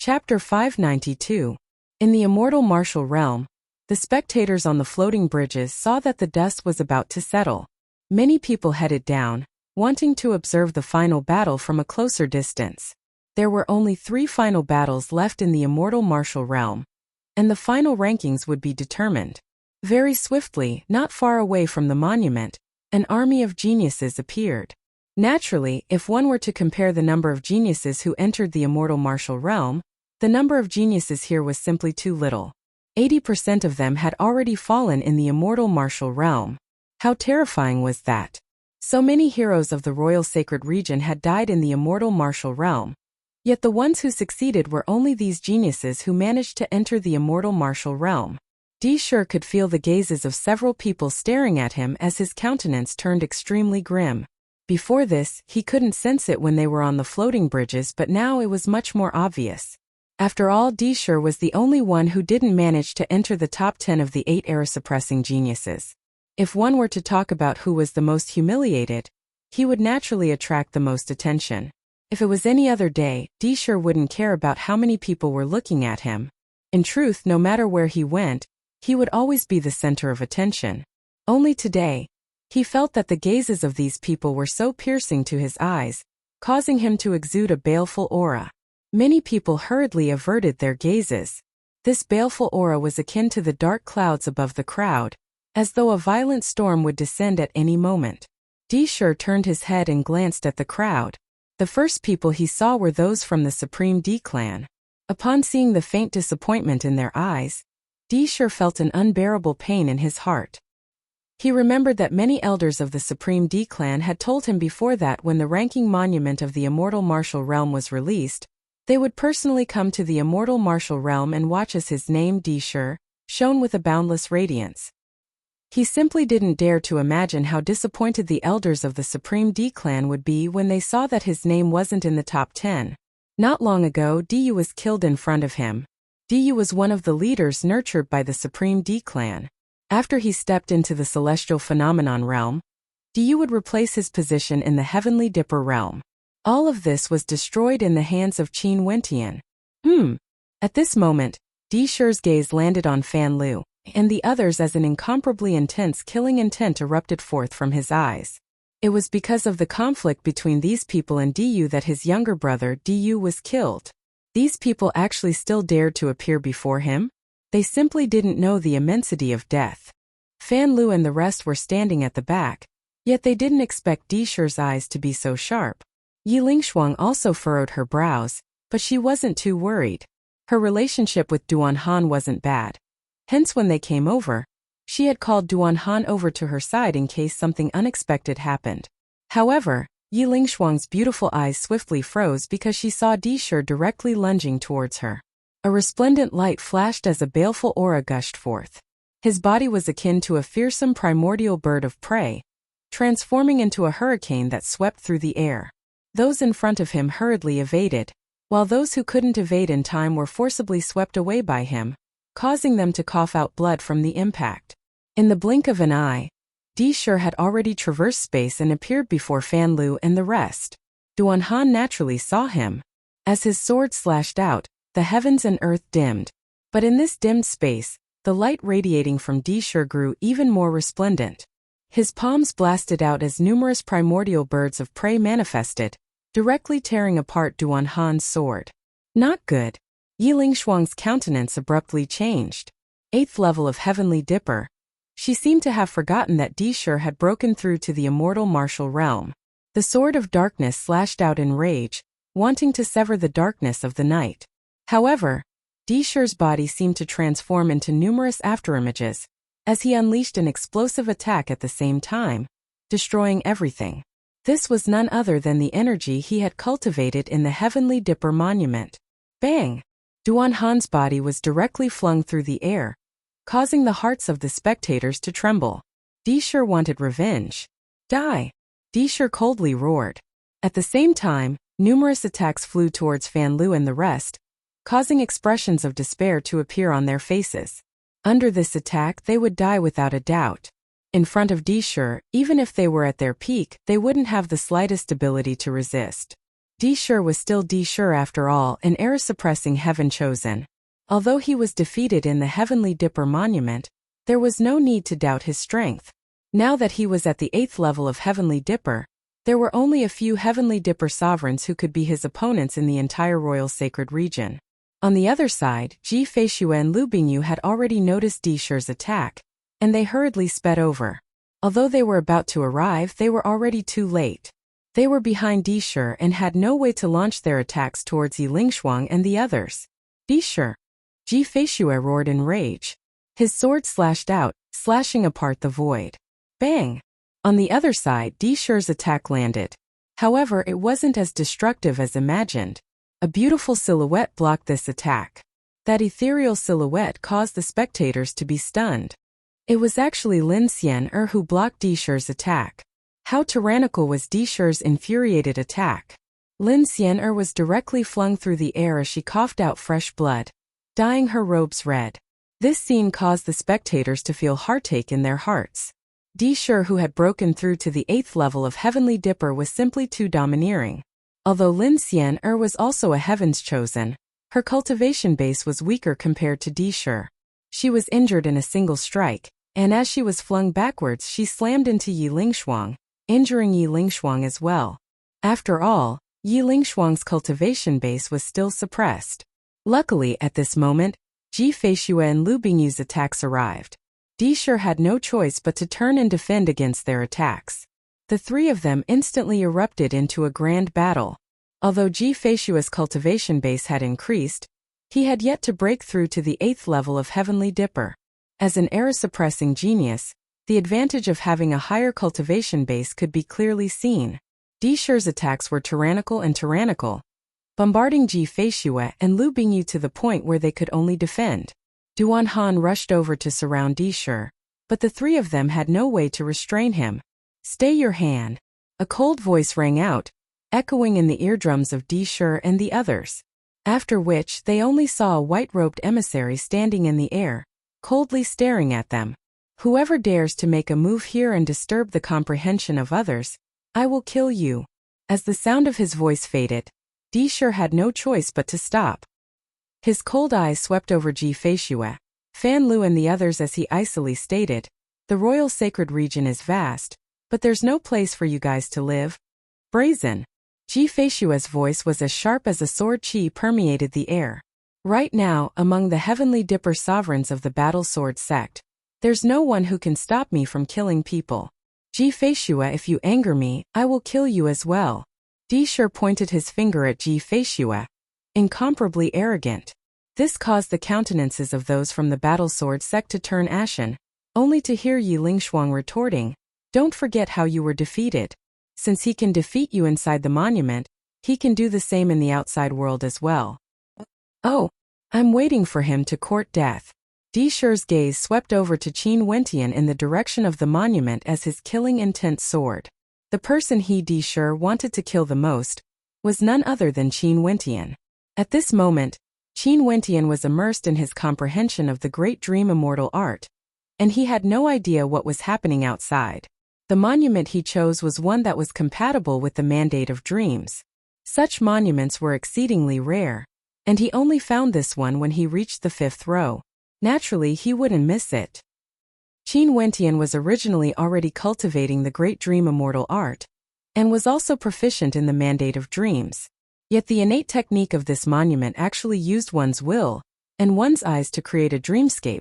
Chapter 592. In the immortal martial realm, the spectators on the floating bridges saw that the dust was about to settle. Many people headed down, wanting to observe the final battle from a closer distance. There were only 3 final battles left in the immortal martial realm, and the final rankings would be determined. Very swiftly, not far away from the monument, an army of geniuses appeared. Naturally, if one were to compare the number of geniuses who entered the immortal martial realm, the number of geniuses here was simply too little. 80% of them had already fallen in the immortal martial realm. How terrifying was that? So many heroes of the royal sacred region had died in the immortal martial realm. Yet the ones who succeeded were only these geniuses who managed to enter the immortal martial realm. Sure could feel the gazes of several people staring at him as his countenance turned extremely grim. Before this, he couldn't sense it when they were on the floating bridges, but now it was much more obvious. After all, Sure was the only one who didn't manage to enter the top 10 of the 8 era-suppressing geniuses. If one were to talk about who was the most humiliated, he would naturally attract the most attention. If it was any other day, Sure wouldn't care about how many people were looking at him. In truth, no matter where he went, he would always be the center of attention. Only today, he felt that the gazes of these people were so piercing to his eyes, causing him to exude a baleful aura. Many people hurriedly averted their gazes. This baleful aura was akin to the dark clouds above the crowd, as though a violent storm would descend at any moment. Sure turned his head and glanced at the crowd. The first people he saw were those from the Supreme D clan. Upon seeing the faint disappointment in their eyes, Sure felt an unbearable pain in his heart. He remembered that many elders of the Supreme D clan had told him before that when the ranking monument of the immortal martial realm was released, they would personally come to the immortal martial realm and watch as his name, Sure, shone with a boundless radiance. He simply didn't dare to imagine how disappointed the elders of the Supreme D clan would be when they saw that his name wasn't in the top 10. Not long ago, Du was killed in front of him. Du was one of the leaders nurtured by the Supreme D clan. After he stepped into the celestial phenomenon realm, Du would replace his position in the heavenly dipper realm. All of this was destroyed in the hands of Qin Wentian. At this moment, Sure's gaze landed on Fan Lu, and the others as an incomparably intense killing intent erupted forth from his eyes. It was because of the conflict between these people and Du that his younger brother, Du, was killed. These people actually still dared to appear before him? They simply didn't know the immensity of death. Fan Lu and the rest were standing at the back, yet they didn't expect Sure's eyes to be so sharp. Yi Lingshuang also furrowed her brows, but she wasn't too worried. Her relationship with Duan Han wasn't bad. Hence when they came over, she had called Duan Han over to her side in case something unexpected happened. However, Yi Lingshuang's beautiful eyes swiftly froze because she saw Sure directly lunging towards her. A resplendent light flashed as a baleful aura gushed forth. His body was akin to a fearsome primordial bird of prey, transforming into a hurricane that swept through the air. Those in front of him hurriedly evaded, while those who couldn't evade in time were forcibly swept away by him, causing them to cough out blood from the impact. In the blink of an eye, Sure had already traversed space and appeared before Fan Lu and the rest. Duan Han naturally saw him. As his sword slashed out, the heavens and earth dimmed. But in this dimmed space, the light radiating from Sure grew even more resplendent. His palms blasted out as numerous primordial birds of prey manifested, directly tearing apart Duan Han's sword. Not good. Yi Lingshuang's countenance abruptly changed. 8th level of Heavenly Dipper. She seemed to have forgotten that Sure had broken through to the immortal martial realm. The sword of darkness slashed out in rage, wanting to sever the darkness of the night. However, Sure's body seemed to transform into numerous afterimages, as he unleashed an explosive attack at the same time, destroying everything. This was none other than the energy he had cultivated in the Heavenly Dipper monument. Bang! Duan Han's body was directly flung through the air, causing the hearts of the spectators to tremble. Sure wanted revenge. Die! Sure coldly roared. At the same time, numerous attacks flew towards Fan Lu and the rest, causing expressions of despair to appear on their faces. Under this attack, they would die without a doubt. In front of Sure, even if they were at their peak, they wouldn't have the slightest ability to resist. Deshur was still Deshur after all, an error-suppressing heaven chosen. Although he was defeated in the Heavenly Dipper monument, there was no need to doubt his strength. Now that he was at the 8th level of Heavenly Dipper, there were only a few Heavenly Dipper sovereigns who could be his opponents in the entire Royal Sacred Region. On the other side, Ji Feishue and Lu Bingyu had already noticed Deshur's attack, and they hurriedly sped over. Although they were about to arrive, they were already too late. They were behind Deshur and had no way to launch their attacks towards Yi Lingshuang and the others. Deshur! Ji Feishue roared in rage. His sword slashed out, slashing apart the void. Bang! On the other side, Deshur's attack landed. However, it wasn't as destructive as imagined. A beautiful silhouette blocked this attack. That ethereal silhouette caused the spectators to be stunned. It was actually Lin Xian'er who blocked Deshur's attack. How tyrannical was Deshur's infuriated attack! Lin Xian'er was directly flung through the air as she coughed out fresh blood, dyeing her robes red. This scene caused the spectators to feel heartache in their hearts. Deshur, who had broken through to the 8th level of Heavenly Dipper, was simply too domineering. Although Lin Xian'er was also a Heaven's Chosen, her cultivation base was weaker compared to Deshur. She was injured in a single strike, and as she was flung backwards she slammed into Yi Lingshuang, injuring Yi Lingshuang as well. After all, Yi Lingshuang's cultivation base was still suppressed. Luckily, at this moment, Ji Feishue and Lu Bingyu's attacks arrived. Deshur had no choice but to turn and defend against their attacks. The three of them instantly erupted into a grand battle. Although Ji Feishue's cultivation base had increased, he had yet to break through to the 8th level of Heavenly Dipper. As an error-suppressing genius, the advantage of having a higher cultivation base could be clearly seen. Deshur's attacks were tyrannical, bombarding Ji Feishue and Lu Bingyu to the point where they could only defend. Duan Han rushed over to surround Deshur, but the three of them had no way to restrain him. "Stay your hand!" A cold voice rang out, echoing in the eardrums of Deshur and the others. After which, they only saw a white-robed emissary standing in the air, coldly staring at them. "Whoever dares to make a move here and disturb the comprehension of others, I will kill you." As the sound of his voice faded, Deshur had no choice but to stop. His cold eyes swept over Ji Feishue, Fan Lu and the others as he icily stated, "The Royal Sacred Region is vast, but there's no place for you guys to live." Brazen. Ji Feishue's voice was as sharp as a sword. Qi permeated the air. "Right now, among the Heavenly Dipper sovereigns of the Battle Sword sect, there's no one who can stop me from killing people. Ji Feishue, if you anger me, I will kill you as well." Deshur pointed his finger at Ji Feishue, incomparably arrogant. This caused the countenances of those from the Battle Sword sect to turn ashen, only to hear Yi Lingshuang retorting, "Don't forget how you were defeated. Since he can defeat you inside the monument, he can do the same in the outside world as well. Oh, I'm waiting for him to court death." Deshur's gaze swept over to Qin Wentian in the direction of the monument as his killing intent soared. The person he, Deshur, wanted to kill the most was none other than Qin Wentian. At this moment, Qin Wentian was immersed in his comprehension of the great dream immortal art, and he had no idea what was happening outside. The monument he chose was one that was compatible with the mandate of dreams. Such monuments were exceedingly rare, and he only found this one when he reached the 5th row. Naturally, he wouldn't miss it. Qin Wentian was originally already cultivating the great dream immortal art, and was also proficient in the mandate of dreams. Yet the innate technique of this monument actually used one's will and one's eyes to create a dreamscape,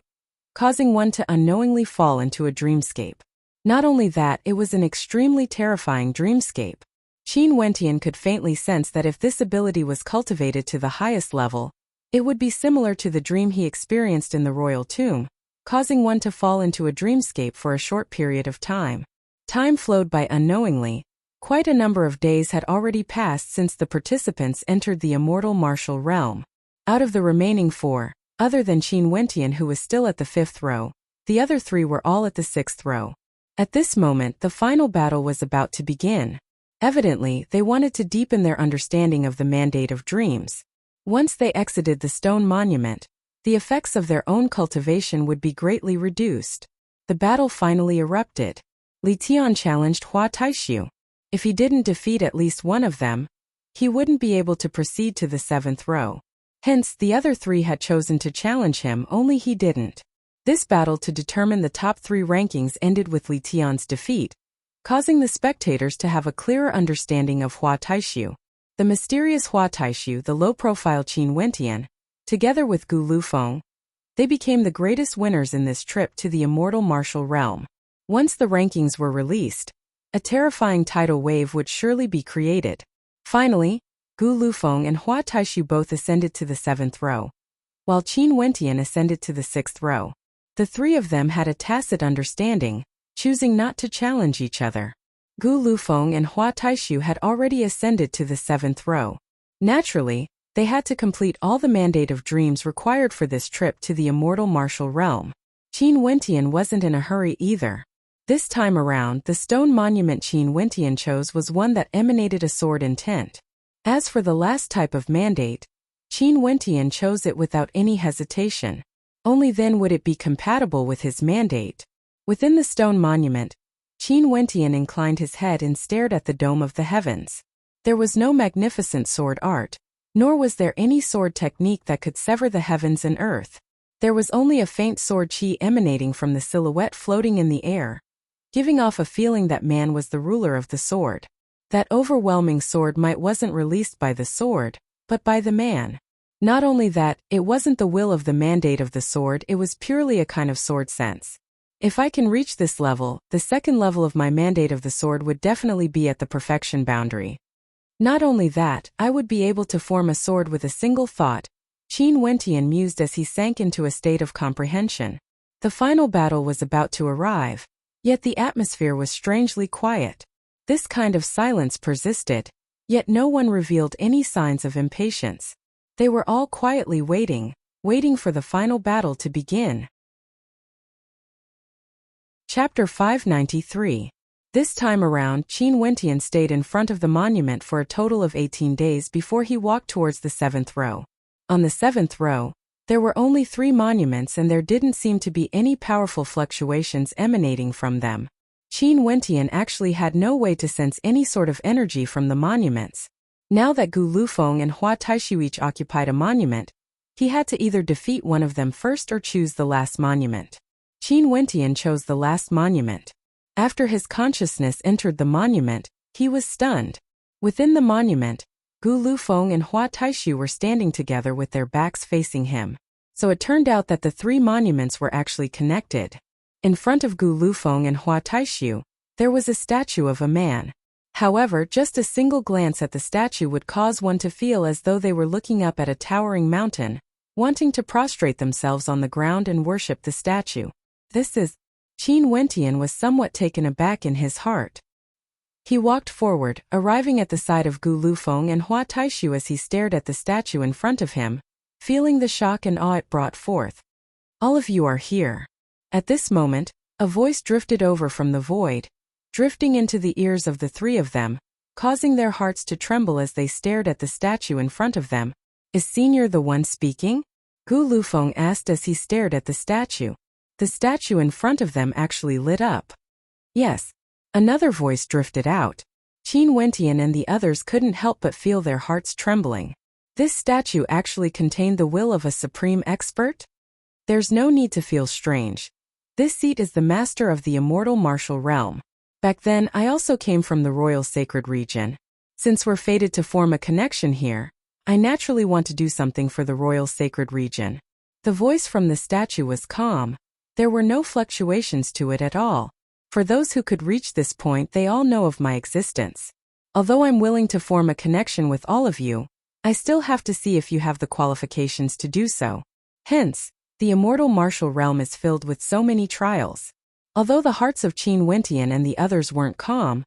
causing one to unknowingly fall into a dreamscape. Not only that, it was an extremely terrifying dreamscape. Qin Wentian could faintly sense that if this ability was cultivated to the highest level, it would be similar to the dream he experienced in the royal tomb, causing one to fall into a dreamscape for a short period of time. Time flowed by unknowingly. Quite a number of days had already passed since the participants entered the immortal martial realm. Out of the remaining 4, other than Qin Wentian, who was still at the 5th row, the other 3 were all at the 6th row. At this moment, the final battle was about to begin. Evidently, they wanted to deepen their understanding of the mandate of dreams. Once they exited the stone monument, the effects of their own cultivation would be greatly reduced. The battle finally erupted. Li Tian challenged Hua Taishu. If he didn't defeat at least one of them, he wouldn't be able to proceed to the 7th row. Hence, the other 3 had chosen to challenge him, only he didn't. This battle to determine the top 3 rankings ended with Li Tian's defeat, causing the spectators to have a clearer understanding of Hua Taishu. The mysterious Hua Taishu, the low-profile Qin Wentian, together with Gu Lufeng, they became the greatest winners in this trip to the immortal martial realm. Once the rankings were released, a terrifying tidal wave would surely be created. Finally, Gu Lufeng and Hua Taishu both ascended to the 7th row, while Qin Wentian ascended to the 6th row. The 3 of them had a tacit understanding, choosing not to challenge each other. Gu Lufeng and Hua Taishu had already ascended to the 7th row. Naturally, they had to complete all the mandate of dreams required for this trip to the immortal martial realm. Qin Wentian wasn't in a hurry either. This time around, the stone monument Qin Wentian chose was one that emanated a sword intent. As for the last type of mandate, Qin Wentian chose it without any hesitation. Only then would it be compatible with his mandate. Within the stone monument, Qin Wentian inclined his head and stared at the dome of the heavens. There was no magnificent sword art, nor was there any sword technique that could sever the heavens and earth. There was only a faint sword chi emanating from the silhouette floating in the air, giving off a feeling that man was the ruler of the sword. That overwhelming sword might wasn't released by the sword, but by the man. Not only that, it wasn't the will of the mandate of the sword, it was purely a kind of sword sense. If I can reach this level, the second level of my mandate of the sword would definitely be at the perfection boundary. Not only that, I would be able to form a sword with a single thought, Qin Wentian mused as he sank into a state of comprehension. The final battle was about to arrive, yet the atmosphere was strangely quiet. This kind of silence persisted, yet no one revealed any signs of impatience. They were all quietly waiting for the final battle to begin. Chapter 593. This time around, Qin Wentian stayed in front of the monument for a total of 18 days before he walked towards the 7th row. On the 7th row, there were only 3 monuments and there didn't seem to be any powerful fluctuations emanating from them. Qin Wentian actually had no way to sense any sort of energy from the monuments. Now that Gu Lufeng and Hua Taishu each occupied a monument, he had to either defeat one of them first or choose the last monument. Qin Wentian chose the last monument. After his consciousness entered the monument, he was stunned. Within the monument, Gu Lufeng and Hua Taishu were standing together with their backs facing him. So it turned out that the 3 monuments were actually connected. In front of Gu Lufeng and Hua Taishu, there was a statue of a man. However, just a single glance at the statue would cause one to feel as though they were looking up at a towering mountain, wanting to prostrate themselves on the ground and worship the statue. Qin Wentian was somewhat taken aback in his heart. He walked forward, arriving at the side of Gu Lufeng and Hua Taishu as he stared at the statue in front of him, feeling the shock and awe it brought forth. All of you are here. At this moment, a voice drifted over from the void, drifting into the ears of the 3 of them, causing their hearts to tremble as they stared at the statue in front of them. Is Senior the one speaking? Gu Lufeng asked as he stared at the statue. The statue in front of them actually lit up. Yes. Another voice drifted out. Qin Wentian and the others couldn't help but feel their hearts trembling. This statue actually contained the will of a supreme expert? There's no need to feel strange. This seat is the master of the immortal martial realm. Back then, I also came from the royal sacred region. Since we're fated to form a connection here, I naturally want to do something for the royal sacred region. The voice from the statue was calm. There were no fluctuations to it at all. For those who could reach this point, they all know of my existence. Although I'm willing to form a connection with all of you, I still have to see if you have the qualifications to do so. Hence, the immortal martial realm is filled with so many trials. Although the hearts of Qin Wentian and the others weren't calm,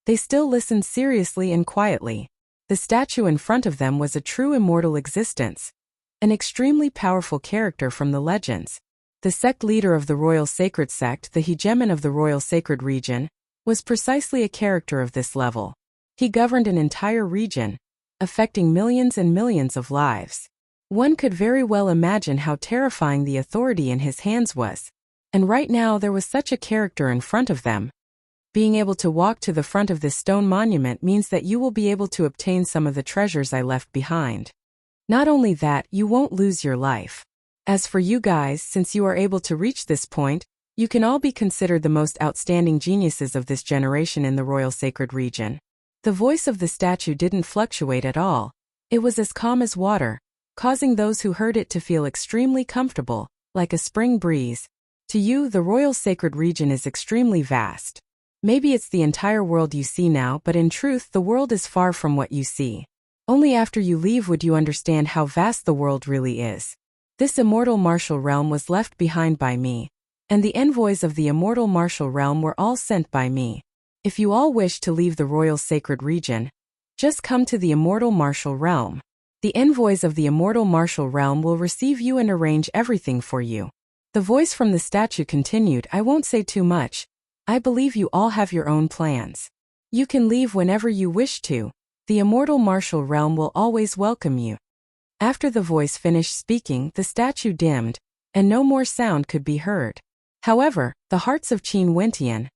they still listened seriously and quietly. The statue in front of them was a true immortal existence, an extremely powerful character from the legends. The sect leader of the royal sacred sect, the hegemon of the royal sacred region, was precisely a character of this level. He governed an entire region, affecting millions and millions of lives. One could very well imagine how terrifying the authority in his hands was. And right now there was such a character in front of them. Being able to walk to the front of this stone monument means that you will be able to obtain some of the treasures I left behind. Not only that, you won't lose your life. As for you guys, since you are able to reach this point, you can all be considered the most outstanding geniuses of this generation in the Royal Sacred Region. The voice of the statue didn't fluctuate at all. It was as calm as water, causing those who heard it to feel extremely comfortable, like a spring breeze. To you, the Royal Sacred Region is extremely vast. Maybe it's the entire world you see now, but in truth, the world is far from what you see. Only after you leave would you understand how vast the world really is. This immortal martial realm was left behind by me, and the envoys of the immortal martial realm were all sent by me. If you all wish to leave the Royal Sacred Region, just come to the immortal martial realm. The envoys of the immortal martial realm will receive you and arrange everything for you. The voice from the statue continued, I won't say too much. I believe you all have your own plans. You can leave whenever you wish to. The immortal martial realm will always welcome you. After the voice finished speaking, the statue dimmed, and no more sound could be heard. However, the hearts of Qin Wentian,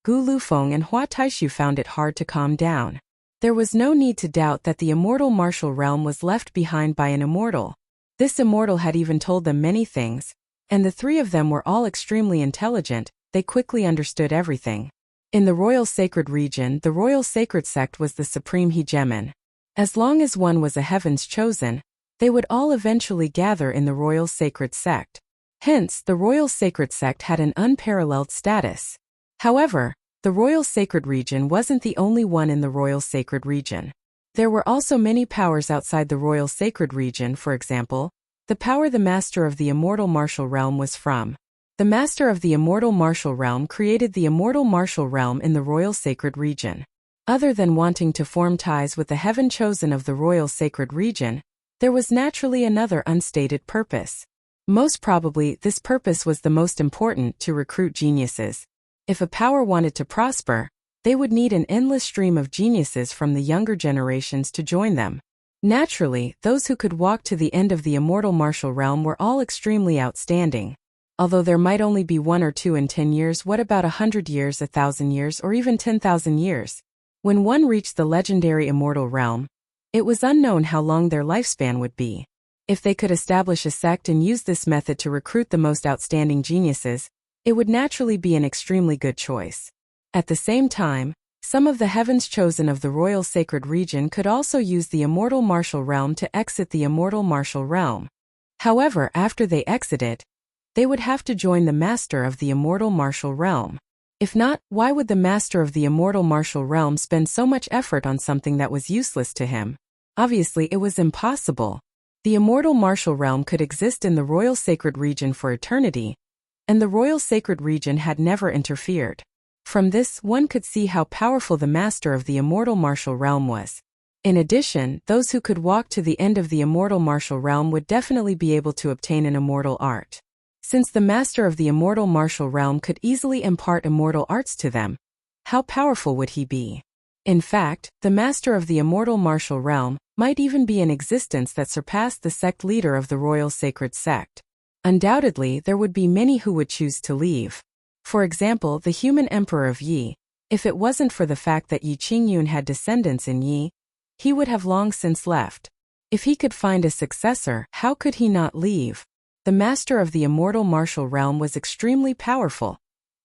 Gu Lufeng and Hua Taishu found it hard to calm down. There was no need to doubt that the immortal martial realm was left behind by an immortal. This immortal had even told them many things, and the three of them were all extremely intelligent. They quickly understood everything. In the Royal Sacred Region, the Royal Sacred Sect was the supreme hegemon. As long as one was a heaven's chosen, they would all eventually gather in the Royal Sacred Sect. Hence, the Royal Sacred Sect had an unparalleled status. However, the Royal Sacred Region wasn't the only one in the Royal Sacred Region. There were also many powers outside the Royal Sacred Region. For example, the power the Master of the Immortal Martial Realm was from. The Master of the Immortal Martial Realm created the Immortal Martial Realm in the Royal Sacred Region. Other than wanting to form ties with the heaven chosen of the Royal Sacred Region, there was naturally another unstated purpose. Most probably, this purpose was the most important: to recruit geniuses. If a power wanted to prosper, they would need an endless stream of geniuses from the younger generations to join them. Naturally, those who could walk to the end of the Immortal Martial Realm were all extremely outstanding. Although there might only be 1 or 2 in 10 years, what about 100 years, 1,000 years, or even 10,000 years? When one reached the legendary Immortal Realm, it was unknown how long their lifespan would be. If they could establish a sect and use this method to recruit the most outstanding geniuses, it would naturally be an extremely good choice. At the same time, some of the heavens chosen of the Royal Sacred Region could also use the Immortal Martial Realm to exit the Immortal Martial Realm. However, after they exited, they would have to join the Master of the Immortal Martial Realm. If not, why would the Master of the Immortal Martial Realm spend so much effort on something that was useless to him? Obviously, it was impossible. The Immortal Martial Realm could exist in the Royal Sacred Region for eternity, and the Royal Sacred Region had never interfered. From this, one could see how powerful the Master of the Immortal Martial Realm was. In addition, those who could walk to the end of the Immortal Martial Realm would definitely be able to obtain an immortal art. Since the Master of the Immortal Martial Realm could easily impart immortal arts to them, how powerful would he be? In fact, the Master of the Immortal Martial Realm might even be in existence that surpassed the sect leader of the Royal Sacred Sect. Undoubtedly, there would be many who would choose to leave. For example, the human emperor of Yi. If it wasn't for the fact that Yi Qingyun had descendants in Yi, he would have long since left. If he could find a successor, how could he not leave? The Master of the Immortal Martial Realm was extremely powerful,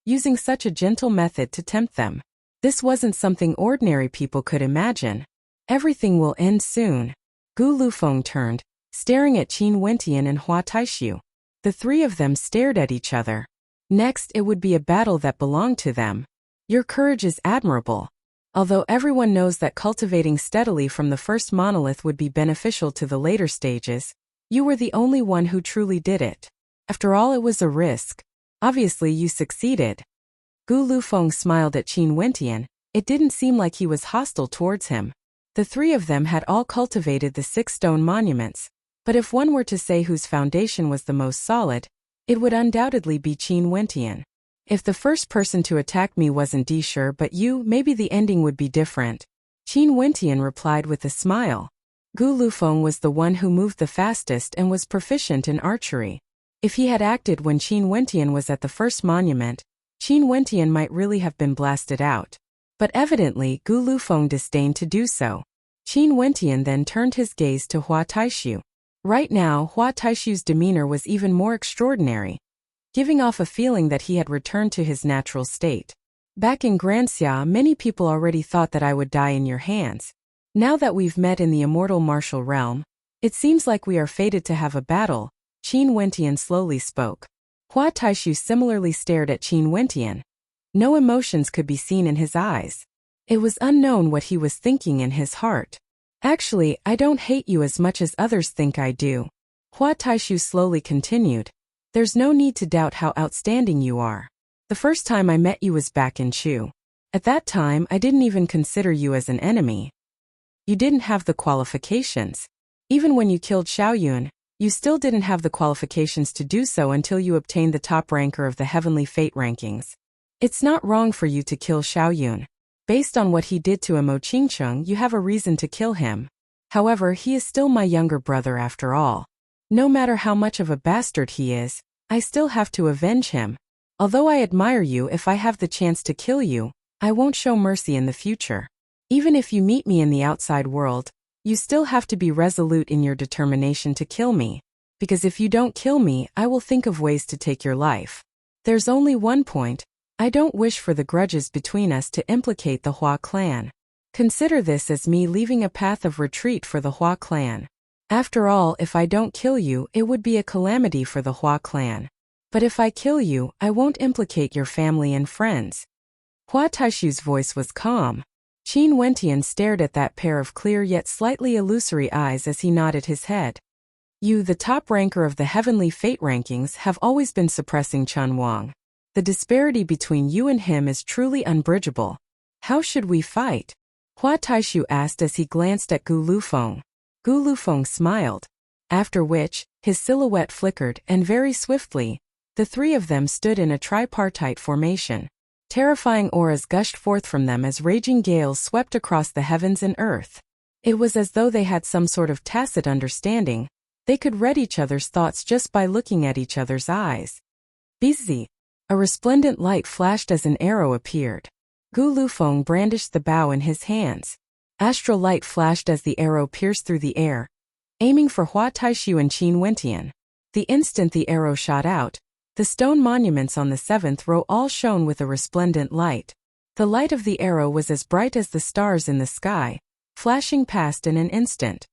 using such a gentle method to tempt them. This wasn't something ordinary people could imagine. Everything will end soon. Gu Lufeng turned, staring at Qin Wentian and Hua Taishu. The three of them stared at each other. Next, it would be a battle that belonged to them. Your courage is admirable. Although everyone knows that cultivating steadily from the first monolith would be beneficial to the later stages, you were the only one who truly did it. After all, it was a risk. Obviously, you succeeded. Gu Lufeng smiled at Qin Wentian. It didn't seem like he was hostile towards him. The three of them had all cultivated the 6 stone monuments, but if one were to say whose foundation was the most solid, it would undoubtedly be Qin Wentian. If the first person to attack me wasn't Di Sure but you, maybe the ending would be different. Qin Wentian replied with a smile. Gu Lufeng was the one who moved the fastest and was proficient in archery. If he had acted when Qin Wentian was at the first monument, Qin Wentian might really have been blasted out. But evidently, Gu Lufeng disdained to do so. Qin Wentian then turned his gaze to Hua Taishu. Right now, Hua Taishu's demeanor was even more extraordinary, giving off a feeling that he had returned to his natural state. Back in Granxia, many people already thought that I would die in your hands. Now that we've met in the immortal martial realm, it seems like we are fated to have a battle, Qin Wentian slowly spoke. Hua Taishu similarly stared at Qin Wentian. No emotions could be seen in his eyes. It was unknown what he was thinking in his heart. Actually, I don't hate you as much as others think I do. Hua Taishu slowly continued. There's no need to doubt how outstanding you are. The first time I met you was back in Chu. At that time, I didn't even consider you as an enemy. You didn't have the qualifications. Even when you killed Xiaoyun, you still didn't have the qualifications to do so until you obtained the top ranker of the Heavenly Fate rankings. It's not wrong for you to kill Xiaoyun. Based on what he did to Imo Qingcheng, you have a reason to kill him. However, he is still my younger brother after all. No matter how much of a bastard he is, I still have to avenge him. Although I admire you, if I have the chance to kill you, I won't show mercy in the future. Even if you meet me in the outside world, you still have to be resolute in your determination to kill me. Because if you don't kill me, I will think of ways to take your life. There's only one point. I don't wish for the grudges between us to implicate the Hua clan. Consider this as me leaving a path of retreat for the Hua clan. After all, if I don't kill you, it would be a calamity for the Hua clan. But if I kill you, I won't implicate your family and friends. Hua Taishu's voice was calm. Qin Wentian stared at that pair of clear yet slightly illusory eyes as he nodded his head. You, the top ranker of the Heavenly Fate rankings, have always been suppressing Chen Wang. The disparity between you and him is truly unbridgeable. How should we fight? Hua Taishu asked as he glanced at Gu Lufeng. Gu Lufeng smiled. After which, his silhouette flickered, and very swiftly, the three of them stood in a tripartite formation. Terrifying auras gushed forth from them as raging gales swept across the heavens and earth. It was as though they had some sort of tacit understanding. They could read each other's thoughts just by looking at each other's eyes. Busy. A resplendent light flashed as an arrow appeared. Gu Lufeng brandished the bow in his hands. Astral light flashed as the arrow pierced through the air, aiming for Hua Taishu and Qin Wentian. The instant the arrow shot out, the stone monuments on the 7th row all shone with a resplendent light. The light of the arrow was as bright as the stars in the sky, flashing past in an instant.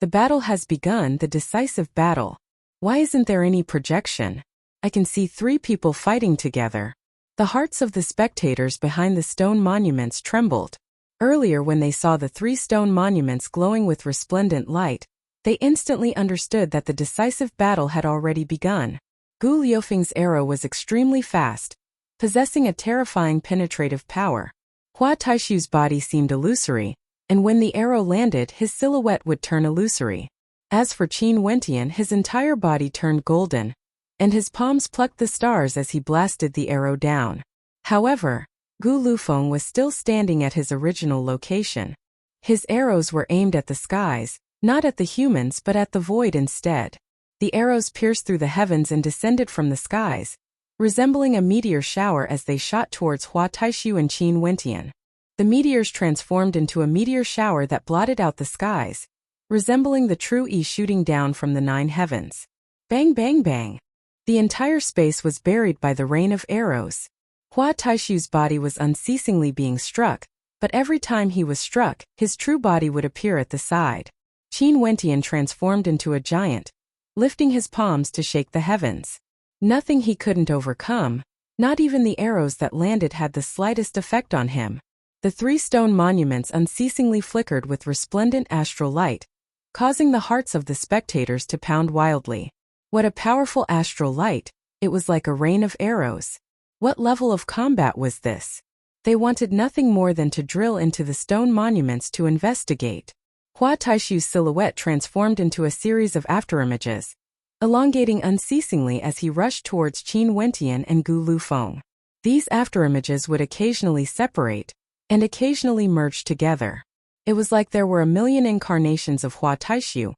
The battle has begun, the decisive battle. Why isn't there any projection? I can see 3 people fighting together. The hearts of the spectators behind the stone monuments trembled. Earlier, when they saw the 3 stone monuments glowing with resplendent light, they instantly understood that the decisive battle had already begun. Gu Liufeng's arrow was extremely fast, possessing a terrifying penetrative power. Hua Taishu's body seemed illusory, and when the arrow landed, his silhouette would turn illusory. As for Qin Wentian, his entire body turned golden, and his palms plucked the stars as he blasted the arrow down. However, Gu Lufeng was still standing at his original location. His arrows were aimed at the skies, not at the humans but at the void instead. The arrows pierced through the heavens and descended from the skies, resembling a meteor shower as they shot towards Hua Taishu and Qin Wentian. The meteors transformed into a meteor shower that blotted out the skies, resembling the true E shooting down from the 9 heavens. Bang bang bang. The entire space was buried by the rain of arrows. Hua Taishu's body was unceasingly being struck, but every time he was struck, his true body would appear at the side. Qin Wentian transformed into a giant, lifting his palms to shake the heavens. Nothing he couldn't overcome, not even the arrows that landed had the slightest effect on him. The 3 stone monuments unceasingly flickered with resplendent astral light, causing the hearts of the spectators to pound wildly. What a powerful astral light! It was like a rain of arrows. What level of combat was this? They wanted nothing more than to drill into the stone monuments to investigate. Hua Taishu's silhouette transformed into a series of afterimages, elongating unceasingly as he rushed towards Qin Wentian and Gu Lufeng. These afterimages would occasionally separate, and occasionally merge together. It was like there were a million incarnations of Hua Taishu,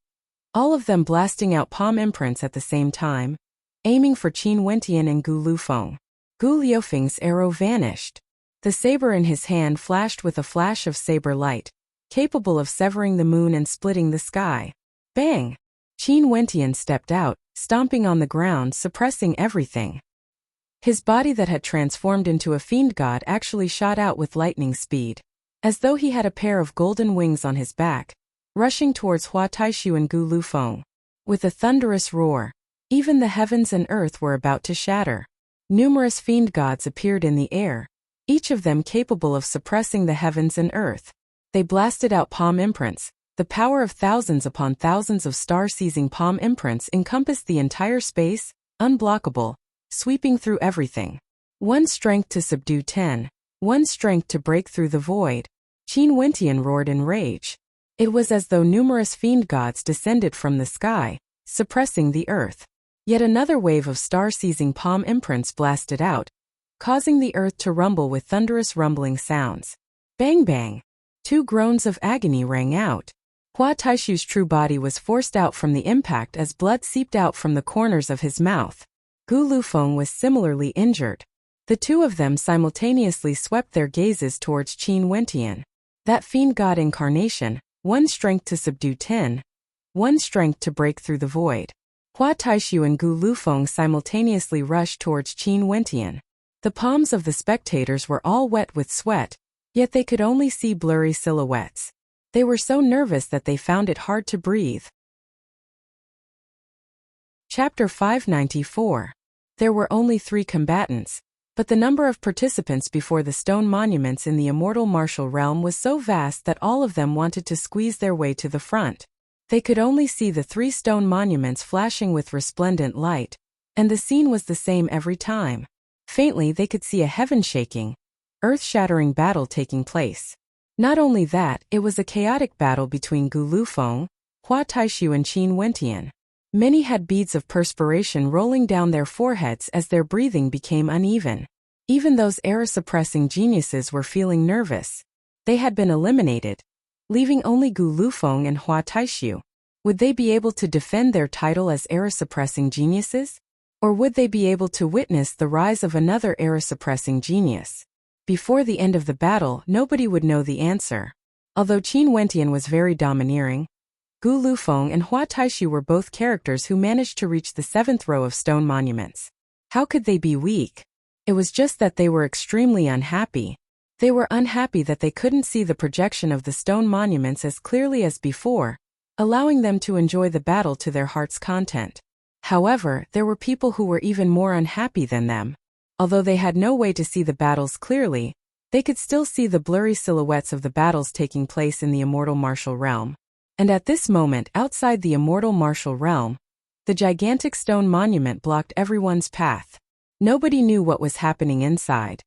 all of them blasting out palm imprints at the same time, aiming for Qin Wentian and Gu Lufeng. Gu Gu Liufeng's arrow vanished. The saber in his hand flashed with a flash of saber light, capable of severing the moon and splitting the sky. Bang! Qin Wentian stepped out, stomping on the ground, suppressing everything. His body that had transformed into a fiend god actually shot out with lightning speed, as though he had a pair of golden wings on his back, rushing towards Hua Taishu and Gu Lufeng. With a thunderous roar, even the heavens and earth were about to shatter. Numerous fiend gods appeared in the air, each of them capable of suppressing the heavens and earth. They blasted out palm imprints. The power of thousands upon thousands of star-seizing palm imprints encompassed the entire space, unblockable, sweeping through everything. One strength to subdue 10. One strength to break through the void. Qin Wentian roared in rage. It was as though numerous fiend gods descended from the sky, suppressing the earth. Yet another wave of star-seizing palm imprints blasted out, causing the earth to rumble with thunderous rumbling sounds. Bang bang! 2 groans of agony rang out. Hua Taishu's true body was forced out from the impact as blood seeped out from the corners of his mouth. Gu Lufeng was similarly injured. The two of them simultaneously swept their gazes towards Qin Wentian. That fiend god incarnation, one strength to subdue 10. One strength to break through the void. Hua Taishu and Gu Lufeng simultaneously rushed towards Qin Wentian. The palms of the spectators were all wet with sweat, yet they could only see blurry silhouettes. They were so nervous that they found it hard to breathe. Chapter 594. There were only 3 combatants, but the number of participants before the stone monuments in the immortal martial realm was so vast that all of them wanted to squeeze their way to the front. They could only see the 3 stone monuments flashing with resplendent light, and the scene was the same every time. Faintly they could see a heaven-shaking, earth-shattering battle taking place. Not only that, it was a chaotic battle between Gu Lufeng, Hua Taishu and Qin Wentian. Many had beads of perspiration rolling down their foreheads as their breathing became uneven. Even those era-suppressing geniuses were feeling nervous. They had been eliminated, leaving only Gu Lufeng and Hua Taishu. Would they be able to defend their title as era-suppressing geniuses? Or would they be able to witness the rise of another era-suppressing genius? Before the end of the battle, nobody would know the answer. Although Qin Wentian was very domineering, Gu Lufeng and Hua Taishu were both characters who managed to reach the 7th row of stone monuments. How could they be weak? It was just that they were extremely unhappy. They were unhappy that they couldn't see the projection of the stone monuments as clearly as before, allowing them to enjoy the battle to their heart's content. However, there were people who were even more unhappy than them. Although they had no way to see the battles clearly, they could still see the blurry silhouettes of the battles taking place in the immortal martial realm. And at this moment, outside the immortal martial realm, the gigantic stone monument blocked everyone's path. Nobody knew what was happening inside.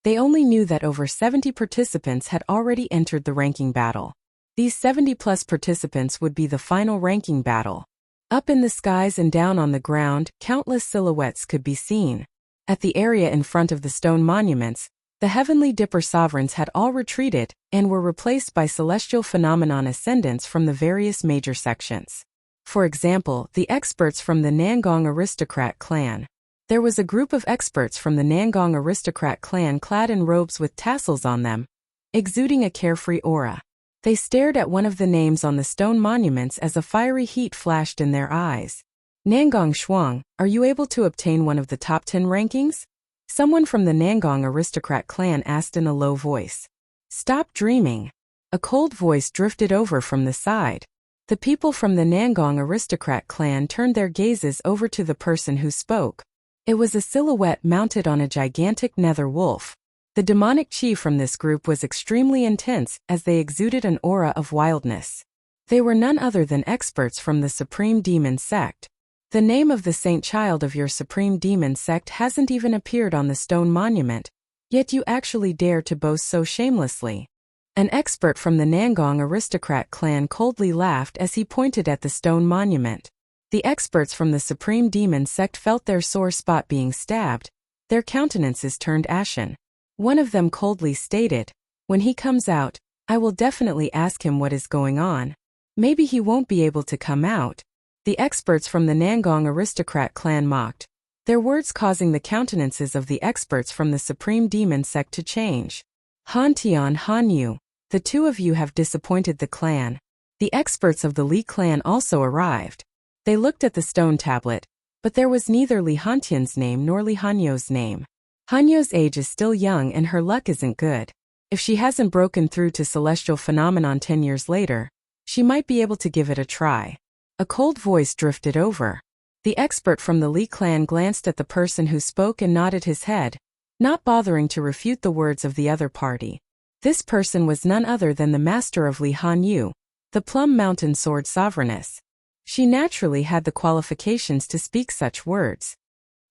They only knew that over 70 participants had already entered the ranking battle. These 70+ participants would be the final ranking battle. Up in the skies and down on the ground, countless silhouettes could be seen. At the area in front of the stone monuments, the heavenly Dipper sovereigns had all retreated and were replaced by celestial phenomenon ascendants from the various major sections. For example, the experts from the Nangong aristocrat clan. There was a group of experts from the Nangong aristocrat clan clad in robes with tassels on them, exuding a carefree aura. They stared at one of the names on the stone monuments as a fiery heat flashed in their eyes. Nangong Shuang, are you able to obtain one of the top 10 rankings? Someone from the Nangong aristocrat clan asked in a low voice. Stop dreaming. A cold voice drifted over from the side. The people from the Nangong aristocrat clan turned their gazes over to the person who spoke. It was a silhouette mounted on a gigantic nether wolf. The demonic chi from this group was extremely intense as they exuded an aura of wildness. They were none other than experts from the Supreme Demon Sect. The name of the saint child of your Supreme Demon Sect hasn't even appeared on the stone monument, yet you actually dare to boast so shamelessly. An expert from the Nangong aristocrat clan coldly laughed as he pointed at the stone monument. The experts from the Supreme Demon Sect felt their sore spot being stabbed. Their countenances turned ashen. One of them coldly stated, when he comes out, I will definitely ask him what is going on. Maybe he won't be able to come out. The experts from the Nangong aristocrat clan mocked. their words causing the countenances of the experts from the Supreme Demon sect to change. Han Tian, Han Yu, the two of you have disappointed the clan. The experts of the Li clan also arrived. They looked at the stone tablet, but there was neither Li Hantian's name nor Li Hanyou's name. Hanyou's age is still young and her luck isn't good. If she hasn't broken through to celestial phenomenon 10 years later, she might be able to give it a try. A cold voice drifted over. The expert from the Li clan glanced at the person who spoke and nodded his head, not bothering to refute the words of the other party. This person was none other than the master of Li Hanyu, the Plum Mountain Sword Sovereigness. She naturally had the qualifications to speak such words.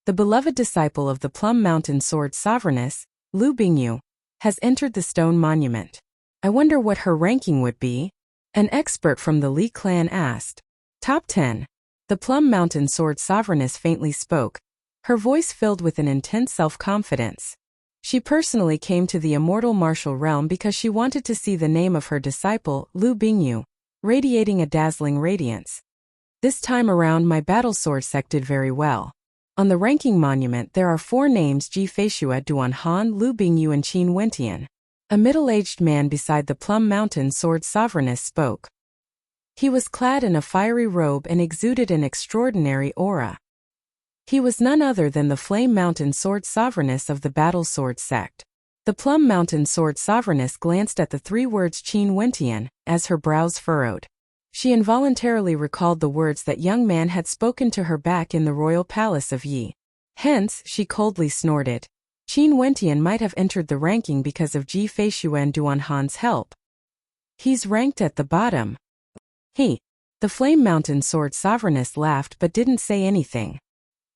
The beloved disciple of the Plum Mountain Sword Sovereigness, Lu Bingyu, has entered the stone monument. I wonder what her ranking would be? An expert from the Li clan asked. Top 10. The Plum Mountain Sword Sovereigness faintly spoke, her voice filled with an intense self-confidence. She personally came to the immortal martial realm because she wanted to see the name of her disciple, Lu Bingyu, radiating a dazzling radiance. This time around my battle sword sect did very well. On the ranking monument there are 4 names: Ji Feishua, Duan Han, Lu Bingyu and Qin Wentian. A middle-aged man beside the Plum Mountain Sword Sovereigness spoke. He was clad in a fiery robe and exuded an extraordinary aura. He was none other than the Flame Mountain Sword Sovereigness of the Battle Sword sect. The Plum Mountain Sword Sovereigness glanced at the 3 words Qin Wentian, as her brows furrowed. She involuntarily recalled the words that young man had spoken to her back in the royal palace of Yi. Hence, she coldly snorted. Qin Wentian might have entered the ranking because of Ji Feishua and Duan Han's help. He's ranked at the bottom. The Flame Mountain Sword Sovereigness laughed but didn't say anything.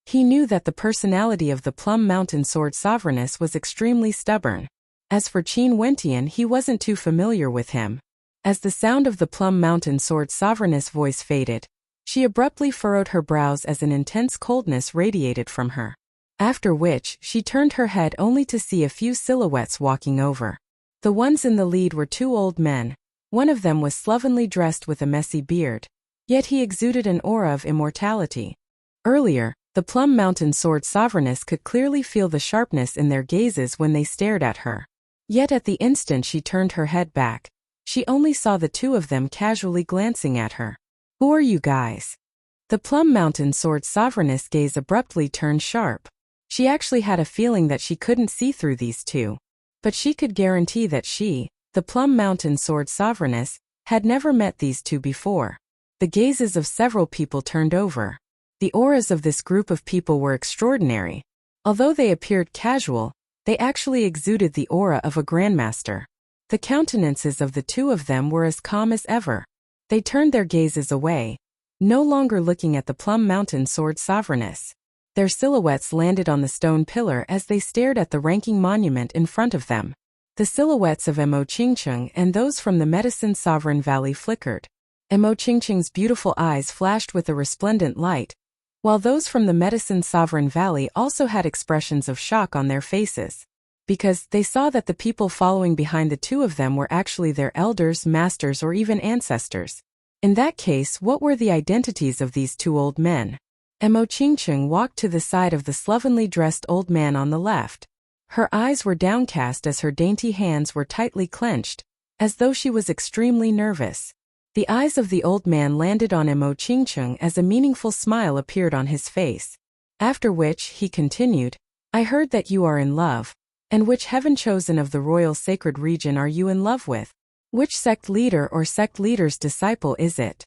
He knew that the personality of the Plum Mountain Sword Sovereigness was extremely stubborn. As for Qin Wentian, he wasn't too familiar with him. As the sound of the Plum Mountain Sword Sovereigness voice faded, she abruptly furrowed her brows as an intense coldness radiated from her. After which, she turned her head only to see a few silhouettes walking over. The ones in the lead were 2 old men. One of them was slovenly dressed with a messy beard. Yet he exuded an aura of immortality. Earlier, the Plum Mountain Sword Sovereigness could clearly feel the sharpness in their gazes when they stared at her. Yet at the instant she turned her head back, she only saw the 2 of them casually glancing at her. Who are you guys? The Plum Mountain Sword Sovereigness gaze abruptly turned sharp. She actually had a feeling that she couldn't see through these 2. But she could guarantee that she, the Plum Mountain Sword Sovereigness, had never met these 2 before. The gazes of several people turned over. The auras of this group of people were extraordinary. Although they appeared casual, they actually exuded the aura of a grandmaster. The countenances of the 2 of them were as calm as ever. They turned their gazes away, no longer looking at the Plum Mountain Sword Sovereigness. Their silhouettes landed on the stone pillar as they stared at the ranking monument in front of them. The silhouettes of Mo Qingcheng and those from the Medicine Sovereign Valley flickered. Mo Qingcheng's beautiful eyes flashed with a resplendent light, while those from the Medicine Sovereign Valley also had expressions of shock on their faces, because they saw that the people following behind the 2 of them were actually their elders, masters, or even ancestors. In that case, what were the identities of these 2 old men? Mo Qingcheng walked to the side of the slovenly dressed old man on the left. Her eyes were downcast as her dainty hands were tightly clenched, as though she was extremely nervous. The eyes of the old man landed on Mo Qingcheng as a meaningful smile appeared on his face. After which, he continued, I heard that you are in love. And which heaven chosen of the royal sacred region are you in love with? Which sect leader or sect leader's disciple is it?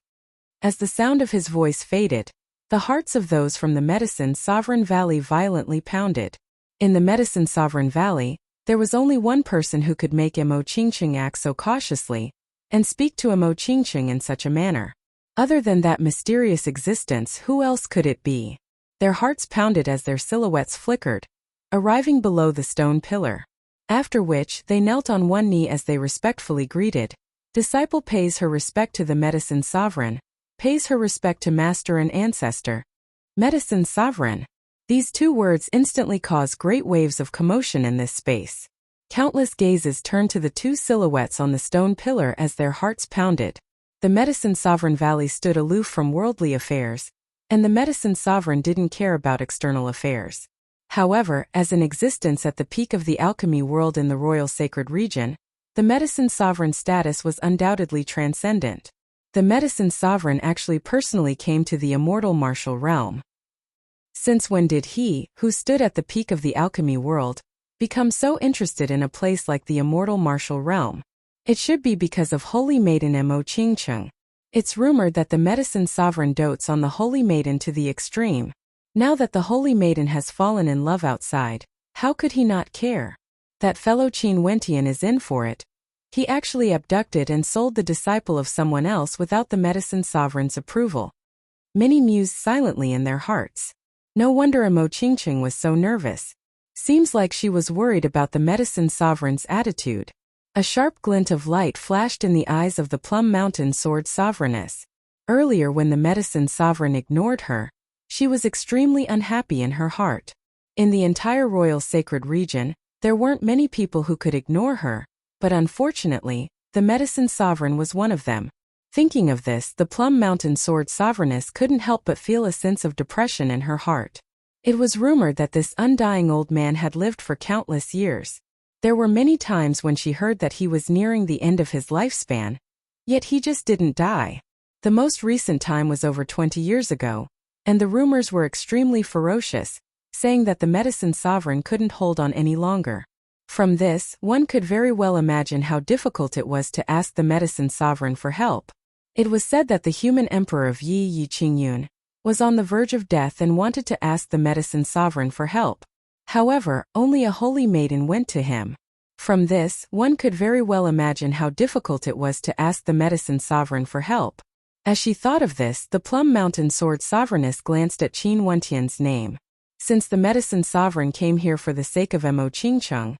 As the sound of his voice faded, the hearts of those from the Medicine Sovereign Valley violently pounded. In the Medicine Sovereign Valley, there was only one person who could make Mo Qingcheng act so cautiously, and speak to Mo Qingcheng in such a manner. Other than that mysterious existence, who else could it be? Their hearts pounded as their silhouettes flickered, arriving below the stone pillar. After which, they knelt on one knee as they respectfully greeted. Disciple pays her respect to the Medicine Sovereign, pays her respect to Master and Ancestor. Medicine Sovereign. These 2 words instantly caused great waves of commotion in this space. Countless gazes turned to the 2 silhouettes on the stone pillar as their hearts pounded. The Medicine Sovereign Valley stood aloof from worldly affairs, and the medicine sovereign didn't care about external affairs. However, as an existence at the peak of the alchemy world in the royal sacred region, the medicine sovereign status was undoubtedly transcendent. The medicine sovereign actually personally came to the immortal martial realm. Since when did he, who stood at the peak of the alchemy world, become so interested in a place like the immortal martial realm? It should be because of Holy Maiden Mo Qingcheng. It's rumored that the medicine sovereign dotes on the Holy Maiden to the extreme. Now that the Holy Maiden has fallen in love outside, how could he not care? That fellow Qin Wentian is in for it. He actually abducted and sold the disciple of someone else without the medicine sovereign's approval. Many mused silently in their hearts. No wonder Mo Qingcheng was so nervous. Seems like she was worried about the medicine sovereign's attitude. A sharp glint of light flashed in the eyes of the Plum Mountain Sword Sovereigness. Earlier, when the medicine sovereign ignored her, she was extremely unhappy in her heart. In the entire royal sacred region, there weren't many people who could ignore her, but unfortunately, the medicine sovereign was one of them. Thinking of this, the Plum Mountain Sword Sovereigness couldn't help but feel a sense of depression in her heart. It was rumored that this undying old man had lived for countless years. There were many times when she heard that he was nearing the end of his lifespan, yet he just didn't die. The most recent time was over 20 years ago, and the rumors were extremely ferocious, saying that the medicine sovereign couldn't hold on any longer. From this, one could very well imagine how difficult it was to ask the medicine sovereign for help. It was said that the human emperor of Yi Qingyun was on the verge of death and wanted to ask the medicine sovereign for help. However, only a holy maiden went to him. From this, one could very well imagine how difficult it was to ask the medicine sovereign for help. As she thought of this, the Plum Mountain Sword Sovereigness glanced at Qin Wentian's name. Since the medicine sovereign came here for the sake of Mo Qingcheng,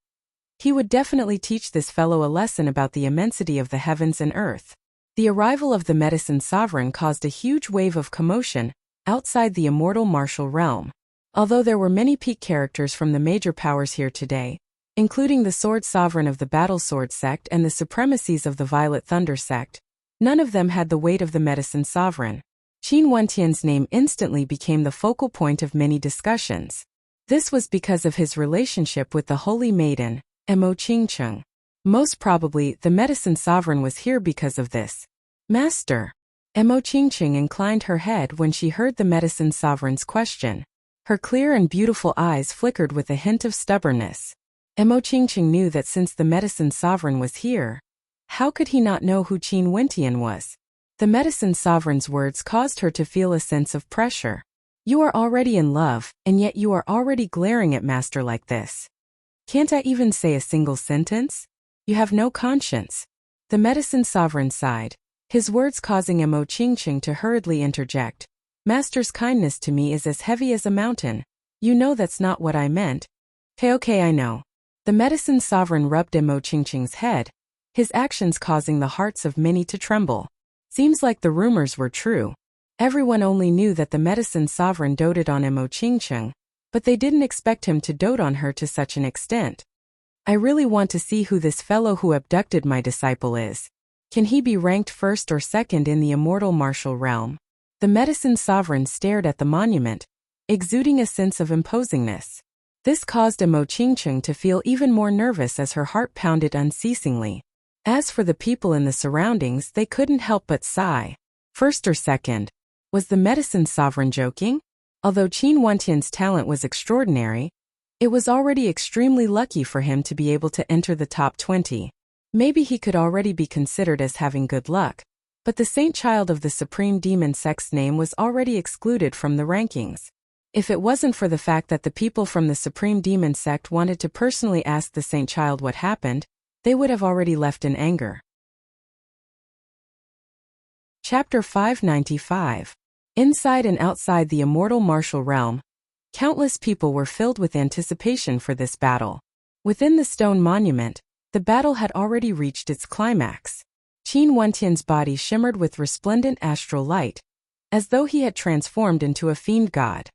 he would definitely teach this fellow a lesson about the immensity of the heavens and earth. The arrival of the medicine sovereign caused a huge wave of commotion outside the immortal martial realm. Although there were many peak characters from the major powers here today, including the Sword Sovereign of the Battle Sword sect and the supremacies of the Violet Thunder sect, none of them had the weight of the medicine sovereign. Qin Wentian's name instantly became the focal point of many discussions. This was because of his relationship with the Holy Maiden, Mo Qingcheng. Most probably, the medicine sovereign was here because of this. Master. Mo Qingcheng inclined her head when she heard the medicine sovereign's question. Her clear and beautiful eyes flickered with a hint of stubbornness. Mo Qingcheng knew that since the medicine sovereign was here, how could he not know who Qin Wentian was? The medicine sovereign's words caused her to feel a sense of pressure. You are already in love, and yet you are already glaring at Master like this. Can't I even say a single sentence? You have no conscience. The medicine sovereign sighed, his words causing Mo Qingcheng to hurriedly interject. Master's kindness to me is as heavy as a mountain. You know that's not what I meant. Okay, I know. The medicine sovereign rubbed Mo Qingcheng's head, his actions causing the hearts of many to tremble. Seems like the rumors were true. Everyone only knew that the medicine sovereign doted on Mo Qingcheng, but they didn't expect him to dote on her to such an extent. I really want to see who this fellow who abducted my disciple is. Can he be ranked first or second in the immortal martial realm? The medicine sovereign stared at the monument, exuding a sense of imposingness. This caused Mo Qingcheng to feel even more nervous as her heart pounded unceasingly. As for the people in the surroundings, they couldn't help but sigh. First or second? Was the medicine sovereign joking? Although Qin Wentian's talent was extraordinary, it was already extremely lucky for him to be able to enter the top 20. Maybe he could already be considered as having good luck, but the saint child of the Supreme Demon Sect's name was already excluded from the rankings. If it wasn't for the fact that the people from the Supreme Demon Sect wanted to personally ask the saint child what happened, they would have already left in anger. Chapter 595. Inside and outside the immortal martial realm, countless people were filled with anticipation for this battle. Within the stone monument, the battle had already reached its climax. Qin Wentian's body shimmered with resplendent astral light, as though he had transformed into a fiend god.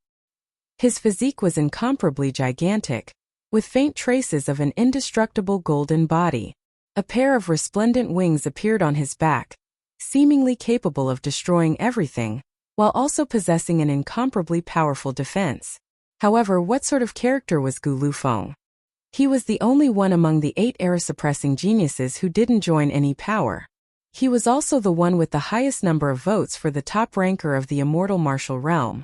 His physique was incomparably gigantic, with faint traces of an indestructible golden body. A pair of resplendent wings appeared on his back, seemingly capable of destroying everything, while also possessing an incomparably powerful defense. However, what sort of character was Gu Lufeng? He was the only one among the 8 era-suppressing geniuses who didn't join any power. He was also the one with the highest number of votes for the top ranker of the immortal martial realm.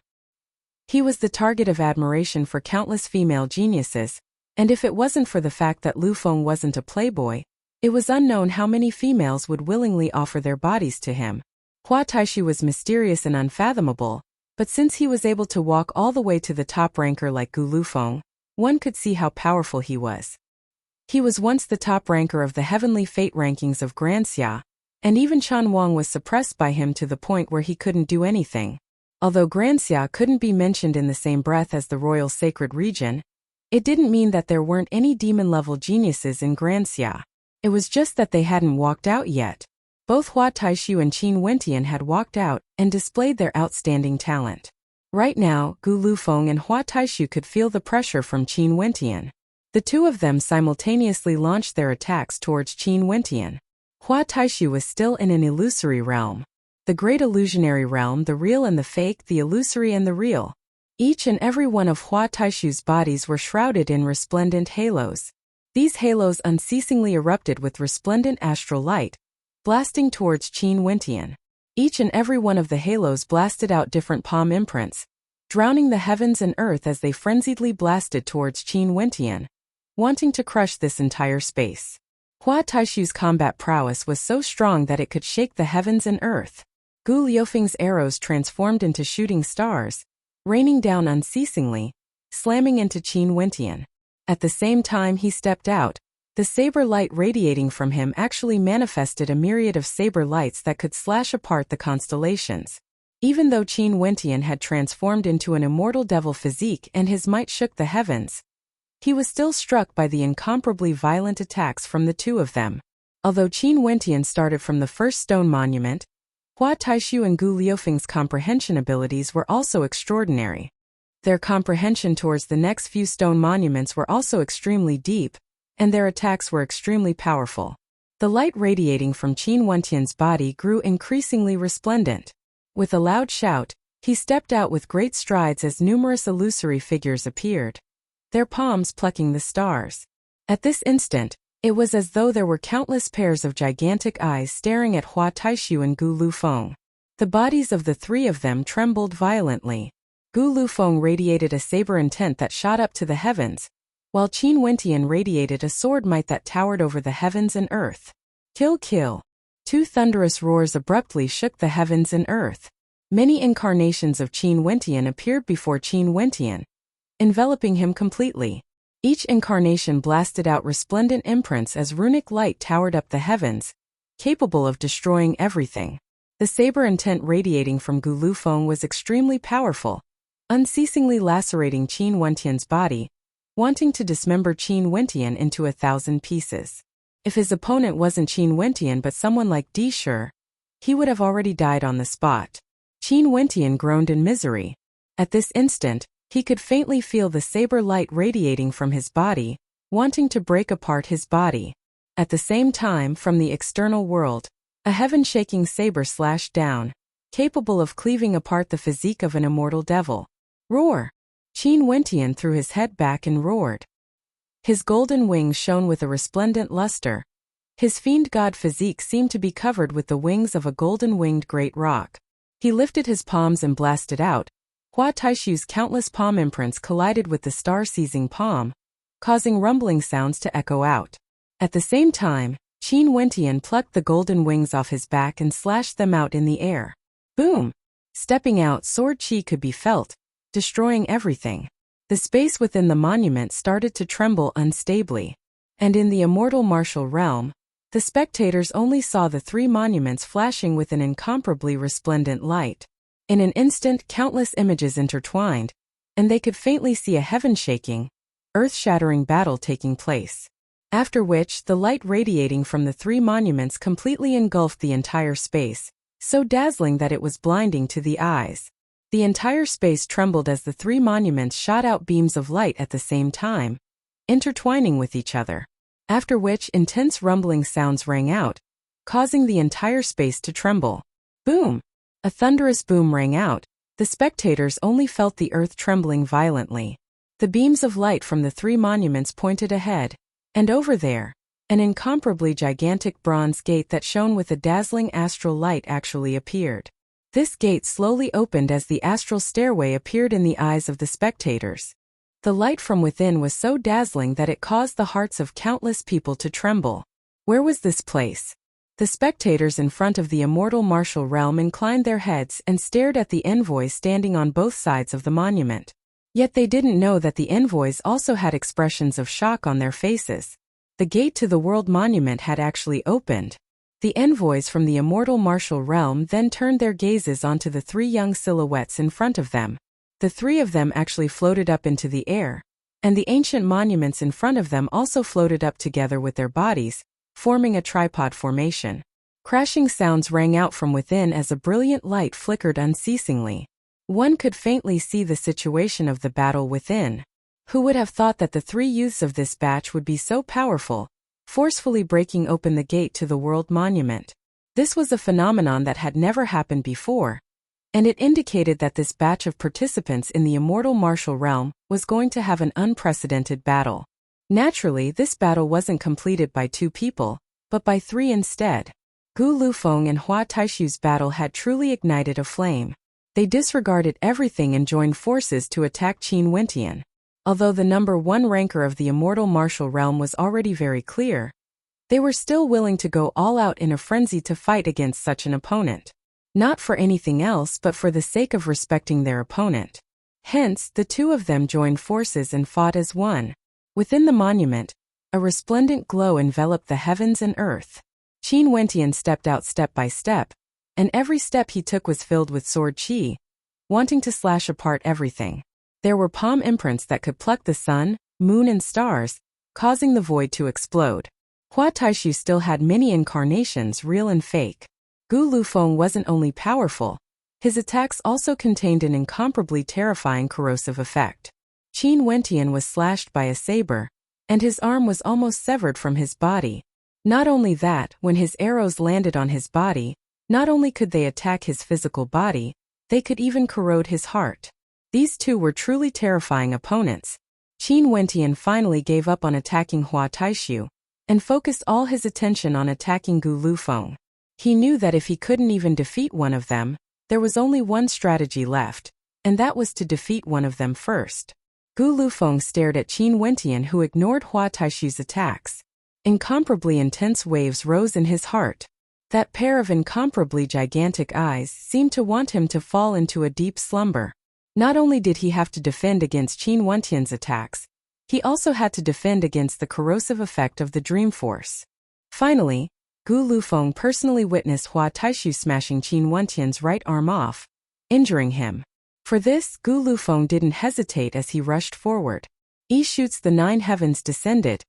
He was the target of admiration for countless female geniuses, and if it wasn't for the fact that Lufeng wasn't a playboy, it was unknown how many females would willingly offer their bodies to him. Hua Taishu was mysterious and unfathomable, but since he was able to walk all the way to the top ranker like Gu Lufeng, one could see how powerful he was. He was once the top ranker of the heavenly fate rankings of Granxia, and even Chen Wang was suppressed by him to the point where he couldn't do anything. Although Granxia couldn't be mentioned in the same breath as the royal sacred region, it didn't mean that there weren't any demon-level geniuses in Granxia. It was just that they hadn't walked out yet. Both Hua Taishu and Qin Wentian had walked out and displayed their outstanding talent. Right now, Gu Lufeng and Hua Taishu could feel the pressure from Qin Wentian. The two of them simultaneously launched their attacks towards Qin Wentian. Hua Taishu was still in an illusory realm. The great illusionary realm, the real and the fake, the illusory and the real. Each and every one of Hua Taishu's bodies were shrouded in resplendent halos. These halos unceasingly erupted with resplendent astral light, blasting towards Qin Wentian. Each and every one of the halos blasted out different palm imprints, drowning the heavens and earth as they frenziedly blasted towards Qin Wentian, wanting to crush this entire space. Hua Taishu's combat prowess was so strong that it could shake the heavens and earth. Gu Liufeng's arrows transformed into shooting stars, raining down unceasingly, slamming into Qin Wentian. At the same time he stepped out, the saber light radiating from him actually manifested a myriad of saber lights that could slash apart the constellations. Even though Qin Wentian had transformed into an immortal devil physique and his might shook the heavens, he was still struck by the incomparably violent attacks from the two of them. Although Qin Wentian started from the first stone monument, Hua Taishu and Gu Liufeng's comprehension abilities were also extraordinary. Their comprehension towards the next few stone monuments were also extremely deep, and their attacks were extremely powerful. The light radiating from Qin Wentian's body grew increasingly resplendent. With a loud shout, he stepped out with great strides as numerous illusory figures appeared, their palms plucking the stars. At this instant, it was as though there were countless pairs of gigantic eyes staring at Hua Taishu and Gu Lufeng. The bodies of the three of them trembled violently. Gu Lufeng radiated a saber intent that shot up to the heavens, while Qin Wentian radiated a sword might that towered over the heavens and earth. Kill, kill. Two thunderous roars abruptly shook the heavens and earth. Many incarnations of Qin Wentian appeared before Qin Wentian, enveloping him completely. Each incarnation blasted out resplendent imprints as runic light towered up the heavens, capable of destroying everything. The saber intent radiating from Gu Lufeng was extremely powerful, unceasingly lacerating Qin Wentian's body, wanting to dismember Qin Wentian into 1,000 pieces. If his opponent wasn't Qin Wentian but someone like Di Shi, he would have already died on the spot. Qin Wentian groaned in misery. At this instant, he could faintly feel the saber light radiating from his body, wanting to break apart his body. At the same time, from the external world, a heaven-shaking saber slashed down, capable of cleaving apart the physique of an immortal devil. Roar! Qin Wentian threw his head back and roared. His golden wings shone with a resplendent luster. His fiend god physique seemed to be covered with the wings of a golden-winged great rock. He lifted his palms and blasted out. Hua Taishu's countless palm imprints collided with the star-seizing palm, causing rumbling sounds to echo out. At the same time, Qin Wentian plucked the golden wings off his back and slashed them out in the air. Boom! Stepping out, sword chi could be felt, destroying everything. The space within the monument started to tremble unstably, and in the immortal martial realm, the spectators only saw the three monuments flashing with an incomparably resplendent light. In an instant, countless images intertwined, and they could faintly see a heaven-shaking, earth-shattering battle taking place. After which, the light radiating from the three monuments completely engulfed the entire space, so dazzling that it was blinding to the eyes. The entire space trembled as the three monuments shot out beams of light at the same time, intertwining with each other. After which, intense rumbling sounds rang out, causing the entire space to tremble. Boom! A thunderous boom rang out. The spectators only felt the earth trembling violently. The beams of light from the three monuments pointed ahead. And over there, an incomparably gigantic bronze gate that shone with a dazzling astral light actually appeared. This gate slowly opened as the astral stairway appeared in the eyes of the spectators. The light from within was so dazzling that it caused the hearts of countless people to tremble. Where was this place? The spectators in front of the immortal martial realm inclined their heads and stared at the envoys standing on both sides of the monument. Yet they didn't know that the envoys also had expressions of shock on their faces. The gate to the world monument had actually opened. The envoys from the immortal martial realm then turned their gazes onto the three young silhouettes in front of them. The three of them actually floated up into the air, and the ancient monuments in front of them also floated up together with their bodies, forming a tripod formation. Crashing sounds rang out from within as a brilliant light flickered unceasingly. One could faintly see the situation of the battle within. Who would have thought that the three youths of this batch would be so powerful, forcefully breaking open the gate to the world monument? This was a phenomenon that had never happened before, and it indicated that this batch of participants in the immortal martial realm was going to have an unprecedented battle. Naturally, this battle wasn't completed by two people, but by three instead. Gu Lufeng and Hua Taishu's battle had truly ignited a flame. They disregarded everything and joined forces to attack Qin Wentian. Although the number one ranker of the immortal martial realm was already very clear, they were still willing to go all out in a frenzy to fight against such an opponent. Not for anything else but for the sake of respecting their opponent. Hence, the two of them joined forces and fought as one. Within the monument, a resplendent glow enveloped the heavens and earth. Qin Wentian stepped out step by step, and every step he took was filled with sword qi, wanting to slash apart everything. There were palm imprints that could pluck the sun, moon and stars, causing the void to explode. Hua Taishu still had many incarnations, real and fake. Gu Lufeng wasn't only powerful, his attacks also contained an incomparably terrifying corrosive effect. Qin Wentian was slashed by a saber, and his arm was almost severed from his body. Not only that, when his arrows landed on his body, not only could they attack his physical body, they could even corrode his heart. These two were truly terrifying opponents. Qin Wentian finally gave up on attacking Hua Taishu, and focused all his attention on attacking Gu Lufeng. He knew that if he couldn't even defeat one of them, there was only one strategy left, and that was to defeat one of them first. Gu Lufeng stared at Qin Wentian, who ignored Hua Taishu's attacks. Incomparably intense waves rose in his heart. That pair of incomparably gigantic eyes seemed to want him to fall into a deep slumber. Not only did he have to defend against Qin Wentian's attacks, he also had to defend against the corrosive effect of the dream force. Finally, Gu Lufeng personally witnessed Hua Taishu smashing Qin Wentian's right arm off, injuring him. For this, Gu Lufeng didn't hesitate as he rushed forward. Shoots the nine heavens descended,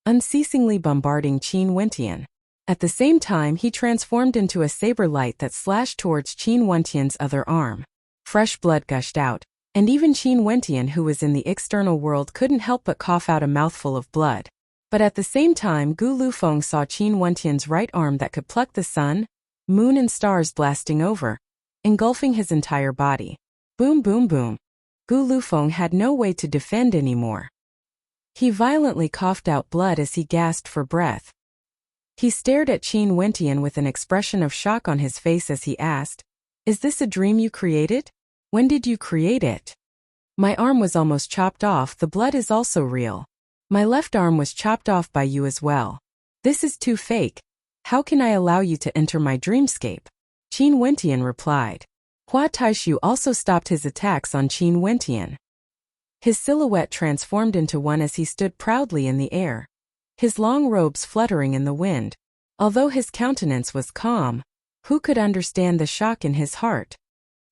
unceasingly bombarding Qin Wentian. At the same time, he transformed into a saber light that slashed towards Qin Wentian's other arm. Fresh blood gushed out, and even Qin Wentian, who was in the external world, couldn't help but cough out a mouthful of blood. But at the same time, Gu Lufeng saw Qin Wentian's right arm that could pluck the sun, moon and stars blasting over, engulfing his entire body. Boom boom boom. Gu Lufeng had no way to defend anymore. He violently coughed out blood as he gasped for breath. He stared at Qin Wentian with an expression of shock on his face as he asked, "Is this a dream you created? When did you create it?" "My arm was almost chopped off. The blood is also real. My left arm was chopped off by you as well. This is too fake. How can I allow you to enter my dreamscape?" Qin Wentian replied. Hua Taishu also stopped his attacks on Qin Wentian. His silhouette transformed into one as he stood proudly in the air, his long robes fluttering in the wind. Although his countenance was calm, who could understand the shock in his heart?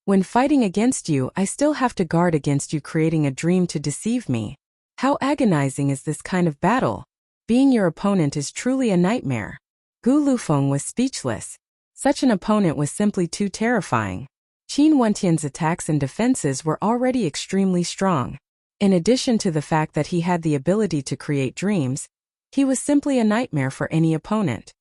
"When fighting against you, I still have to guard against you creating a dream to deceive me. How agonizing is this kind of battle? Being your opponent is truly a nightmare." Gu Lufeng was speechless. Such an opponent was simply too terrifying. Qin Wentian's attacks and defenses were already extremely strong. In addition to the fact that he had the ability to create dreams, he was simply a nightmare for any opponent.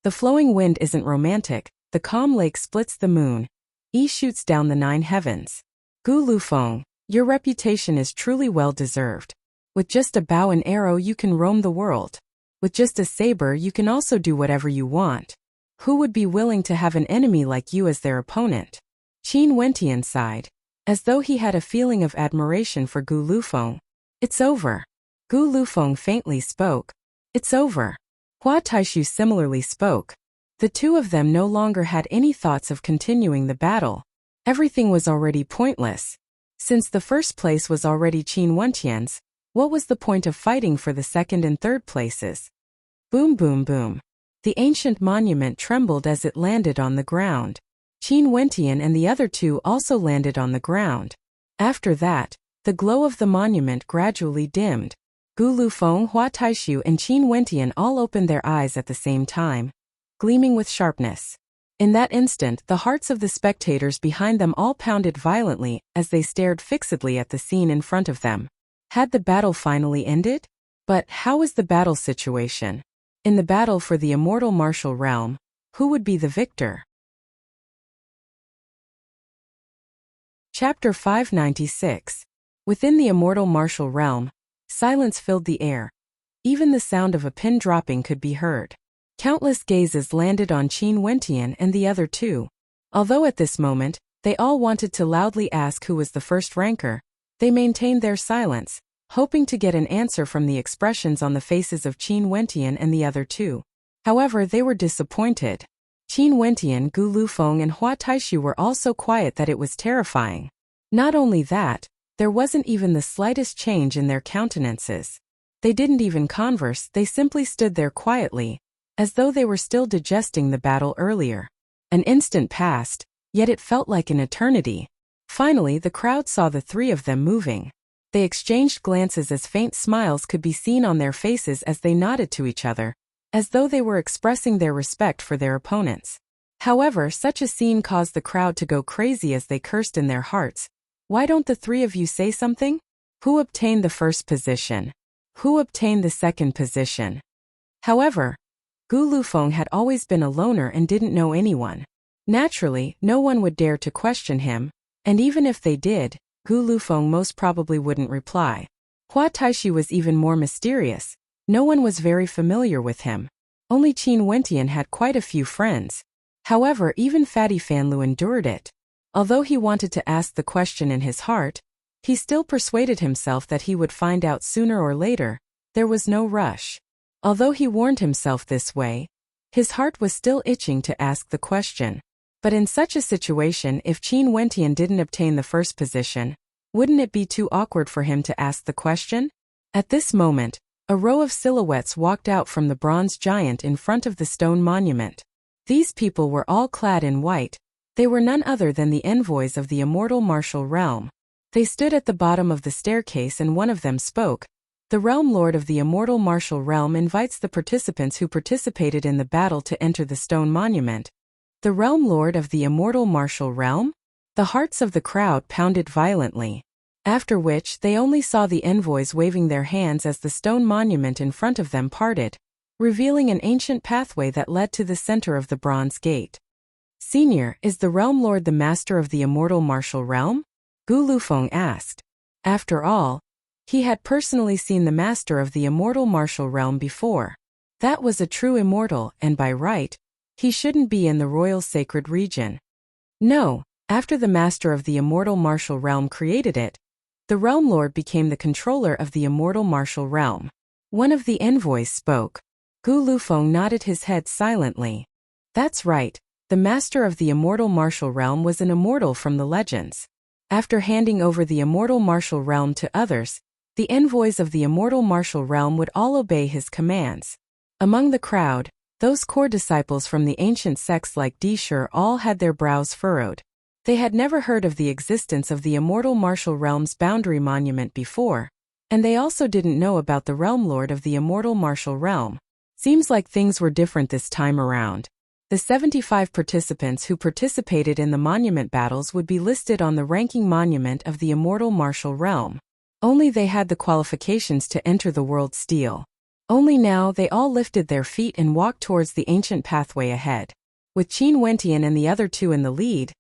The flowing wind isn't romantic, the calm lake splits the moon, E shoots down the 9 heavens. Gu Lufeng, your reputation is truly well deserved. With just a bow and arrow you can roam the world. With just a saber you can also do whatever you want. Who would be willing to have an enemy like you as their opponent? Qin Wentian sighed, as though he had a feeling of admiration for Gu Lufeng. It's over. Gu Lufeng faintly spoke. It's over. Hua Taishu similarly spoke. The two of them no longer had any thoughts of continuing the battle. Everything was already pointless. Since the first place was already Qin Wentian's, what was the point of fighting for the second and third places? Boom boom boom. The ancient monument trembled as it landed on the ground. Qin Wentian and the other two also landed on the ground. After that, the glow of the monument gradually dimmed. Gu Lufeng, Hua Taishu and Qin Wentian all opened their eyes at the same time, gleaming with sharpness. In that instant, the hearts of the spectators behind them all pounded violently as they stared fixedly at the scene in front of them. Had the battle finally ended? But how was the battle situation? In the battle for the immortal martial realm, who would be the victor? Chapter 596. Within the immortal martial realm, silence filled the air. Even the sound of a pin dropping could be heard. Countless gazes landed on Qin Wentian and the other two. Although at this moment, they all wanted to loudly ask who was the first ranker, they maintained their silence, hoping to get an answer from the expressions on the faces of Qin Wentian and the other two. However, they were disappointed. Qin Wentian, Gu Lufeng and Hua Taishu were all so quiet that it was terrifying. Not only that, there wasn't even the slightest change in their countenances. They didn't even converse, they simply stood there quietly, as though they were still digesting the battle earlier. An instant passed, yet it felt like an eternity. Finally, the crowd saw the three of them moving. They exchanged glances as faint smiles could be seen on their faces as they nodded to each other, as though they were expressing their respect for their opponents. However, such a scene caused the crowd to go crazy as they cursed in their hearts. Why don't the three of you say something? Who obtained the first position? Who obtained the second position? However, Gu Lufeng had always been a loner and didn't know anyone. Naturally, no one would dare to question him, and even if they did, Gu Lufeng most probably wouldn't reply. Hua Taishu was even more mysterious. No one was very familiar with him. Only Qin Wentian had quite a few friends. However, even Fatty Fanlu endured it. Although he wanted to ask the question in his heart, he still persuaded himself that he would find out sooner or later. There was no rush. Although he warned himself this way, his heart was still itching to ask the question. But in such a situation, if Qin Wentian didn't obtain the first position, wouldn't it be too awkward for him to ask the question? At this moment, a row of silhouettes walked out from the bronze giant in front of the stone monument. These people were all clad in white. They were none other than the envoys of the immortal martial realm. They stood at the bottom of the staircase and one of them spoke. The realm lord of the immortal martial realm invites the participants who participated in the battle to enter the stone monument. The realm lord of the immortal martial realm? The hearts of the crowd pounded violently. After which they only saw the envoys waving their hands as the stone monument in front of them parted, revealing an ancient pathway that led to the center of the bronze gate. Senior, is the realm lord the master of the immortal martial realm? Gu Lufeng asked. After all, he had personally seen the master of the immortal martial realm before. That was a true immortal, and by right, he shouldn't be in the royal sacred region. No, after the master of the immortal martial realm created it, the realm lord became the controller of the immortal martial realm. One of the envoys spoke. Gu Lufeng nodded his head silently. That's right, the master of the immortal martial realm was an immortal from the legends. After handing over the immortal martial realm to others, the envoys of the immortal martial realm would all obey his commands. Among the crowd, those core disciples from the ancient sects like Dishur all had their brows furrowed. They had never heard of the existence of the immortal martial realm's boundary monument before, and they also didn't know about the realm lord of the immortal martial realm. Seems like things were different this time around. The 75 participants who participated in the monument battles would be listed on the ranking monument of the immortal martial realm. Only they had the qualifications to enter the world steel. Only now they all lifted their feet and walked towards the ancient pathway ahead. With Qin Wentian and the other two in the lead,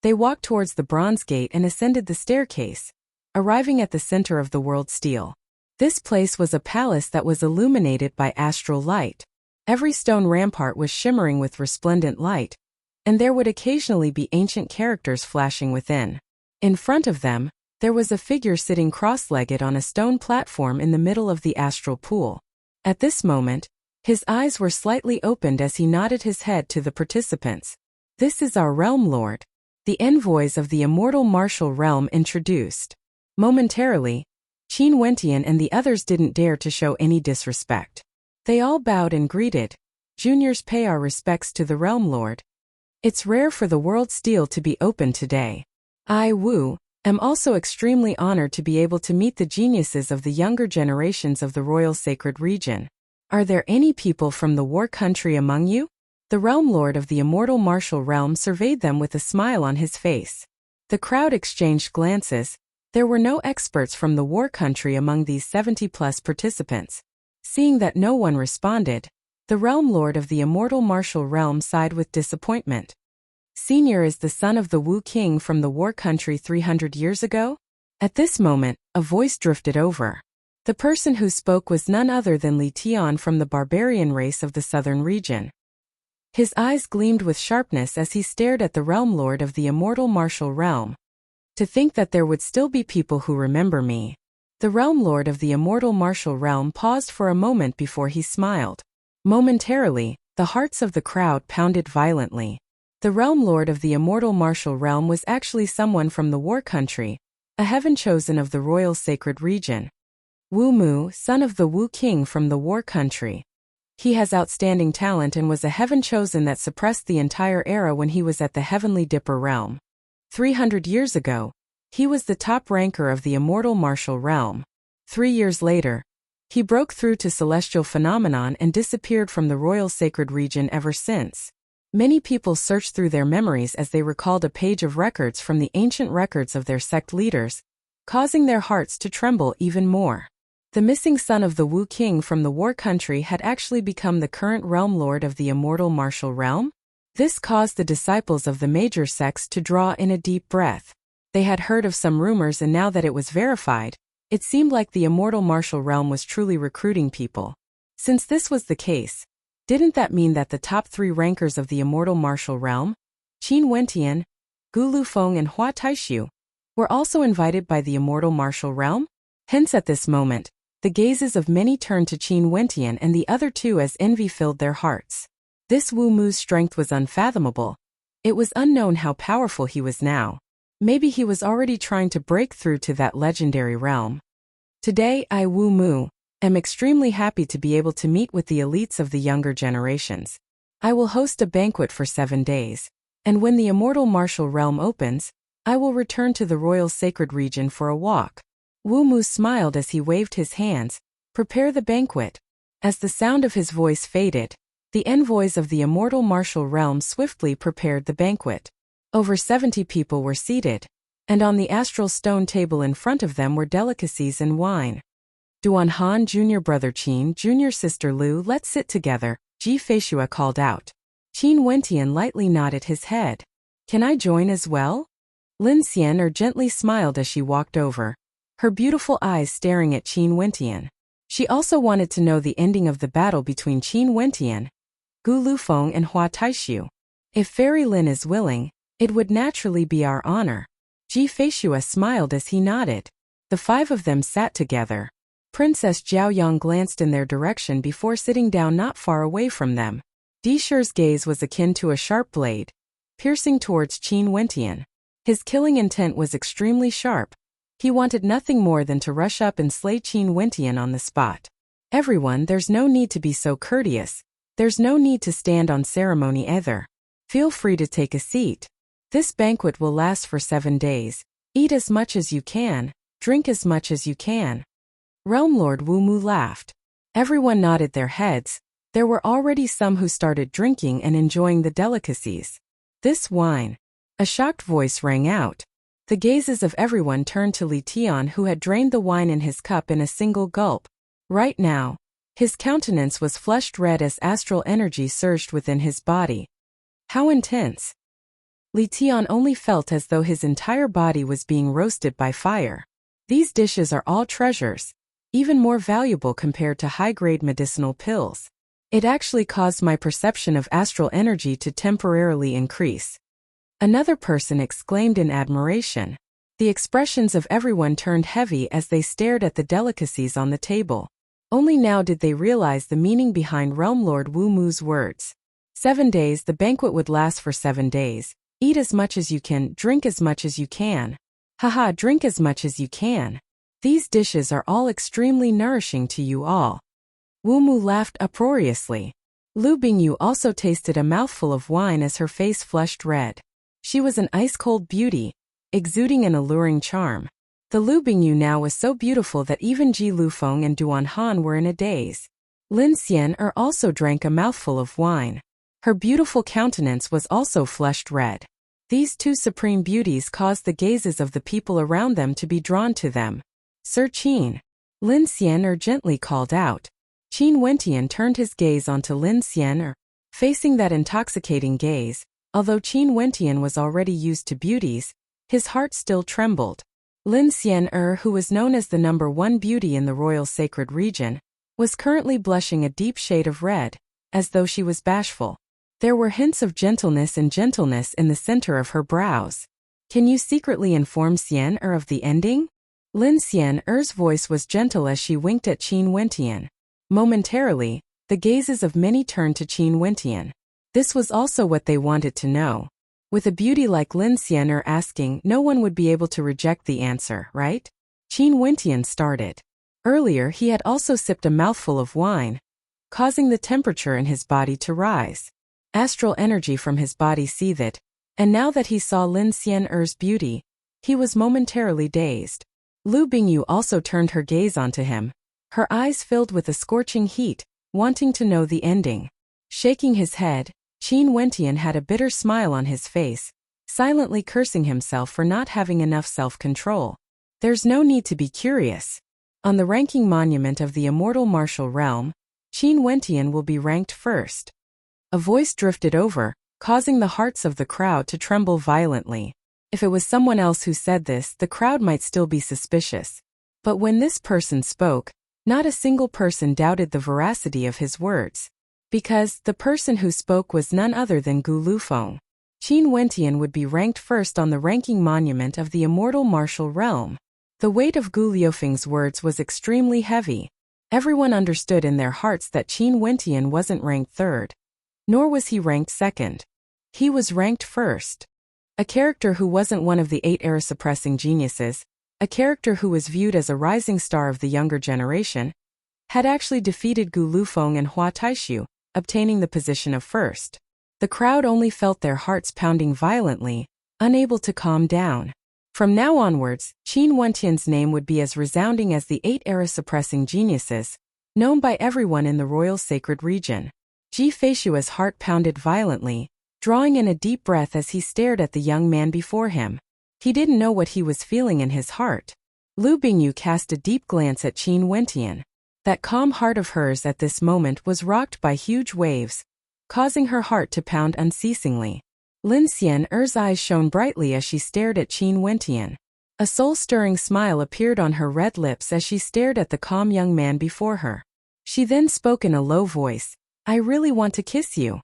They walked towards the bronze gate and ascended the staircase, arriving at the center of the world steel. This place was a palace that was illuminated by astral light. Every stone rampart was shimmering with resplendent light, and there would occasionally be ancient characters flashing within. In front of them, there was a figure sitting cross-legged on a stone platform in the middle of the astral pool. At this moment, his eyes were slightly opened as he nodded his head to the participants. "This is our realm lord," the envoys of the immortal martial realm introduced. Momentarily, Qin Wentian and the others didn't dare to show any disrespect. They all bowed and greeted. "Juniors, pay our respects to the realm lord. It's rare for the world steel to be open today. I, Wu, am also extremely honored to be able to meet the geniuses of the younger generations of the royal sacred region. Are there any people from the war country among you?" The realm lord of the immortal martial realm surveyed them with a smile on his face. The crowd exchanged glances. There were no experts from the war country among these 70-plus participants. Seeing that no one responded, the realm lord of the immortal martial realm sighed with disappointment. "Senior is the son of the Wu king from the war country 300 years ago?" At this moment, a voice drifted over. The person who spoke was none other than Li Tian from the barbarian race of the southern region. His eyes gleamed with sharpness as he stared at the realm lord of the immortal martial realm. "To think that there would still be people who remember me." The realm lord of the immortal martial realm paused for a moment before he smiled. Momentarily, the hearts of the crowd pounded violently. The realm lord of the immortal martial realm was actually someone from the war country, a heaven chosen of the royal sacred region. Wu Mu, son of the Wu king from the war country. He has outstanding talent and was a heaven chosen that suppressed the entire era when he was at the heavenly dipper realm. 300 years ago, he was the top ranker of the immortal martial realm. 3 years later, he broke through to celestial phenomenon and disappeared from the royal sacred region ever since. Many people searched through their memories as they recalled a page of records from the ancient records of their sect leaders, causing their hearts to tremble even more. The missing son of the Wu king from the war country had actually become the current realm lord of the immortal martial realm? This caused the disciples of the major sects to draw in a deep breath. They had heard of some rumors, and now that it was verified, it seemed like the immortal martial realm was truly recruiting people. Since this was the case, didn't that mean that the top 3 rankers of the immortal martial realm, Qin Wentian, Gu Lufeng and Hua Taishu, were also invited by the immortal martial realm? Hence at this moment, the gazes of many turned to Qin Wentian and the other two as envy filled their hearts. This Wu Mu's strength was unfathomable. It was unknown how powerful he was now. Maybe he was already trying to break through to that legendary realm. Today, I, Wu Mu, am extremely happy to be able to meet with the elites of the younger generations. I will host a banquet for 7 days, and when the immortal martial realm opens, I will return to the royal sacred region for a walk. Wu Mu smiled as he waved his hands. "Prepare the banquet." As the sound of his voice faded, the envoys of the immortal martial realm swiftly prepared the banquet. Over 70 people were seated, and on the astral stone table in front of them were delicacies and wine. "Duan Han, junior brother Qin, junior sister Lu, let's sit together," Ji Feishua called out. Qin Wentian lightly nodded his head. "Can I join as well?" Lin Xian gently smiled as she walked over, her beautiful eyes staring at Qin Wentian. She also wanted to know the ending of the battle between Qin Wentian, Gu Lufeng and Hua Taishu. If Fairy Lin is willing, it would naturally be our honor. Ji Feishua smiled as he nodded. The 5 of them sat together. Princess Jiaoyang glanced in their direction before sitting down not far away from them. Di Shi's gaze was akin to a sharp blade, piercing towards Qin Wentian. His killing intent was extremely sharp. He wanted nothing more than to rush up and slay Qin Wentian on the spot. "Everyone, there's no need to be so courteous. There's no need to stand on ceremony either. Feel free to take a seat. This banquet will last for 7 days. Eat as much as you can, drink as much as you can." Realm Lord Wu Mu laughed. Everyone nodded their heads. There were already some who started drinking and enjoying the delicacies. "This wine." A shocked voice rang out. The gazes of everyone turned to Li Tian, who had drained the wine in his cup in a single gulp. Right now, his countenance was flushed red as astral energy surged within his body. How intense! Li Tian only felt as though his entire body was being roasted by fire. These dishes are all treasures, even more valuable compared to high-grade medicinal pills. It actually caused my perception of astral energy to temporarily increase. Another person exclaimed in admiration. The expressions of everyone turned heavy as they stared at the delicacies on the table. Only now did they realize the meaning behind Realm Lord Wu Mu's words. 7 days, the banquet would last for 7 days. Eat as much as you can, drink as much as you can. Haha, drink as much as you can. These dishes are all extremely nourishing to you all. Wu Mu laughed uproariously. Lu Bingyu also tasted a mouthful of wine as her face flushed red. She was an ice-cold beauty, exuding an alluring charm. The Lu Bingyu now was so beautiful that even Ji Lufeng and Duan Han were in a daze. Lin Xian also drank a mouthful of wine. Her beautiful countenance was also flushed red. These two supreme beauties caused the gazes of the people around them to be drawn to them. Sir Qin. Lin Xian gently called out. Qin Wentian turned his gaze onto Lin Xian. Facing that intoxicating gaze, although Qin Wentian was already used to beauties, his heart still trembled. Lin Xian, who was known as the #1 beauty in the royal sacred region, was currently blushing a deep shade of red, as though she was bashful. There were hints of gentleness in the center of her brows. Can you secretly inform Xian of the ending? Lin Xian's voice was gentle as she winked at Qin Wentian. Momentarily, the gazes of many turned to Qin Wentian. This was also what they wanted to know. With a beauty like Lin Xian asking, no one would be able to reject the answer, right? Qin Wentian started. Earlier he had also sipped a mouthful of wine, causing the temperature in his body to rise. Astral energy from his body seethed, and now that he saw Lin Xian's beauty, he was momentarily dazed. Lu Bingyu also turned her gaze onto him, her eyes filled with a scorching heat, wanting to know the ending. Shaking his head, Qin Wentian had a bitter smile on his face, silently cursing himself for not having enough self-control. There's no need to be curious. On the ranking monument of the immortal martial realm, Qin Wentian will be ranked first. A voice drifted over, causing the hearts of the crowd to tremble violently. If it was someone else who said this, the crowd might still be suspicious. But when this person spoke, not a single person doubted the veracity of his words. Because the person who spoke was none other than Gu Lufeng. Qin Wentian would be ranked first on the ranking monument of the immortal martial realm. The weight of Gu Lufeng's words was extremely heavy. Everyone understood in their hearts that Qin Wentian wasn't ranked third. Nor was he ranked second. He was ranked first. A character who wasn't one of the 8 era-suppressing geniuses, a character who was viewed as a rising star of the younger generation, had actually defeated Gu Lufeng and Hua Taishu, obtaining the position of first. The crowd only felt their hearts pounding violently, unable to calm down. From now onwards, Qin Wentian's name would be as resounding as the 8 era-suppressing geniuses, known by everyone in the royal sacred region. Ji Feishua's heart pounded violently, drawing in a deep breath as he stared at the young man before him. He didn't know what he was feeling in his heart. Lu Bingyu cast a deep glance at Qin Wentian. That calm heart of hers at this moment was rocked by huge waves, causing her heart to pound unceasingly. Lin Xian's eyes shone brightly as she stared at Qin Wentian. A soul-stirring smile appeared on her red lips as she stared at the calm young man before her. She then spoke in a low voice, "I really want to kiss you."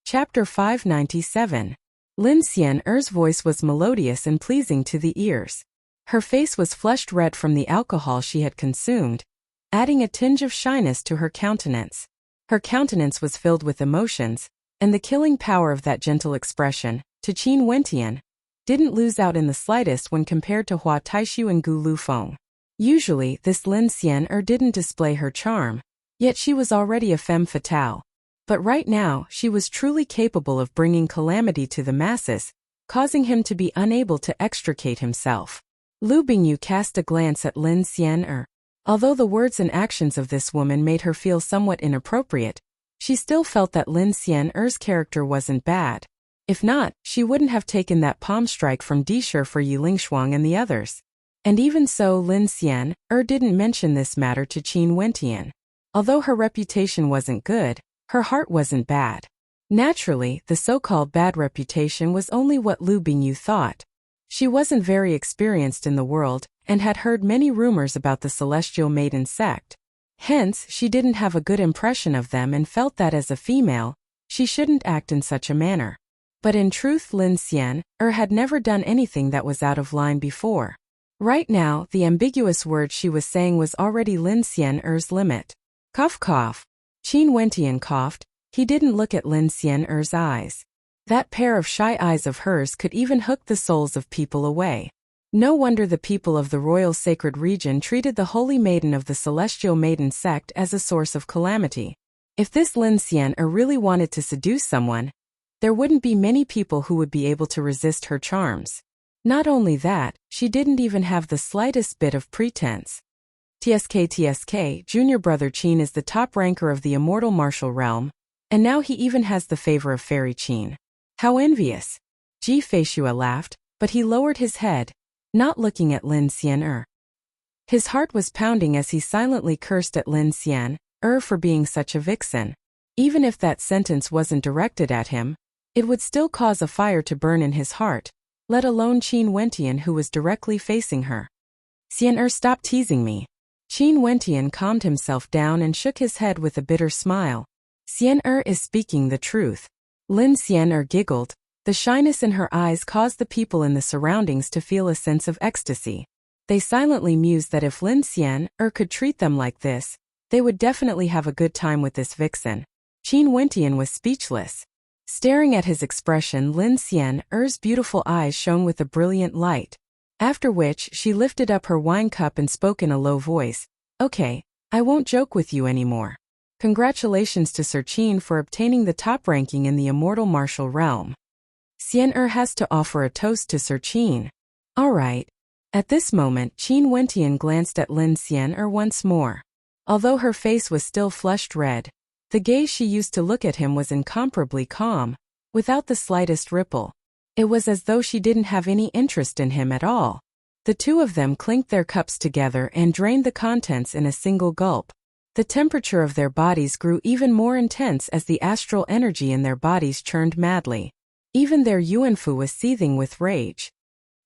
Chapter 597. Lin Xian's voice was melodious and pleasing to the ears. Her face was flushed red from the alcohol she had consumed, adding a tinge of shyness to her countenance. Her countenance was filled with emotions, and the killing power of that gentle expression, to Qin Wentian, didn't lose out in the slightest when compared to Hua Taishu and Gu Lufeng. Usually, this Lin Xian didn't display her charm, yet she was already a femme fatale. But right now, she was truly capable of bringing calamity to the masses, causing him to be unable to extricate himself. Lu Bingyu cast a glance at Lin Xian. Although the words and actions of this woman made her feel somewhat inappropriate, she still felt that Lin Xian's character wasn't bad. If not, she wouldn't have taken that palm strike from Disher for Yi Lingshuang and the others. And even so, Lin Xian didn't mention this matter to Qin Wentian. Although her reputation wasn't good, her heart wasn't bad. Naturally, the so-called bad reputation was only what Lu Bingyu thought. She wasn't very experienced in the world, and had heard many rumors about the Celestial Maiden sect. Hence, she didn't have a good impression of them and felt that as a female, she shouldn't act in such a manner. But in truth, Lin Xian-er had never done anything that was out of line before. Right now, the ambiguous word she was saying was already Lin Xian-er's limit. Cough cough. Qin Wentian coughed. He didn't look at Lin Xian-er's eyes. That pair of shy eyes of hers could even hook the souls of people away. No wonder the people of the royal sacred region treated the holy maiden of the Celestial Maiden sect as a source of calamity. If this Lin Xian-er really wanted to seduce someone, there wouldn't be many people who would be able to resist her charms. Not only that, she didn't even have the slightest bit of pretense. TSK, junior brother Qin is the top ranker of the immortal martial realm, and now he even has the favor of Fairy Qin. How envious! Ji Feishua laughed, but he lowered his head, not looking at Lin Xian-er. His heart was pounding as he silently cursed at Lin Xian-er for being such a vixen. Even if that sentence wasn't directed at him, it would still cause a fire to burn in his heart, let alone Qin Wentian, who was directly facing her. Xian-er, stop teasing me. Qin Wentian calmed himself down and shook his head with a bitter smile. Xian-er is speaking the truth. Lin Xian-er giggled. The shyness in her eyes caused the people in the surroundings to feel a sense of ecstasy. They silently mused that if Lin Xian-er could treat them like this, they would definitely have a good time with this vixen. Qin Wentian was speechless. Staring at his expression, Lin Xian-er's beautiful eyes shone with a brilliant light. After which, she lifted up her wine cup and spoke in a low voice. Okay, I won't joke with you anymore. Congratulations to Sir Qin for obtaining the top ranking in the immortal martial realm. Xian-er has to offer a toast to Sir Qin. Alright. At this moment, Qin Wentian glanced at Lin Xian-er once more. Although her face was still flushed red, the gaze she used to look at him was incomparably calm, without the slightest ripple. It was as though she didn't have any interest in him at all. The two of them clinked their cups together and drained the contents in a single gulp. The temperature of their bodies grew even more intense as the astral energy in their bodies churned madly. Even their Yuanfu was seething with rage.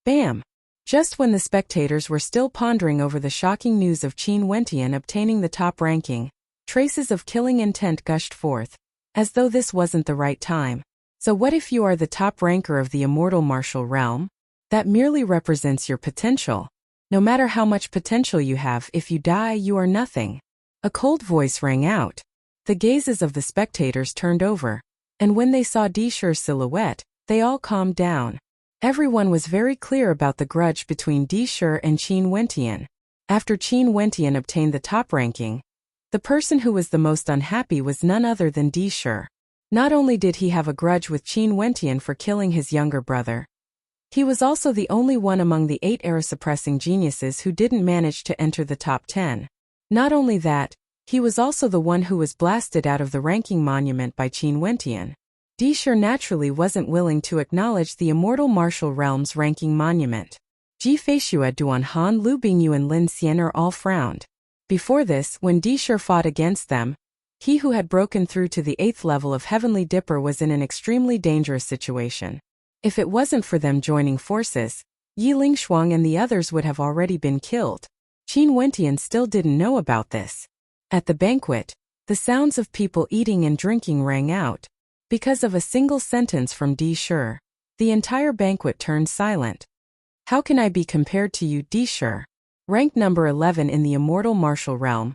Bam! Just when the spectators were still pondering over the shocking news of Qin Wentian obtaining the top ranking, traces of killing intent gushed forth, as though this wasn't the right time. So what if you are the top ranker of the immortal martial realm? That merely represents your potential. No matter how much potential you have, if you die, you are nothing. A cold voice rang out. The gazes of the spectators turned over, and when they saw Di Shi's silhouette, they all calmed down. Everyone was very clear about the grudge between Di Shi and Qin Wentian. After Qin Wentian obtained the top ranking, the person who was the most unhappy was none other than Di Shi. Not only did he have a grudge with Qin Wentian for killing his younger brother, he was also the only one among the 8 era-suppressing geniuses who didn't manage to enter the top 10. Not only that, he was also the one who was blasted out of the ranking monument by Qin Wentian. Di Shi naturally wasn't willing to acknowledge the immortal martial realm's ranking monument. Ji Feishua, Duan Han, Lu Bingyu and Lin Xian all frowned. Before this, when Di Shi fought against them, he who had broken through to the 8th level of Heavenly Dipper was in an extremely dangerous situation. If it wasn't for them joining forces, Yi Lingshuang and the others would have already been killed. Qin Wentian still didn't know about this. At the banquet, the sounds of people eating and drinking rang out. Because of a single sentence from Di Shi, the entire banquet turned silent. How can I be compared to you, Di Shi? Ranked number 11 in the immortal martial realm.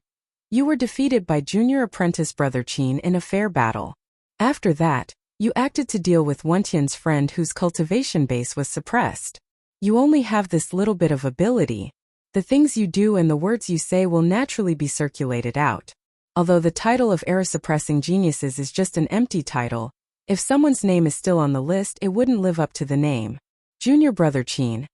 You were defeated by junior apprentice brother Qin in a fair battle. After that, you acted to deal with Wentian's friend whose cultivation base was suppressed. You only have this little bit of ability. The things you do and the words you say will naturally be circulated out. Although the title of era-suppressing geniuses is just an empty title, if someone's name is still on the list, it wouldn't live up to the name. Junior brother Qin,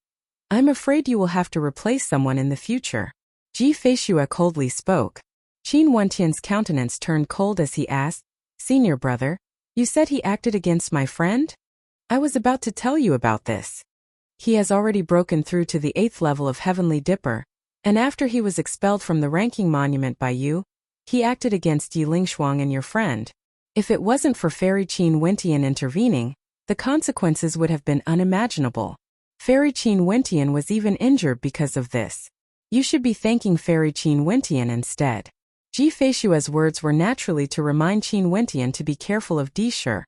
I'm afraid you will have to replace someone in the future. Ji Feishua coldly spoke. Qin Wentian's countenance turned cold as he asked, Senior brother, you said he acted against my friend? I was about to tell you about this. He has already broken through to the 8th level of Heavenly Dipper, and after he was expelled from the ranking monument by you, he acted against Yi Lingshuang and your friend. If it wasn't for Fairy Qin Wentian intervening, the consequences would have been unimaginable. Fairy Qin Wentian was even injured because of this. You should be thanking Fairy Qin Wentian instead. Ji Feishua's words were naturally to remind Qin Wentian to be careful of Disher,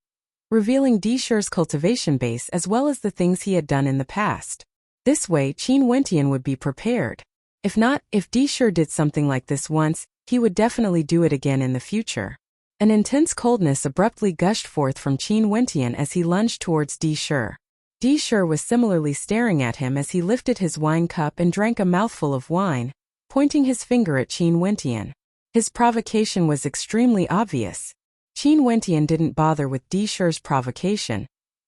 revealing Disher's cultivation base as well as the things he had done in the past. This way Qin Wentian would be prepared. If not, if Disher did something like this once, he would definitely do it again in the future. An intense coldness abruptly gushed forth from Qin Wentian as he lunged towards Disher. Disher was similarly staring at him as he lifted his wine cup and drank a mouthful of wine, pointing his finger at Qin Wentian. His provocation was extremely obvious. Qin Wentian didn't bother with Disher's provocation,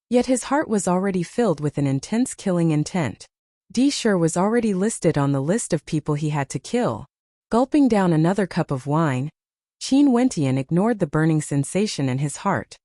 yet his heart was already filled with an intense killing intent. Disher was already listed on the list of people he had to kill. Gulping down another cup of wine, Qin Wentian ignored the burning sensation in his heart.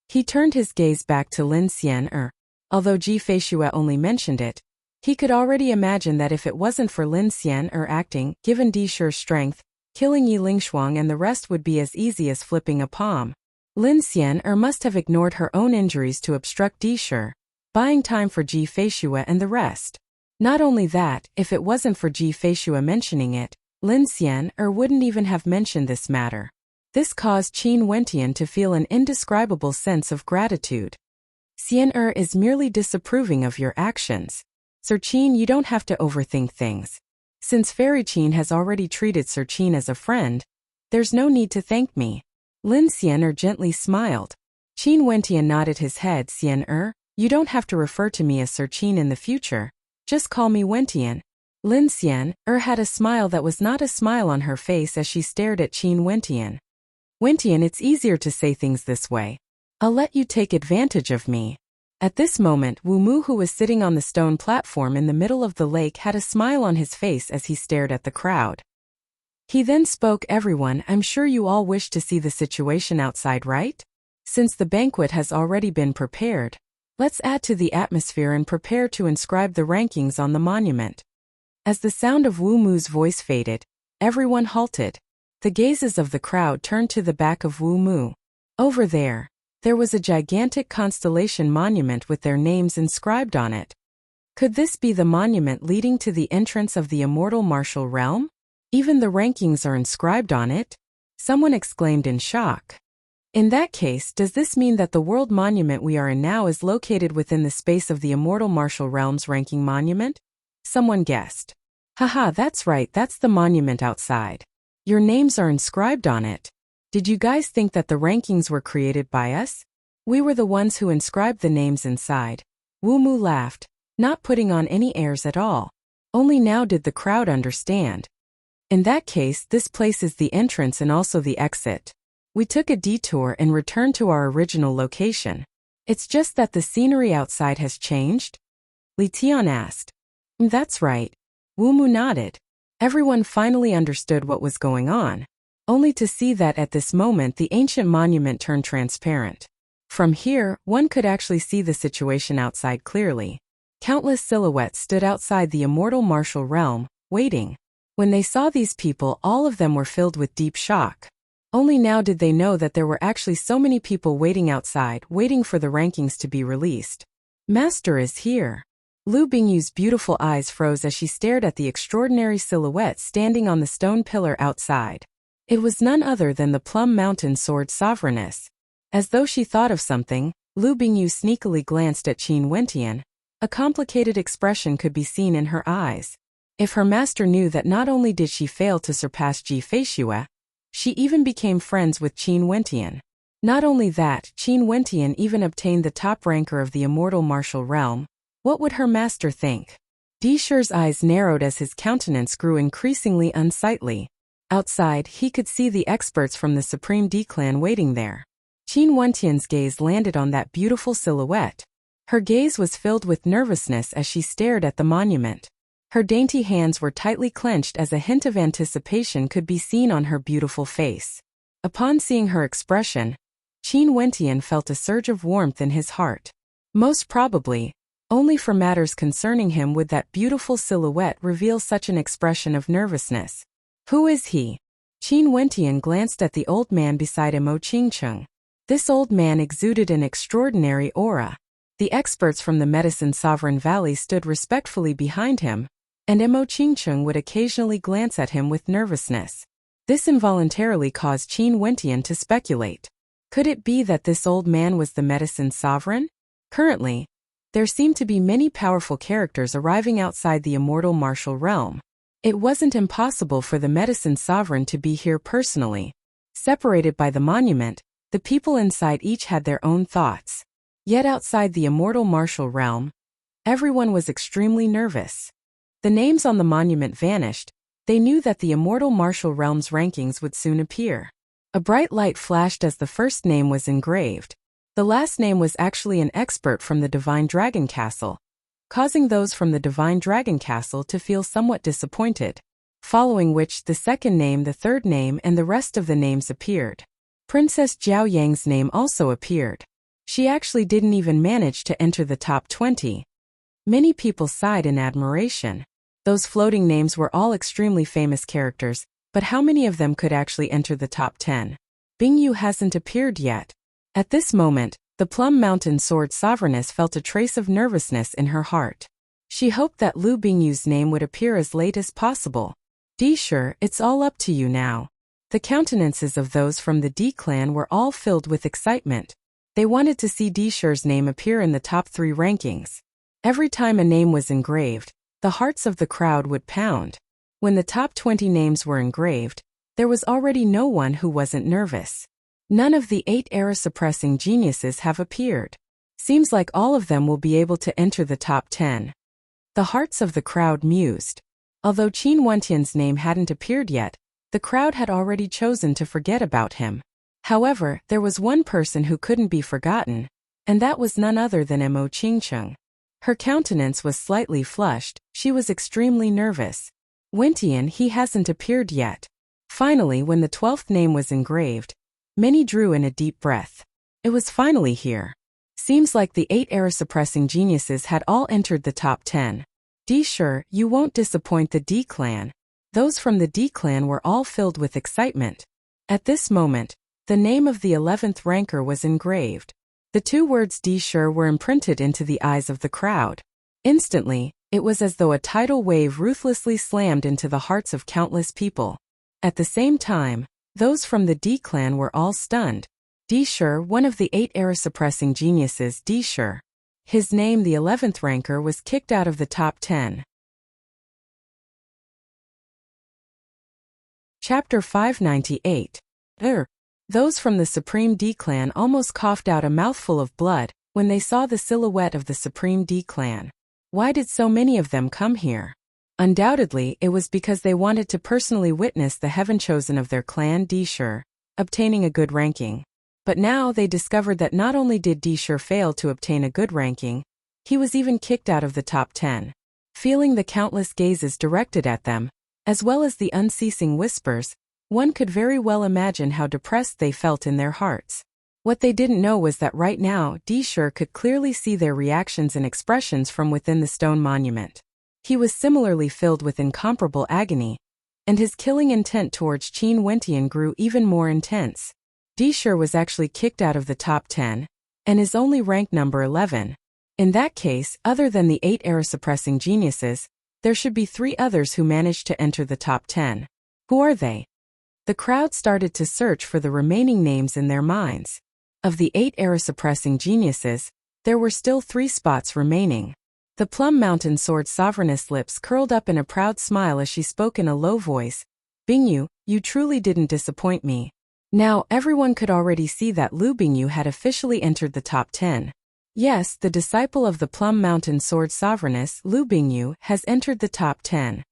He turned his gaze back to Lin Xian'er. Although Ji Feishue only mentioned it, he could already imagine that if it wasn't for Lin Xian'er acting, given Disher's strength, killing Yi Lingshuang and the rest would be as easy as flipping a palm. Lin Xian'er must have ignored her own injuries to obstruct Disher, buying time for Ji Feishue and the rest. Not only that, if it wasn't for Ji Feishue mentioning it, Lin Xian'er wouldn't even have mentioned this matter. This caused Qin Wentian to feel an indescribable sense of gratitude. Xian'er is merely disapproving of your actions. Sir Qin, you don't have to overthink things. Since Fairy Qin has already treated Sir Qin as a friend, there's no need to thank me. Lin Xian'er gently smiled. Qin Wentian nodded his head. Xian'er, you don't have to refer to me as Sir Qin in the future. Just call me Wentian. Lin Xian'er had a smile that was not a smile on her face as she stared at Qin Wentian. Wentian, it's easier to say things this way. I'll let you take advantage of me. At this moment, Wu Mu, who was sitting on the stone platform in the middle of the lake, had a smile on his face as he stared at the crowd. He then spoke, everyone, I'm sure you all wish to see the situation outside, right? Since the banquet has already been prepared, let's add to the atmosphere and prepare to inscribe the rankings on the monument. As the sound of Wu Mu's voice faded, everyone halted. The gazes of the crowd turned to the back of Wu Mu. Over there was a gigantic constellation monument with their names inscribed on it. Could this be the monument leading to the entrance of the immortal martial realm? Even the rankings are inscribed on it? Someone exclaimed in shock. In that case, does this mean that the world monument we are in now is located within the space of the immortal martial realm's ranking monument? Someone guessed. Haha, that's right, that's the monument outside. Your names are inscribed on it. Did you guys think that the rankings were created by us? We were the ones who inscribed the names inside. Wu Mu laughed, not putting on any airs at all. Only now did the crowd understand. In that case, this place is the entrance and also the exit. We took a detour and returned to our original location. It's just that the scenery outside has changed? Li Tian asked. That's right. Wu Mu nodded. Everyone finally understood what was going on, only to see that at this moment the ancient monument turned transparent. From here, one could actually see the situation outside clearly. Countless silhouettes stood outside the immortal martial realm, waiting. When they saw these people, all of them were filled with deep shock. Only now did they know that there were actually so many people waiting outside, waiting for the rankings to be released. Master is here. Lu Bingyu's beautiful eyes froze as she stared at the extraordinary silhouette standing on the stone pillar outside. It was none other than the Plum Mountain Sword Sovereigness. As though she thought of something, Lu Bingyu sneakily glanced at Qin Wentian. A complicated expression could be seen in her eyes. If her master knew that not only did she fail to surpass Ji Feishue, she even became friends with Qin Wentian. Not only that, Qin Wentian even obtained the top ranker of the immortal martial realm. What would her master think? Disher's eyes narrowed as his countenance grew increasingly unsightly. Outside, he could see the experts from the Supreme D clan waiting there. Qin Wentian's gaze landed on that beautiful silhouette. Her gaze was filled with nervousness as she stared at the monument. Her dainty hands were tightly clenched as a hint of anticipation could be seen on her beautiful face. Upon seeing her expression, Qin Wentian felt a surge of warmth in his heart. Most probably, only for matters concerning him would that beautiful silhouette reveal such an expression of nervousness. Who is he? Qin Wentian glanced at the old man beside Mo Qingcheng. This old man exuded an extraordinary aura. The experts from the Medicine Sovereign Valley stood respectfully behind him, and Mo Qingcheng would occasionally glance at him with nervousness. This involuntarily caused Qin Wentian to speculate. Could it be that this old man was the Medicine Sovereign? Currently, there seemed to be many powerful characters arriving outside the immortal martial realm. It wasn't impossible for the Medicine Sovereign to be here personally. Separated by the monument, the people inside each had their own thoughts. Yet outside the immortal martial realm, everyone was extremely nervous. The names on the monument vanished. They knew that the immortal martial realm's rankings would soon appear. A bright light flashed as the first name was engraved. The last name was actually an expert from the Divine Dragon Castle, causing those from the Divine Dragon Castle to feel somewhat disappointed. Following which, the second name, the third name, and the rest of the names appeared. Princess Jiao Yang's name also appeared. She actually didn't even manage to enter the top 20. Many people sighed in admiration. Those floating names were all extremely famous characters, but how many of them could actually enter the top 10? Bingyu hasn't appeared yet. At this moment, the Plum Mountain Sword Sovereigness felt a trace of nervousness in her heart. She hoped that Lu Bingyu's name would appear as late as possible. Sure, it's all up to you now. The countenances of those from the D clan were all filled with excitement. They wanted to see Sure's name appear in the top 3 rankings. Every time a name was engraved, the hearts of the crowd would pound. When the top 20 names were engraved, there was already no one who wasn't nervous. None of the 8 era-suppressing geniuses have appeared. Seems like all of them will be able to enter the top 10. The hearts of the crowd mused. Although Qin Wentian's name hadn't appeared yet, the crowd had already chosen to forget about him. However, there was one person who couldn't be forgotten, and that was none other than Mo Qingcheng. Her countenance was slightly flushed. She was extremely nervous. Wentian, he hasn't appeared yet. Finally, when the 12th name was engraved, many drew in a deep breath. It was finally here. Seems like the 8 era-suppressing geniuses had all entered the top 10. Sure, you won't disappoint the D clan. Those from the D clan were all filled with excitement. At this moment, the name of the 11th ranker was engraved. The 2 words Sure were imprinted into the eyes of the crowd. Instantly, it was as though a tidal wave ruthlessly slammed into the hearts of countless people. At the same time, those from the D clan were all stunned. Sure, one of the 8 era-suppressing geniuses, Sure. His name, the 11th ranker, was kicked out of the top 10. Chapter 598. Those from the Supreme D clan almost coughed out a mouthful of blood when they saw the silhouette of the Supreme D clan. Why did so many of them come here? Undoubtedly, it was because they wanted to personally witness the heaven-chosen of their clan, Sure, obtaining a good ranking. But now they discovered that not only did Sure fail to obtain a good ranking, he was even kicked out of the top 10. Feeling the countless gazes directed at them, as well as the unceasing whispers, one could very well imagine how depressed they felt in their hearts. What they didn't know was that right now, Sure could clearly see their reactions and expressions from within the stone monument. He was similarly filled with incomparable agony, and his killing intent towards Qin Wentian grew even more intense. Sure was actually kicked out of the top 10, and is only ranked number 11. In that case, other than the 8 era-suppressing geniuses, there should be 3 others who managed to enter the top 10. Who are they? The crowd started to search for the remaining names in their minds. Of the 8 era-suppressing geniuses, there were still 3 spots remaining. The Plum Mountain Sword Sovereigness lips curled up in a proud smile as she spoke in a low voice. Bingyu, you truly didn't disappoint me. Now, everyone could already see that Lu Bingyu had officially entered the top 10. Yes, the disciple of the Plum Mountain Sword Sovereigness, Lu Bingyu, has entered the top 10.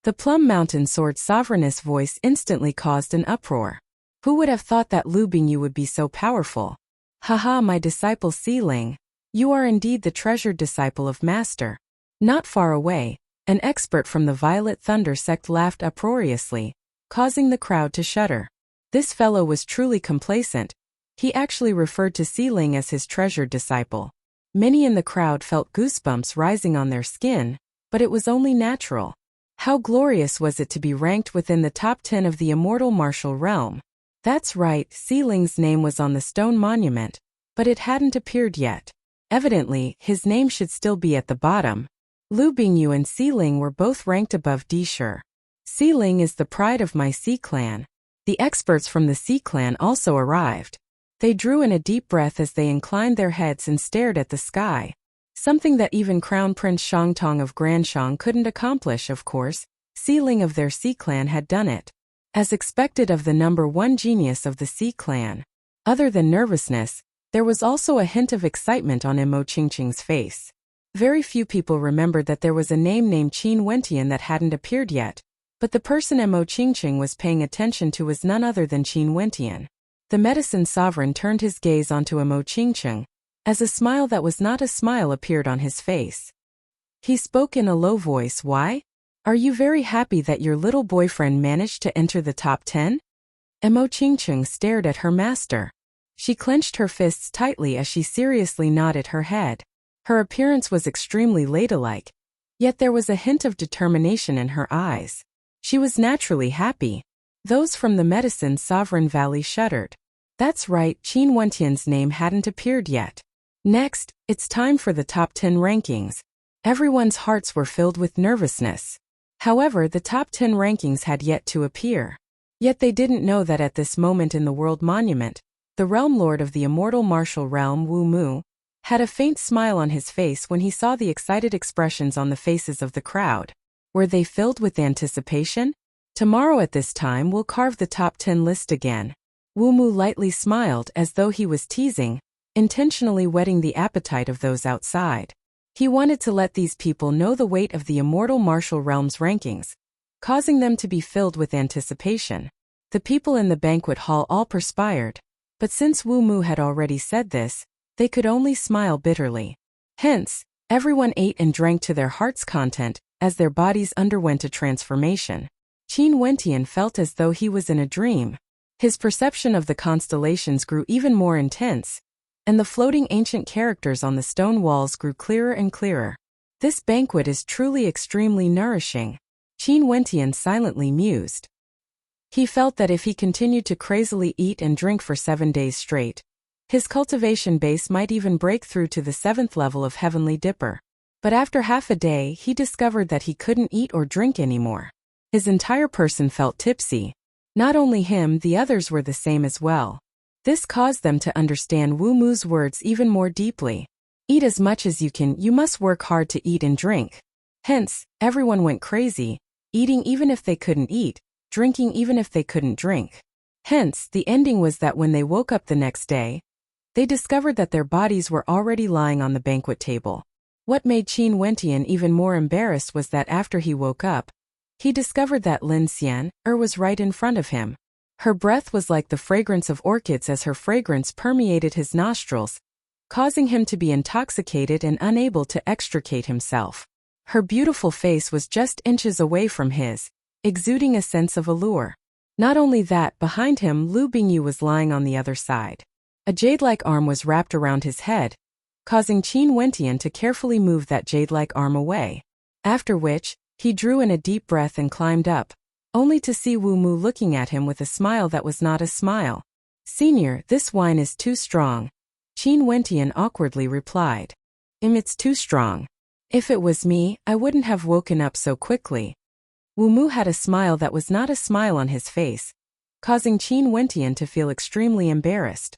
The Plum Mountain Sword Sovereigness voice instantly caused an uproar. Who would have thought that Lu Bingyu would be so powerful? Haha, my disciple Xiling. You are indeed the treasured disciple of Master. Not far away, an expert from the Violet Thunder sect laughed uproariously, causing the crowd to shudder. This fellow was truly complacent. He actually referred to Xiling as his treasured disciple. Many in the crowd felt goosebumps rising on their skin, but it was only natural. How glorious was it to be ranked within the top 10 of the immortal martial realm. That's right, Xiling's name was on the stone monument, but it hadn't appeared yet. Evidently, his name should still be at the bottom. Lu Bingyu and Xiling were both ranked above Dishur. Xiling is the pride of my Xi clan. The experts from the Xi clan also arrived. They drew in a deep breath as they inclined their heads and stared at the sky. Something that even Crown Prince Shangtong of Granshang couldn't accomplish, of course. Xiling of their Xi clan had done it. As expected of the number one genius of the Xi clan. Other than nervousness, there was also a hint of excitement on Mo Qingqing's face. Very few people remembered that there was a name named Qin Wentian that hadn't appeared yet, but the person Mo Qingqing was paying attention to was none other than Qin Wentian. The medicine sovereign turned his gaze onto Mo Qingqing, as a smile that was not a smile appeared on his face. He spoke in a low voice. Why? Are you very happy that your little boyfriend managed to enter the top 10? Mo Qingqing stared at her master. She clenched her fists tightly as she seriously nodded her head. Her appearance was extremely ladylike, yet there was a hint of determination in her eyes. She was naturally happy. Those from the medicine sovereign valley shuddered. That's right, Qin Wentian's name hadn't appeared yet. Next, it's time for the top 10 rankings. Everyone's hearts were filled with nervousness. However, the top 10 rankings had yet to appear. Yet they didn't know that at this moment in the World Monument, the Realm Lord of the Immortal Martial Realm, Wu Mu, had a faint smile on his face when he saw the excited expressions on the faces of the crowd. Were they filled with anticipation? Tomorrow at this time we'll carve the top 10 list again. Wu Mu lightly smiled as though he was teasing, intentionally whetting the appetite of those outside. He wanted to let these people know the weight of the Immortal Martial Realm's rankings, causing them to be filled with anticipation. The people in the banquet hall all perspired, but since Wu Mu had already said this, they could only smile bitterly. Hence, everyone ate and drank to their heart's content, as their bodies underwent a transformation. Qin Wentian felt as though he was in a dream. His perception of the constellations grew even more intense, and the floating ancient characters on the stone walls grew clearer and clearer. This banquet is truly extremely nourishing. Qin Wentian silently mused. He felt that if he continued to crazily eat and drink for 7 days straight, his cultivation base might even break through to the 7th level of Heavenly Dipper. But after half a day, he discovered that he couldn't eat or drink anymore. His entire person felt tipsy. Not only him, the others were the same as well. This caused them to understand Wu Mu's words even more deeply. Eat as much as you can, you must work hard to eat and drink. Hence, everyone went crazy, eating even if they couldn't eat, drinking even if they couldn't drink. Hence, the ending was that when they woke up the next day, they discovered that their bodies were already lying on the banquet table. What made Qin Wentian even more embarrassed was that after he woke up, he discovered that Lin Xian was right in front of him. Her breath was like the fragrance of orchids as her fragrance permeated his nostrils, causing him to be intoxicated and unable to extricate himself. Her beautiful face was just inches away from his, exuding a sense of allure. Not only that, behind him Lu Bingyu was lying on the other side. A jade-like arm was wrapped around his head, causing Qin Wentian to carefully move that jade-like arm away. After which, he drew in a deep breath and climbed up, only to see Wu Mu looking at him with a smile that was not a smile. "Senior, this wine is too strong," Qin Wentian awkwardly replied. It's too strong. If it was me, I wouldn't have woken up so quickly." Wu Mu had a smile that was not a smile on his face, causing Qin Wentian to feel extremely embarrassed.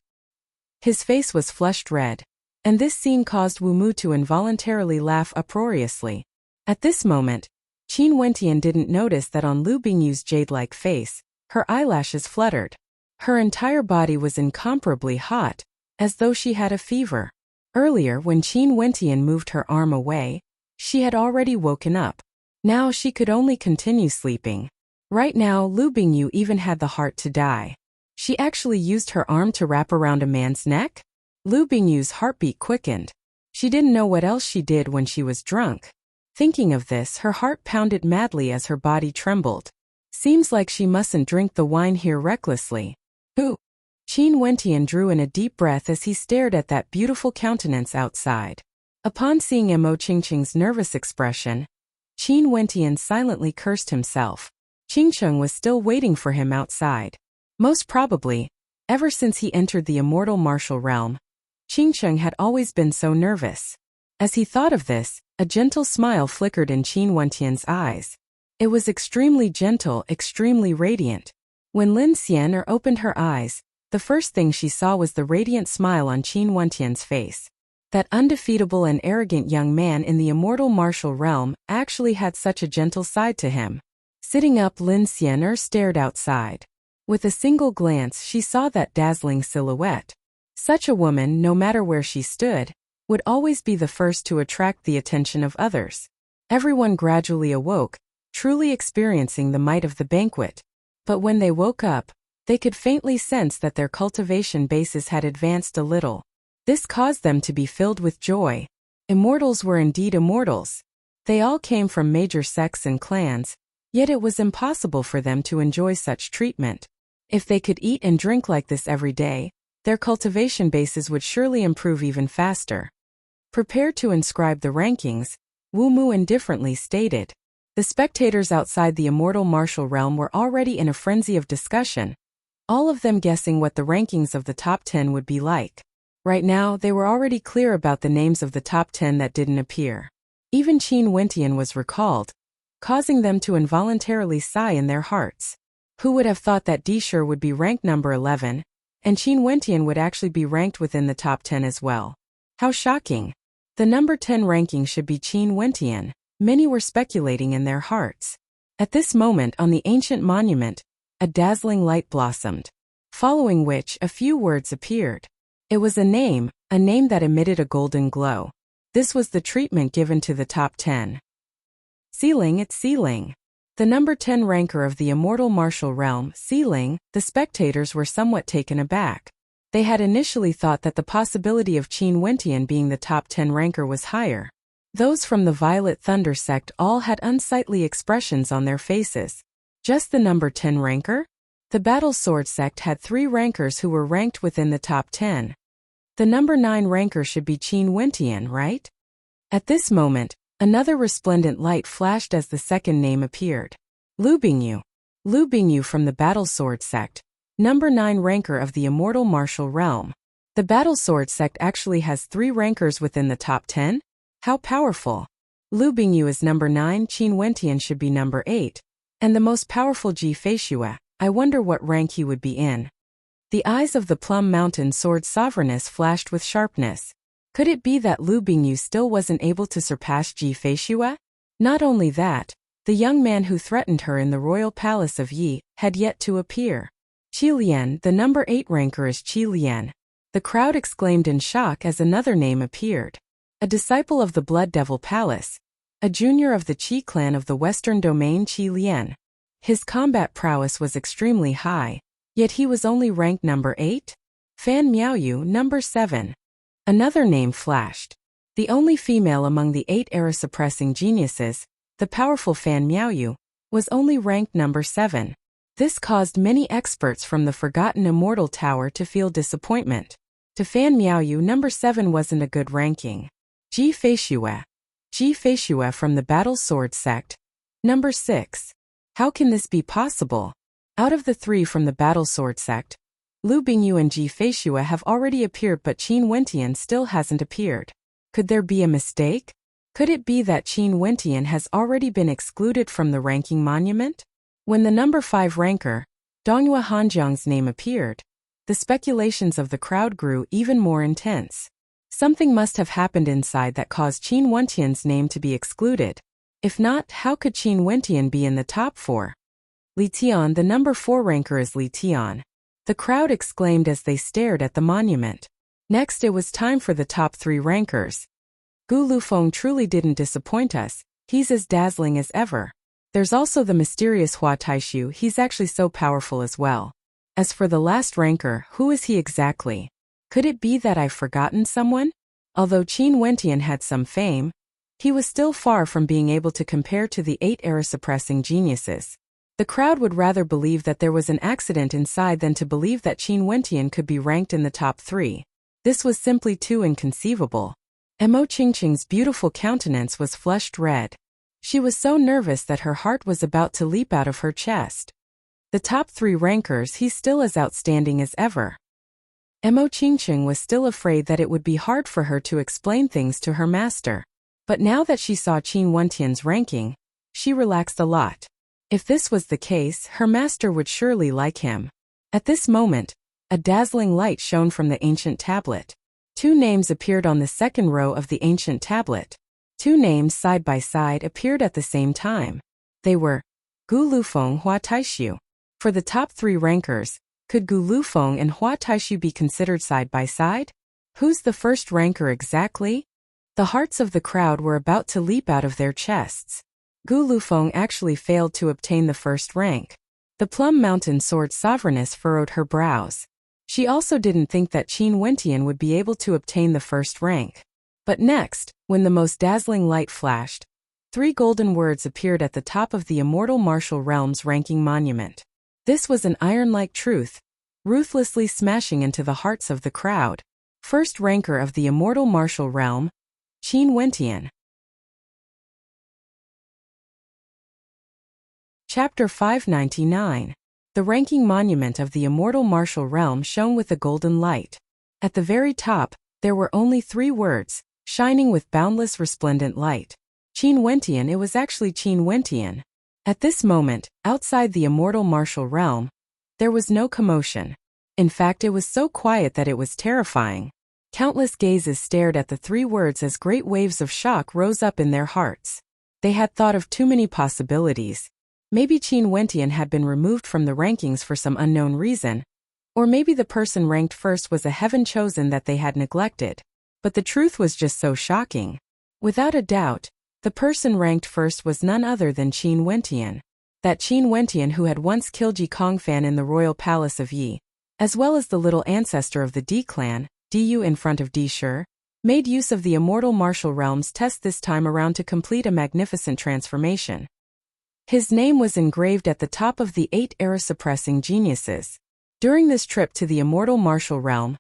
His face was flushed red, and this scene caused Wu Mu to involuntarily laugh uproariously. At this moment, Qin Wentian didn't notice that on Lu Bingyu's jade-like face, her eyelashes fluttered. Her entire body was incomparably hot, as though she had a fever. Earlier, when Qin Wentian moved her arm away, she had already woken up. Now she could only continue sleeping. Right now, Lu Bingyu even had the heart to die. She actually used her arm to wrap around a man's neck? Lu Bingyu's heartbeat quickened. She didn't know what else she did when she was drunk. Thinking of this, her heart pounded madly as her body trembled. Seems like she mustn't drink the wine here recklessly. Ooh! Qin Wentian drew in a deep breath as he stared at that beautiful countenance outside. Upon seeing Mo Qingqing's nervous expression, Qin Wentian silently cursed himself. Qingcheng was still waiting for him outside. Most probably, ever since he entered the immortal martial realm, Qingcheng had always been so nervous. As he thought of this, a gentle smile flickered in Qin Wentian's eyes. It was extremely gentle, extremely radiant. When Lin Xian opened her eyes, the first thing she saw was the radiant smile on Qin Wentian's face. That undefeatable and arrogant young man in the immortal martial realm actually had such a gentle side to him. Sitting up, Lin Xian stared outside. With a single glance, she saw that dazzling silhouette. Such a woman, no matter where she stood, would always be the first to attract the attention of others. Everyone gradually awoke, truly experiencing the might of the banquet. But when they woke up, they could faintly sense that their cultivation bases had advanced a little. This caused them to be filled with joy. Immortals were indeed immortals. They all came from major sects and clans, yet it was impossible for them to enjoy such treatment. If they could eat and drink like this every day, their cultivation bases would surely improve even faster. Prepared to inscribe the rankings, Wu Mu indifferently stated. The spectators outside the immortal martial realm were already in a frenzy of discussion, all of them guessing what the rankings of the top 10 would be like. Right now, they were already clear about the names of the top 10 that didn't appear. Even Qin Wentian was recalled, causing them to involuntarily sigh in their hearts. Who would have thought that Dishir would be ranked number 11, and Qin Wentian would actually be ranked within the top 10 as well? How shocking! The number 10 ranking should be Qin Wentian, many were speculating in their hearts. At this moment on the ancient monument, a dazzling light blossomed, following which a few words appeared. It was a name that emitted a golden glow. This was the treatment given to the top 10. Sealing. It's sealing. The number 10 ranker of the immortal martial realm, sealing, the spectators were somewhat taken aback. They had initially thought that the possibility of Qin Wentian being the top 10 ranker was higher. Those from the Violet Thunder sect all had unsightly expressions on their faces. Just the number 10 ranker? The Battle Sword sect had 3 rankers who were ranked within the top 10. The number 9 ranker should be Qin Wentian, right? At this moment, another resplendent light flashed as the second name appeared. Lu Bingyu. Lu Bingyu from the Battle Sword sect, number 9 ranker of the immortal martial realm. The Battle Sword sect actually has 3 rankers within the top 10? How powerful! Lu Bingyu is number 9, Qin Wentian should be number 8. And the most powerful Ji Feishue, I wonder what rank he would be in. The eyes of the Plum Mountain Sword Sovereigness flashed with sharpness. Could it be that Lu Bingyu still wasn't able to surpass Ji Feishue? Not only that, the young man who threatened her in the royal palace of Yi had yet to appear. Qi Lian, the number 8 ranker is Qi Lian. The crowd exclaimed in shock as another name appeared. A disciple of the Blood Devil Palace. A junior of the Qi clan of the Western Domain, Qi Lian. His combat prowess was extremely high, yet he was only ranked number 8? Fan Miaoyu, number 7. Another name flashed. The only female among the 8 era-suppressing geniuses, the powerful Fan Miaoyu, was only ranked number 7. This caused many experts from the Forgotten Immortal Tower to feel disappointment. To Fan Miaoyu, number 7 wasn't a good ranking. Ji Feishue. Ji Feishue from the Battle Sword sect, number 6. How can this be possible? Out of the 3 from the Battle Sword sect, Lu Bingyu and Ji Feishue have already appeared, but Qin Wentian still hasn't appeared. Could there be a mistake? Could it be that Qin Wentian has already been excluded from the ranking monument? When the number 5 ranker, Dongyue Hanjiang's name appeared, the speculations of the crowd grew even more intense. Something must have happened inside that caused Qin Wentian's name to be excluded. If not, how could Qin Wentian be in the top 4? Li Tian, the number 4 ranker is Li Tian. The crowd exclaimed as they stared at the monument. Next, it was time for the top 3 rankers. Gu Lufeng truly didn't disappoint us, he's as dazzling as ever. There's also the mysterious Hua Taishu, he's actually so powerful as well. As for the last ranker, who is he exactly? Could it be that I've forgotten someone? Although Qin Wentian had some fame, he was still far from being able to compare to the 8 era-suppressing geniuses. The crowd would rather believe that there was an accident inside than to believe that Qin Wentian could be ranked in the top 3. This was simply too inconceivable. Mo Qingqing's beautiful countenance was flushed red. She was so nervous that her heart was about to leap out of her chest. The top 3 rankers, he's still as outstanding as ever. Mo Qingqing was still afraid that it would be hard for her to explain things to her master. But now that she saw Qin Wentian's ranking, she relaxed a lot. If this was the case, her master would surely like him. At this moment, a dazzling light shone from the ancient tablet. 2 names appeared on the second row of the ancient tablet. 2 names side by side appeared at the same time. They were Gu Lufeng, Hua Taishu. For the top 3 rankers, could Gu Lufeng and Hua Taishu be considered side by side? Who's the first ranker exactly? The hearts of the crowd were about to leap out of their chests. Gu Lufeng actually failed to obtain the first rank. The Plum Mountain Sword Sovereigness furrowed her brows. She also didn't think that Qin Wentian would be able to obtain the first rank. But next, when the most dazzling light flashed, 3 golden words appeared at the top of the immortal martial realm's ranking monument. This was an iron-like truth, ruthlessly smashing into the hearts of the crowd. First ranker of the immortal martial realm, Qin Wentian. Chapter 599. The ranking monument of the immortal martial realm shone with a golden light. At the very top, there were only 3 words, shining with boundless resplendent light. Qin Wentian. It was actually Qin Wentian. At this moment, outside the immortal martial realm, there was no commotion. In fact, it was so quiet that it was terrifying. Countless gazes stared at the 3 words as great waves of shock rose up in their hearts. They had thought of too many possibilities. Maybe Qin Wentian had been removed from the rankings for some unknown reason, or maybe the person ranked first was a heaven chosen that they had neglected. But the truth was just so shocking. Without a doubt, the person ranked first was none other than Qin Wentian. That Qin Wentian who had once killed Yi Kongfan in the royal palace of Yi, as well as the little ancestor of the Di clan, Diyu in front of Di Shi, made use of the immortal martial realms test this time around to complete a magnificent transformation. His name was engraved at the top of the 8 era-suppressing geniuses. During this trip to the immortal martial realm,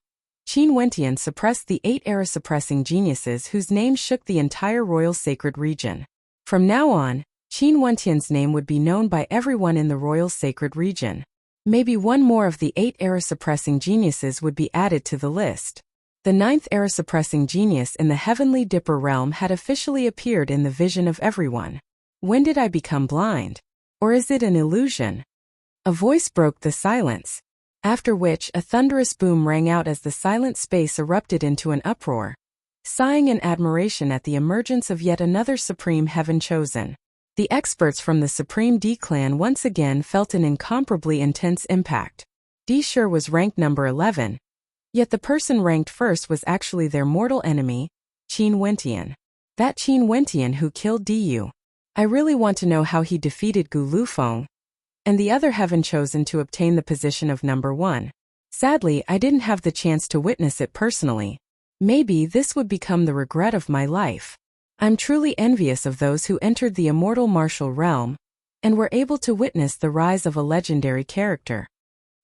Qin Wentian suppressed the 8 era-suppressing geniuses whose names shook the entire royal sacred region. From now on, Qin Wentian's name would be known by everyone in the royal sacred region. Maybe one more of the 8 era-suppressing geniuses would be added to the list. The 9th era-suppressing genius in the heavenly Dipper realm had officially appeared in the vision of everyone. When did I become blind? Or is it an illusion? A voice broke the silence, after which a thunderous boom rang out as the silent space erupted into an uproar, sighing in admiration at the emergence of yet another supreme heaven chosen. The experts from the Supreme D clan once again felt an incomparably intense impact. Di Shi was ranked number 11, yet the person ranked first was actually their mortal enemy, Qin Wentian. That Qin Wentian who killed Diyu. I really want to know how he defeated Gu Lufeng and the other heaven chosen to obtain the position of number 1. Sadly, I didn't have the chance to witness it personally. Maybe this would become the regret of my life. I'm truly envious of those who entered the immortal martial realm and were able to witness the rise of a legendary character.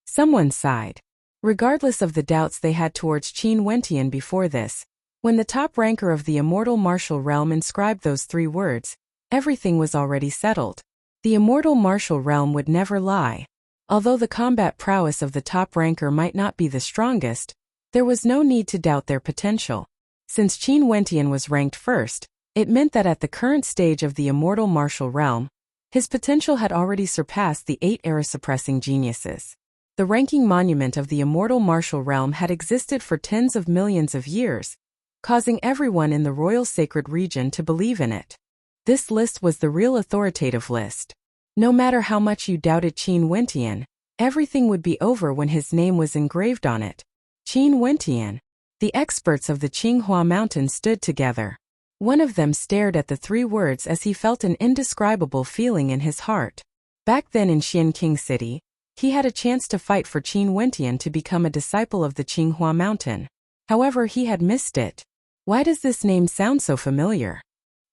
Someone sighed. Regardless of the doubts they had towards Qin Wentian before this, when the top ranker of the immortal martial realm inscribed those 3 words, everything was already settled. The immortal martial realm would never lie. Although the combat prowess of the top ranker might not be the strongest, there was no need to doubt their potential. Since Qin Wentian was ranked first, it meant that at the current stage of the immortal martial realm, his potential had already surpassed the 8 era-suppressing geniuses. The ranking monument of the immortal martial realm had existed for tens of millions of years, causing everyone in the royal sacred region to believe in it. This list was the real authoritative list. No matter how much you doubted Qin Wentian, everything would be over when his name was engraved on it. Qin Wentian. The experts of the Qinghua Mountain stood together. One of them stared at the 3 words as he felt an indescribable feeling in his heart. Back then in Xianqing City, he had a chance to fight for Qin Wentian to become a disciple of the Qinghua Mountain. However, he had missed it. Why does this name sound so familiar?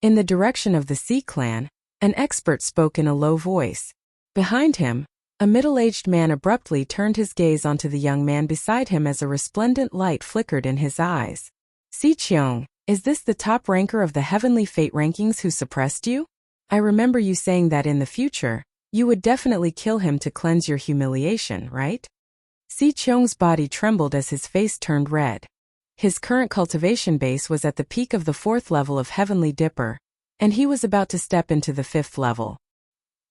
In the direction of the Sea clan, an expert spoke in a low voice. Behind him, a middle-aged man abruptly turned his gaze onto the young man beside him as a resplendent light flickered in his eyes. Si Qiong, is this the top ranker of the heavenly fate rankings who suppressed you? I remember you saying that in the future, you would definitely kill him to cleanse your humiliation, right? Si Cheong's body trembled as his face turned red. His current cultivation base was at the peak of the 4th level of Heavenly Dipper, and he was about to step into the 5th level.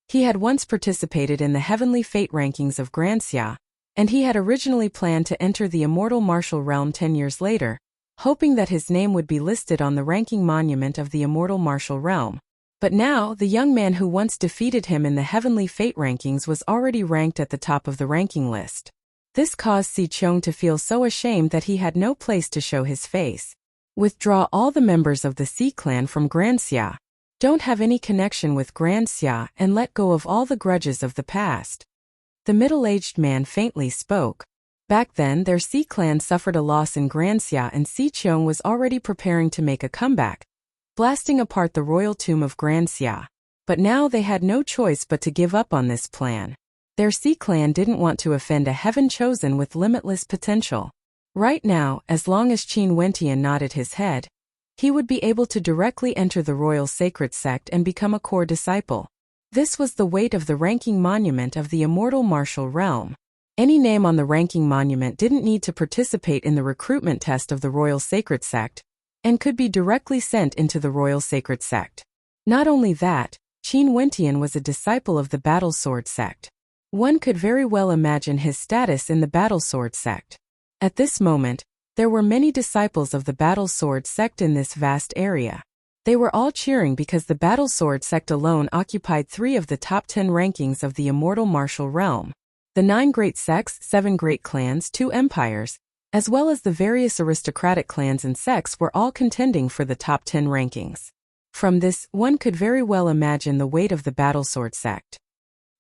He had once participated in the Heavenly Fate rankings of Granxia, and he had originally planned to enter the immortal martial realm 10 years later, hoping that his name would be listed on the ranking monument of the immortal martial realm. But now, the young man who once defeated him in the Heavenly Fate rankings was already ranked at the top of the ranking list. This caused Si Cheong to feel so ashamed that he had no place to show his face. Withdraw all the members of the Si clan from Granxia. Don't have any connection with Granxia and let go of all the grudges of the past. The middle-aged man faintly spoke. Back then, their Si clan suffered a loss in Granxia and Si Cheong was already preparing to make a comeback, blasting apart the royal tomb of Granxia. But now they had no choice but to give up on this plan. Their Si clan didn't want to offend a heaven chosen with limitless potential. Right now, as long as Qin Wentian nodded his head, he would be able to directly enter the royal sacred sect and become a core disciple. This was the weight of the ranking monument of the immortal martial realm. Any name on the ranking monument didn't need to participate in the recruitment test of the royal sacred sect, and could be directly sent into the royal sacred sect. Not only that, Qin Wentian was a disciple of the battle sword sect. One could very well imagine his status in the battle sword sect. At this moment, there were many disciples of the battle sword sect in this vast area. They were all cheering because the battle sword sect alone occupied 3 of the top 10 rankings of the immortal martial realm. The 9 great sects, 7 great clans, 2 empires, as well as the various aristocratic clans and sects were all contending for the top 10 rankings. From this, one could very well imagine the weight of the battle sword sect.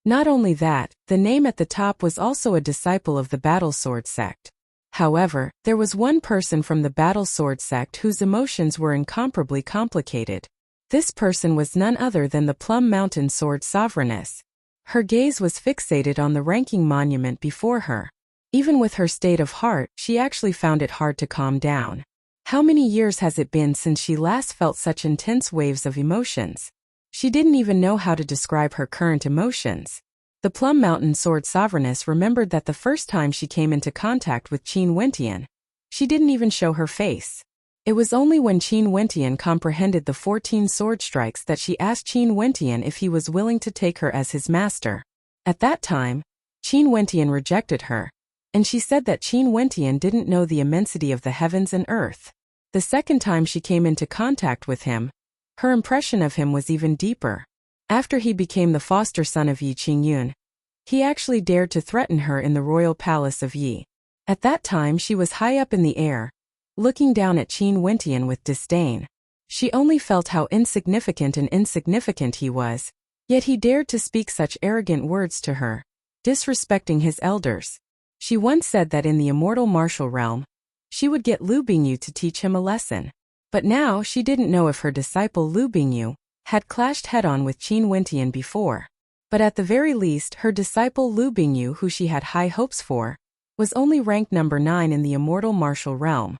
Not only that, the name at the top was also a disciple of the battle sword sect. However, there was one person from the battle sword sect whose emotions were incomparably complicated. This person was none other than the Plum Mountain Sword Sovereigness. Her gaze was fixated on the ranking monument before her. Even with her state of heart, she actually found it hard to calm down. How many years has it been since she last felt such intense waves of emotions? She didn't even know how to describe her current emotions. The Plum Mountain Sword Sovereigness remembered that the first time she came into contact with Qin Wentian, she didn't even show her face. It was only when Qin Wentian comprehended the 14 sword strikes that she asked Qin Wentian if he was willing to take her as his master. At that time, Qin Wentian rejected her, and she said that Qin Wentian didn't know the immensity of the heavens and earth. The second time she came into contact with him, her impression of him was even deeper. After he became the foster son of Yi Qingyun, he actually dared to threaten her in the royal palace of Yi. At that time she was high up in the air, looking down at Qin Wentian with disdain. She only felt how insignificant he was, yet he dared to speak such arrogant words to her, disrespecting his elders. She once said that in the immortal martial realm, she would get Lu Bingyu to teach him a lesson. But now she didn't know if her disciple Lu Bingyu had clashed head-on with Qin Wentian before. But at the very least, her disciple Lu Bingyu, who she had high hopes for, was only ranked number 9 in the immortal martial realm,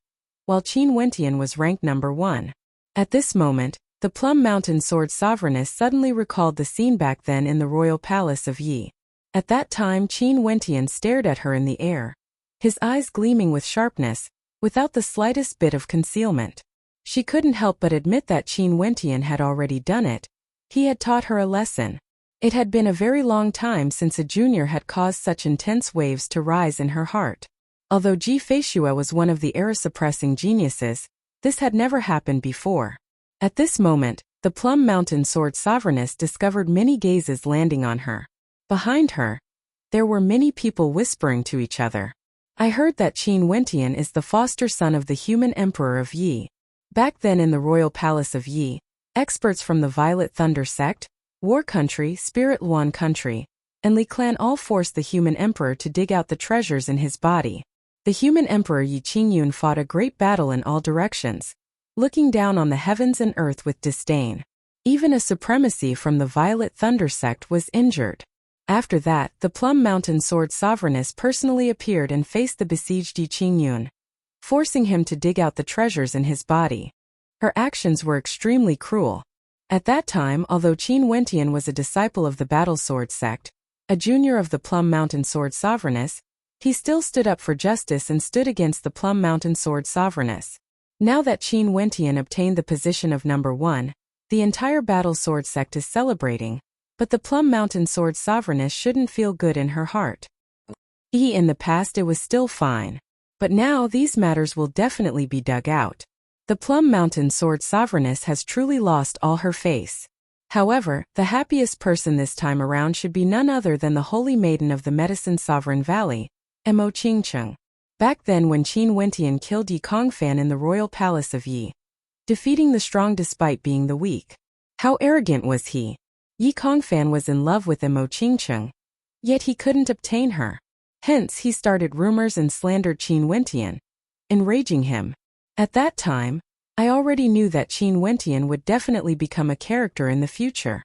while Qin Wentian was ranked number 1. At this moment, the Plum Mountain Sword Sovereigness suddenly recalled the scene back then in the royal palace of Yi. At that time Qin Wentian stared at her in the air, his eyes gleaming with sharpness, without the slightest bit of concealment. She couldn't help but admit that Qin Wentian had already done it. He had taught her a lesson. It had been a very long time since a junior had caused such intense waves to rise in her heart. Although Ji Feishua was one of the era-suppressing geniuses, this had never happened before. At this moment, the Plum Mountain Sword Sovereigness discovered many gazes landing on her. Behind her, there were many people whispering to each other. I heard that Qin Wentian is the foster son of the human emperor of Yi. Back then in the royal palace of Yi, experts from the Violet Thunder sect, War Country, Spirit Luan Country, and Li Clan all forced the human emperor to dig out the treasures in his body. The human emperor Yi Qingyun fought a great battle in all directions, looking down on the heavens and earth with disdain. Even a supremacy from the Violet Thunder sect was injured. After that, the Plum Mountain Sword Sovereigness personally appeared and faced the besieged Yi Qingyun, forcing him to dig out the treasures in his body. Her actions were extremely cruel. At that time, although Qin Wentian was a disciple of the Battle Sword sect, a junior of the Plum Mountain Sword Sovereigness, he still stood up for justice and stood against the Plum Mountain Sword Sovereigness. Now that Qin Wentian obtained the position of number 1, the entire Battle Sword sect is celebrating, but the Plum Mountain Sword Sovereigness shouldn't feel good in her heart. In the past it was still fine, but now these matters will definitely be dug out. The Plum Mountain Sword Sovereigness has truly lost all her face. However, the happiest person this time around should be none other than the Holy Maiden of the Medicine Sovereign Valley, Mo Qingcheng. Back then when Qin Wentian killed Yi Kongfan in the royal palace of Yi, defeating the strong despite being the weak. How arrogant was he? Yi Kongfan was in love with Mo Qingcheng, yet he couldn't obtain her. Hence he started rumors and slandered Qin Wentian, enraging him. At that time, I already knew that Qin Wentian would definitely become a character in the future.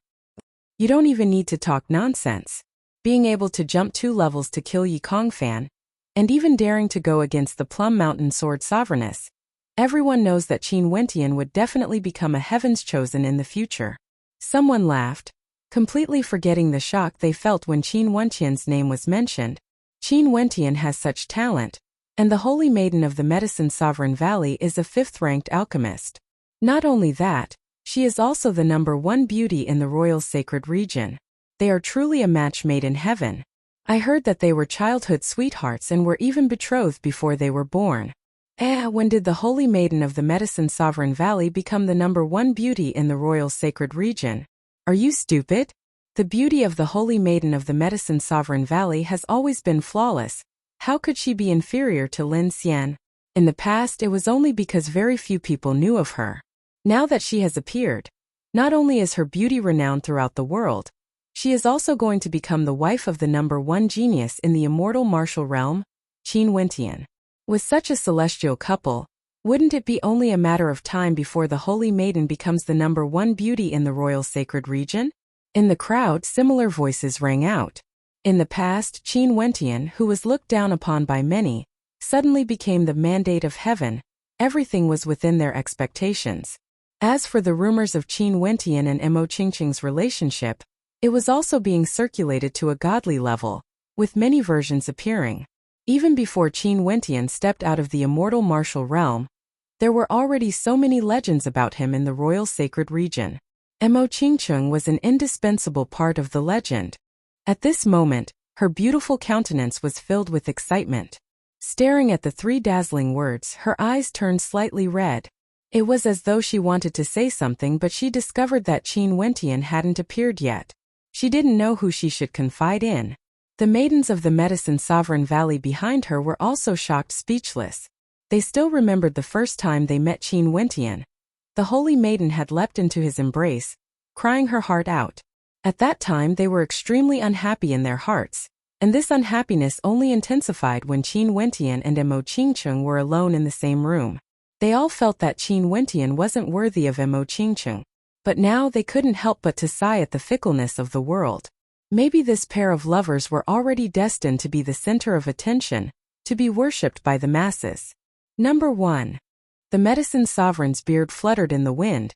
You don't even need to talk nonsense. Being able to jump 2 levels to kill Yi Kongfan, and even daring to go against the Plum Mountain Sword Sovereigness, everyone knows that Qin Wentian would definitely become a Heaven's Chosen in the future. Someone laughed, completely forgetting the shock they felt when Qin Wentian's name was mentioned. Qin Wentian has such talent, and the Holy Maiden of the Medicine Sovereign Valley is a 5th-ranked alchemist. Not only that, she is also the number 1 beauty in the royal sacred region. They are truly a match made in heaven. I heard that they were childhood sweethearts and were even betrothed before they were born. When did the Holy Maiden of the Medicine Sovereign Valley become the number 1 beauty in the royal sacred region? Are you stupid? The beauty of the Holy Maiden of the Medicine Sovereign Valley has always been flawless. How could she be inferior to Lin Xian? In the past it was only because very few people knew of her. Now that she has appeared, not only is her beauty renowned throughout the world, she is also going to become the wife of the number 1 genius in the immortal martial realm, Qin Wentian. With such a celestial couple, wouldn't it be only a matter of time before the Holy Maiden becomes the number 1 beauty in the royal sacred region? In the crowd, similar voices rang out. In the past, Qin Wentian, who was looked down upon by many, suddenly became the mandate of heaven. Everything was within their expectations. As for the rumors of Qin Wentian and Mo Qingcheng's relationship, it was also being circulated to a godly level, with many versions appearing. Even before Qin Wentian stepped out of the immortal martial realm, there were already so many legends about him in the royal sacred region. Mo Qingcheng was an indispensable part of the legend. At this moment, her beautiful countenance was filled with excitement. Staring at the 3 dazzling words, her eyes turned slightly red. It was as though she wanted to say something, but she discovered that Qin Wentian hadn't appeared yet. She didn't know who she should confide in. The maidens of the Medicine Sovereign Valley behind her were also shocked speechless. They still remembered the first time they met Qin Wentian. The Holy Maiden had leapt into his embrace, crying her heart out. At that time they were extremely unhappy in their hearts, and this unhappiness only intensified when Qin Wentian and Mo Qingcheng were alone in the same room. They all felt that Qin Wentian wasn't worthy of Mo Qingcheng, but now they couldn't help but to sigh at the fickleness of the world. Maybe this pair of lovers were already destined to be the center of attention, to be worshipped by the masses. Number 1. The Medicine Sovereign's beard fluttered in the wind,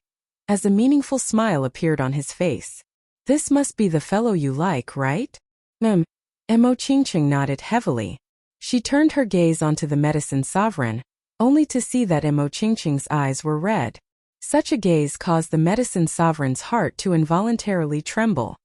as a meaningful smile appeared on his face. This must be the fellow you like, right? Mo Qingcheng nodded heavily. She turned her gaze onto the Medicine Sovereign, only to see that Mo Qingcheng's eyes were red. Such a gaze caused the Medicine Sovereign's heart to involuntarily tremble.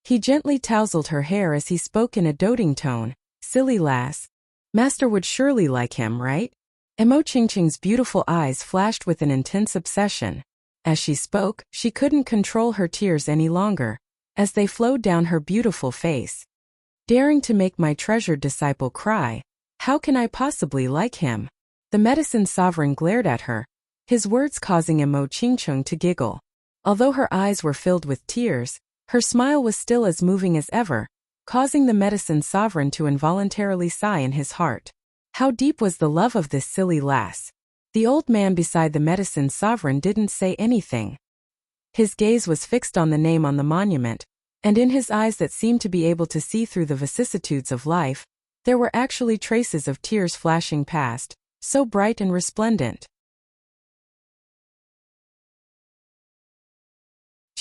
He gently tousled her hair as he spoke in a doting tone. Silly lass. Master would surely like him, right? Mo Qingcheng's beautiful eyes flashed with an intense obsession. As she spoke, she couldn't control her tears any longer, as they flowed down her beautiful face. Daring to make my treasured disciple cry, how can I possibly like him? The Medicine Sovereign glared at her, his words causing Mo Qingcheng to giggle. Although her eyes were filled with tears, her smile was still as moving as ever, causing the Medicine Sovereign to involuntarily sigh in his heart. How deep was the love of this silly lass? The old man beside the Medicine Sovereign didn't say anything. His gaze was fixed on the name on the monument, and in his eyes that seemed to be able to see through the vicissitudes of life, there were actually traces of tears flashing past, so bright and resplendent.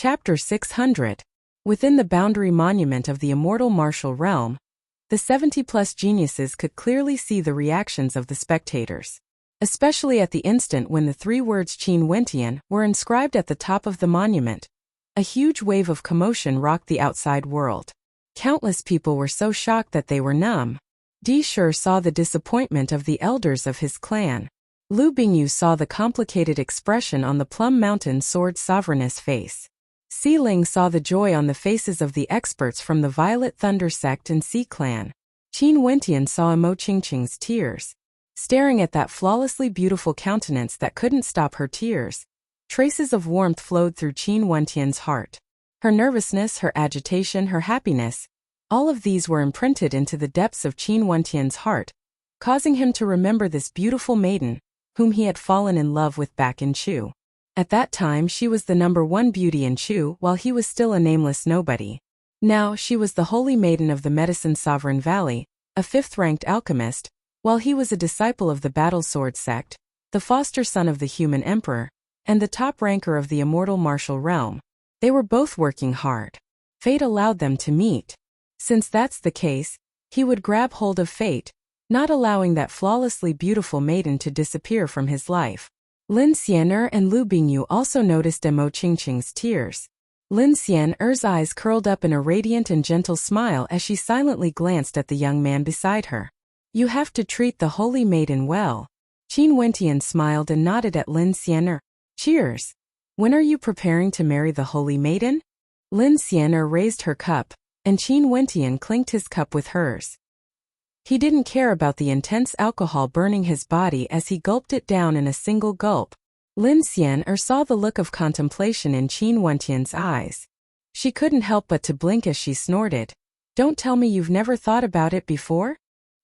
Chapter 600. Within the boundary monument of the immortal martial realm, the 70-plus geniuses could clearly see the reactions of the spectators, especially at the instant when the 3 words Qin Wentian were inscribed at the top of the monument. A huge wave of commotion rocked the outside world. Countless people were so shocked that they were numb. Di Shi saw the disappointment of the elders of his clan. Lu Bingyu saw the complicated expression on the Plum Mountain Sword Sovereigness face. Si Ling saw the joy on the faces of the experts from the Violet Thunder sect and Si clan. Qin Wentian saw Mo Qingqing's tears. Staring at that flawlessly beautiful countenance that couldn't stop her tears, traces of warmth flowed through Qin Wentian's heart. Her nervousness, her agitation, her happiness, all of these were imprinted into the depths of Qin Wentian's heart, causing him to remember this beautiful maiden, whom he had fallen in love with back in Chu. At that time she was the #1 beauty in Chu while he was still a nameless nobody. Now she was the holy maiden of the Medicine Sovereign Valley, a 5th-ranked alchemist, while he was a disciple of the Battle Sword sect, the foster son of the human emperor, and the top ranker of the immortal martial realm. They were both working hard. Fate allowed them to meet. Since that's the case, he would grab hold of fate, not allowing that flawlessly beautiful maiden to disappear from his life. Lin Xian'er and Lu Bingyu also noticed Mo Qingqing's tears. Lin Xian'er's eyes curled up in a radiant and gentle smile as she silently glanced at the young man beside her. You have to treat the holy maiden well. Qin Wentian smiled and nodded at Lin Xian'er. Cheers. When are you preparing to marry the holy maiden? Lin Xian'er raised her cup, and Qin Wentian clinked his cup with hers. He didn't care about the intense alcohol burning his body as he gulped it down in a single gulp. Lin Xian'er saw the look of contemplation in Qin Wentian's eyes. She couldn't help but to blink as she snorted. Don't tell me you've never thought about it before?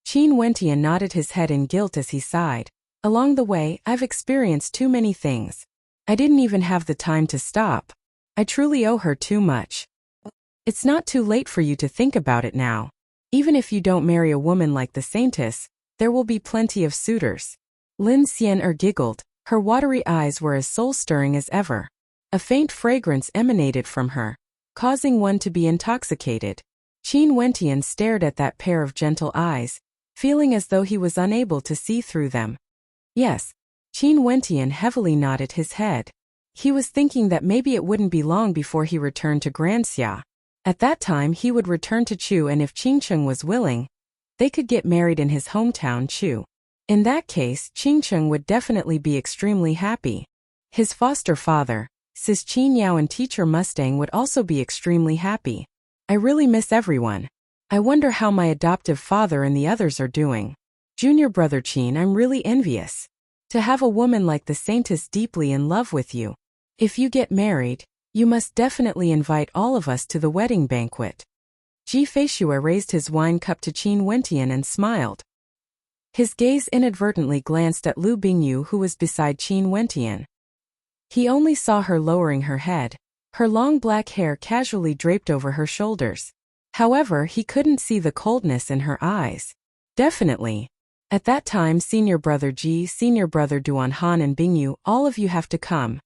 Qin Wentian nodded his head in guilt as he sighed. Along the way, I've experienced too many things. I didn't even have the time to stop. I truly owe her too much. It's not too late for you to think about it now. Even if you don't marry a woman like the Saintess, there will be plenty of suitors. Lin Xian'er giggled. Her watery eyes were as soul-stirring as ever. A faint fragrance emanated from her, causing one to be intoxicated. Qin Wentian stared at that pair of gentle eyes, feeling as though he was unable to see through them. Yes. Qin Wentian heavily nodded his head. He was thinking that maybe it wouldn't be long before he returned to Granxia. At that time he would return to Chu, and if Qingcheng was willing, they could get married in his hometown Chu. In that case, Qingcheng would definitely be extremely happy. His foster father, Sis Qin Yao, and teacher Mustang would also be extremely happy. I really miss everyone. I wonder how my adoptive father and the others are doing. Junior brother Qin, I'm really envious. To have a woman like the Saintess deeply in love with you. If you get married, you must definitely invite all of us to the wedding banquet. Ji Feishue raised his wine cup to Qin Wentian and smiled. His gaze inadvertently glanced at Lu Bingyu, who was beside Qin Wentian. He only saw her lowering her head, her long black hair casually draped over her shoulders. However, he couldn't see the coldness in her eyes. Definitely. At that time, senior brother Ji, senior brother Duan Han, and Bingyu, all of you have to come.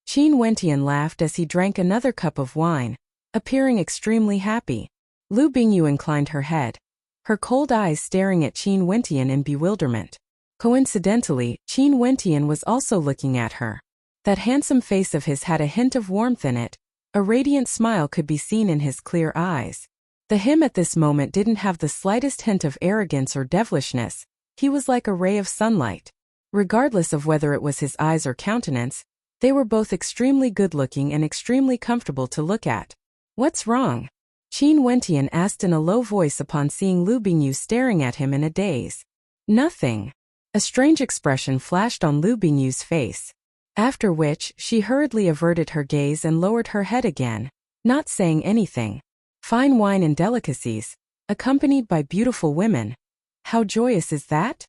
Qin Wentian laughed as he drank another cup of wine, appearing extremely happy. Lu Bingyu inclined her head, her cold eyes staring at Qin Wentian in bewilderment. Coincidentally, Qin Wentian was also looking at her. That handsome face of his had a hint of warmth in it. A radiant smile could be seen in his clear eyes. The him at this moment didn't have the slightest hint of arrogance or devilishness. He was like a ray of sunlight. Regardless of whether it was his eyes or countenance, they were both extremely good-looking and extremely comfortable to look at. What's wrong? Qin Wentian asked in a low voice upon seeing Lu Bingyu staring at him in a daze. Nothing. A strange expression flashed on Lu Bingyu's face. After which, she hurriedly averted her gaze and lowered her head again, not saying anything. Fine wine and delicacies, accompanied by beautiful women. How joyous is that?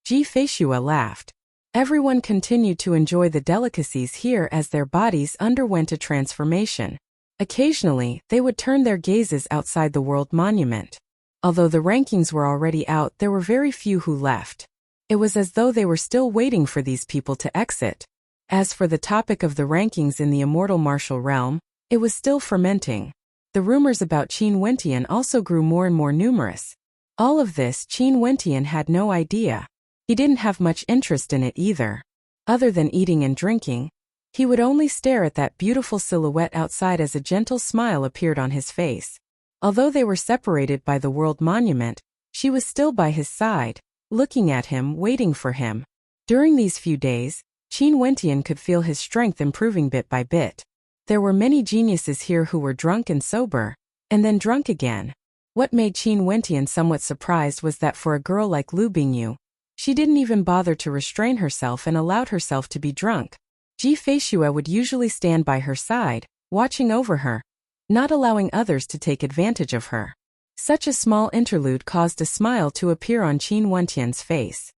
Ji Feishue laughed. Everyone continued to enjoy the delicacies here as their bodies underwent a transformation. Occasionally, they would turn their gazes outside the World Monument. Although the rankings were already out, there were very few who left. It was as though they were still waiting for these people to exit. As for the topic of the rankings in the immortal martial realm, It was still fermenting. The rumors about Qin Wentian also grew more and more numerous. All of this Qin Wentian had no idea. He didn't have much interest in it either. Other than eating and drinking, he would only stare at that beautiful silhouette outside as a gentle smile appeared on his face. Although they were separated by the World Monument, she was still by his side, looking at him, waiting for him. During these few days, Qin Wentian could feel his strength improving bit by bit. There were many geniuses here who were drunk and sober, and then drunk again. What made Qin Wentian somewhat surprised was that for a girl like Lu Bingyu, she didn't even bother to restrain herself and allowed herself to be drunk. Ji Feishue would usually stand by her side, watching over her, not allowing others to take advantage of her. Such a small interlude caused a smile to appear on Qin Wentian's face.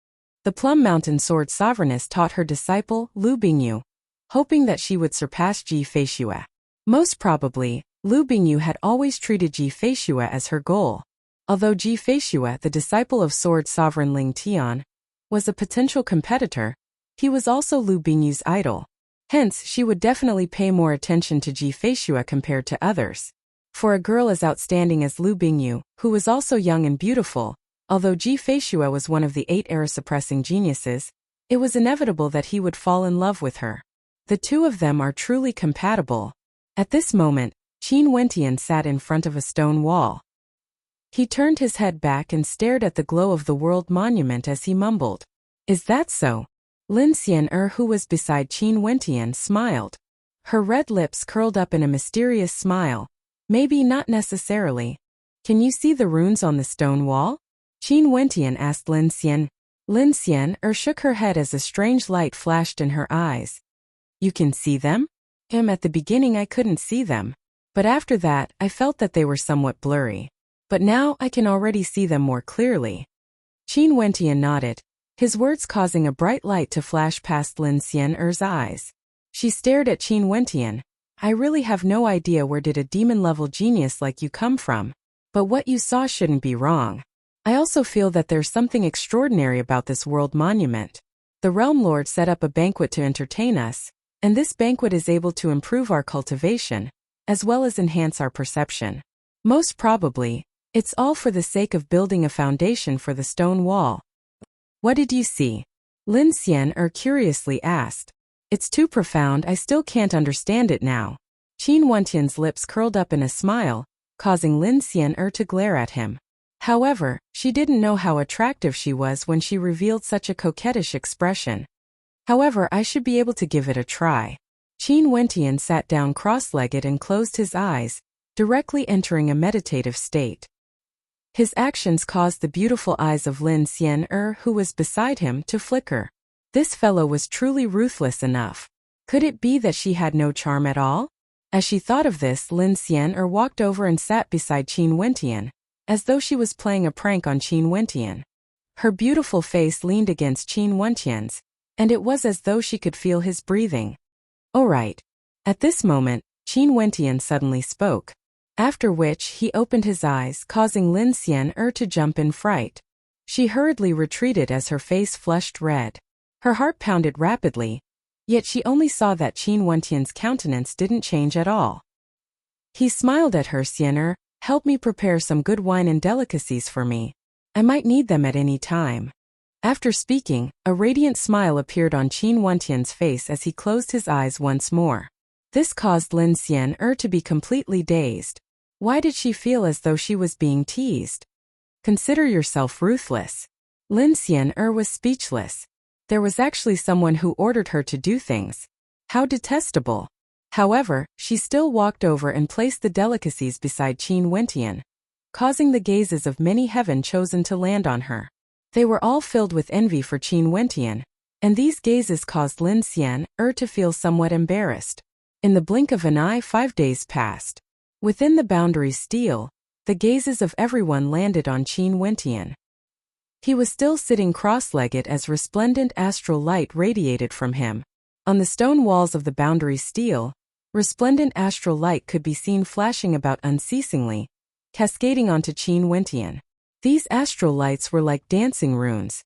The Plum Mountain Sword Sovereigness taught her disciple, Lu Bingyu, hoping that she would surpass Ji Feishue. Most probably, Lu Bingyu had always treated Ji Feishue as her goal. Although Ji Feishue, the disciple of Sword Sovereign Ling Tian, was a potential competitor, he was also Lu Bingyu's idol. Hence, she would definitely pay more attention to Ji Feishue compared to others. For a girl as outstanding as Lu Bingyu, who was also young and beautiful, although Ji Feishue was one of the 8 era-suppressing geniuses, it was inevitable that he would fall in love with her. The two of them are truly compatible. At this moment, Qin Wentian sat in front of a stone wall. He turned his head back and stared at the glow of the World Monument as he mumbled, "Is that so?" Lin Xian'er, who was beside Qin Wentian, smiled. Her red lips curled up in a mysterious smile. "Maybe not necessarily. Can you see the runes on the stone wall?" Qin Wentian asked Lin Xian. Lin Xian'er shook her head as a strange light flashed in her eyes. "You can see them?" At the beginning I couldn't see them. But after that, I felt that they were somewhat blurry. But now I can already see them more clearly. Qin Wentian nodded, his words causing a bright light to flash past Lin Xian'er's eyes. She stared at Qin Wentian. "I really have no idea where did a demon-level genius like you come from. But what you saw shouldn't be wrong. I also feel that there's something extraordinary about this World Monument. The Realm Lord set up a banquet to entertain us, and this banquet is able to improve our cultivation, as well as enhance our perception. Most probably, it's all for the sake of building a foundation for the stone wall." "What did you see?" Lin Xian'er curiously asked. "It's too profound, I still can't understand it now." Qin Wentian's lips curled up in a smile, causing Lin Xian'er to glare at him. However, she didn't know how attractive she was when she revealed such a coquettish expression. "However, I should be able to give it a try." Qin Wentian sat down cross-legged and closed his eyes, directly entering a meditative state. His actions caused the beautiful eyes of Lin Xian'er, who was beside him, to flicker. This fellow was truly ruthless enough. Could it be that she had no charm at all? As she thought of this, Lin Xian'er walked over and sat beside Qin Wentian, as though she was playing a prank on Qin Wentian. Her beautiful face leaned against Qin Wentian's, and it was as though she could feel his breathing. "All right." At this moment, Qin Wentian suddenly spoke. After which, he opened his eyes, causing Lin Xian'er to jump in fright. She hurriedly retreated as her face flushed red. Her heart pounded rapidly, yet she only saw that Qin Wentian's countenance didn't change at all. He smiled at her. "Xian'er, help me prepare some good wine and delicacies for me. I might need them at any time." After speaking, a radiant smile appeared on Qin Wentian's face as he closed his eyes once more. This caused Lin Xian'er to be completely dazed. Why did she feel as though she was being teased? "Consider yourself ruthless." Lin Xian'er was speechless. There was actually someone who ordered her to do things. How detestable. However, she still walked over and placed the delicacies beside Qin Wentian, causing the gazes of many heaven chosen to land on her. They were all filled with envy for Qin Wentian, and these gazes caused Lin Xian'er to feel somewhat embarrassed. In the blink of an eye, 5 days passed. Within the boundary steel, the gazes of everyone landed on Qin Wentian. He was still sitting cross-legged as resplendent astral light radiated from him. On the stone walls of the boundary steel, resplendent astral light could be seen flashing about unceasingly, cascading onto Qin Wentian. These astral lights were like dancing runes.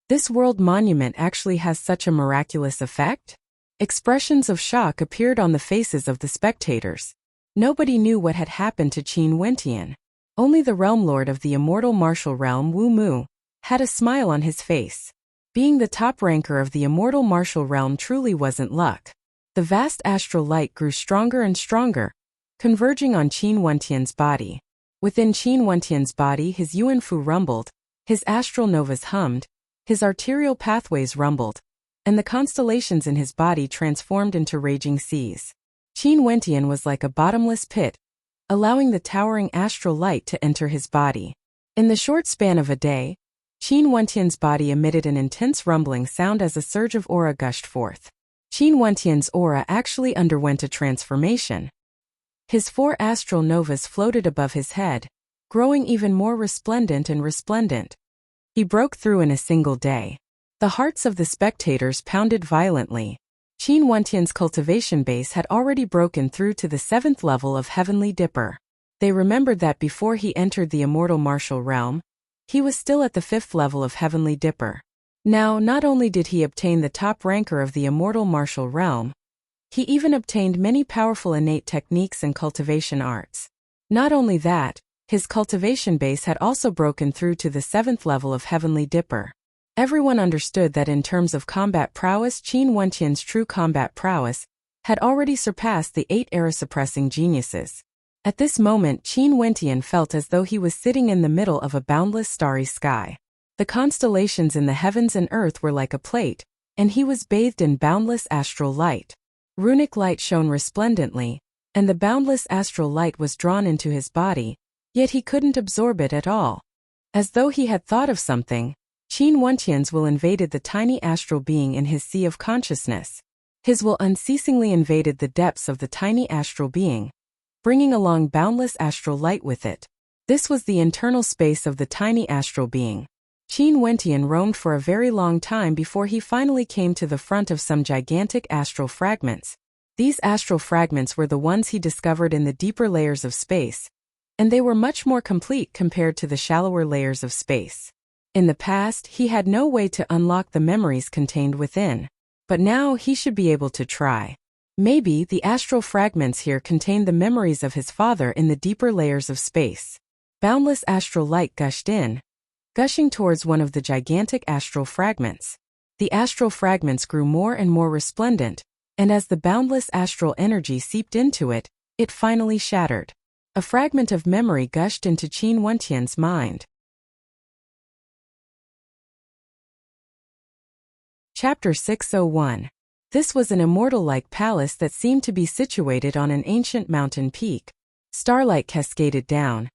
This world monument actually has such a miraculous effect? Expressions of shock appeared on the faces of the spectators. Nobody knew what had happened to Qin Wentian. Only the realm lord of the immortal martial realm, Wu Mu, had a smile on his face. Being the top ranker of the immortal martial realm truly wasn't luck. The vast astral light grew stronger and stronger, converging on Qin Wentian's body. Within Qin Wentian's body, his Yuanfu rumbled, his astral novas hummed, his arterial pathways rumbled, and the constellations in his body transformed into raging seas. Qin Wentian was like a bottomless pit, allowing the towering astral light to enter his body. In the short span of a day, Qin Wentian's body emitted an intense rumbling sound as a surge of aura gushed forth. Qin Wentian's aura actually underwent a transformation. His 4 astral novas floated above his head, growing even more resplendent and resplendent. He broke through in a single day. The hearts of the spectators pounded violently. Qin Wentian's cultivation base had already broken through to the 7th level of Heavenly Dipper. They remembered that before he entered the immortal martial realm, he was still at the 5th level of Heavenly Dipper. Now, not only did he obtain the top ranker of the immortal martial realm, he even obtained many powerful innate techniques and cultivation arts. Not only that, his cultivation base had also broken through to the 7th level of Heavenly Dipper. Everyone understood that in terms of combat prowess, Qin Wentian's true combat prowess had already surpassed the 8 era-suppressing geniuses. At this moment, Qin Wentian felt as though he was sitting in the middle of a boundless starry sky. The constellations in the heavens and earth were like a plate, and he was bathed in boundless astral light. Runic light shone resplendently, and the boundless astral light was drawn into his body, yet he couldn't absorb it at all. As though he had thought of something, Qin Wentian's will invaded the tiny astral being in his sea of consciousness. His will unceasingly invaded the depths of the tiny astral being, bringing along boundless astral light with it. This was the internal space of the tiny astral being. Qin Wentian roamed for a very long time before he finally came to the front of some gigantic astral fragments. These astral fragments were the ones he discovered in the deeper layers of space, and they were much more complete compared to the shallower layers of space. In the past, he had no way to unlock the memories contained within, but now he should be able to try. Maybe the astral fragments here contained the memories of his father in the deeper layers of space. Boundless astral light gushed in, gushing towards one of the gigantic astral fragments. The astral fragments grew more and more resplendent, and as the boundless astral energy seeped into it, it finally shattered. A fragment of memory gushed into Qin Wentian's mind. Chapter 601. This was an immortal-like palace that seemed to be situated on an ancient mountain peak. Starlight cascaded down,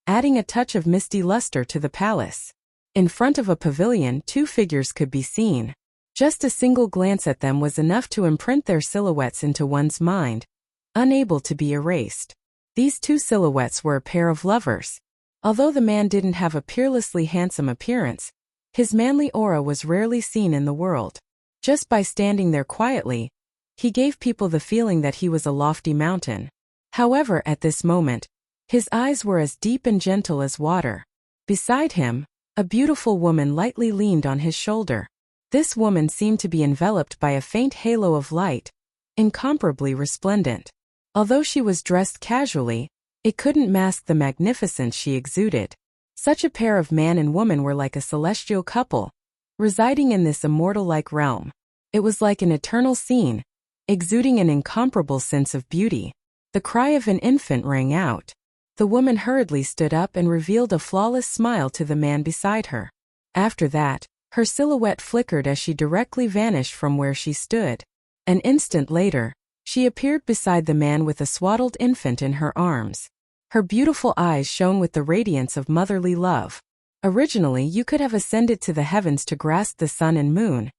adding a touch of misty luster to the palace. In front of a pavilion, 2 figures could be seen. Just a single glance at them was enough to imprint their silhouettes into one's mind, unable to be erased. These 2 silhouettes were a pair of lovers. Although the man didn't have a peerlessly handsome appearance, his manly aura was rarely seen in the world. Just by standing there quietly, he gave people the feeling that he was a lofty mountain. However, at this moment, his eyes were as deep and gentle as water. Beside him, a beautiful woman lightly leaned on his shoulder. This woman seemed to be enveloped by a faint halo of light, incomparably resplendent. Although she was dressed casually, it couldn't mask the magnificence she exuded. Such a pair of man and woman were like a celestial couple, residing in this immortal-like realm. It was like an eternal scene, exuding an incomparable sense of beauty. The cry of an infant rang out. The woman hurriedly stood up and revealed a flawless smile to the man beside her. After that, her silhouette flickered as she directly vanished from where she stood. An instant later, she appeared beside the man with a swaddled infant in her arms. Her beautiful eyes shone with the radiance of motherly love. Originally, you could have ascended to the heavens to grasp the sun and moon,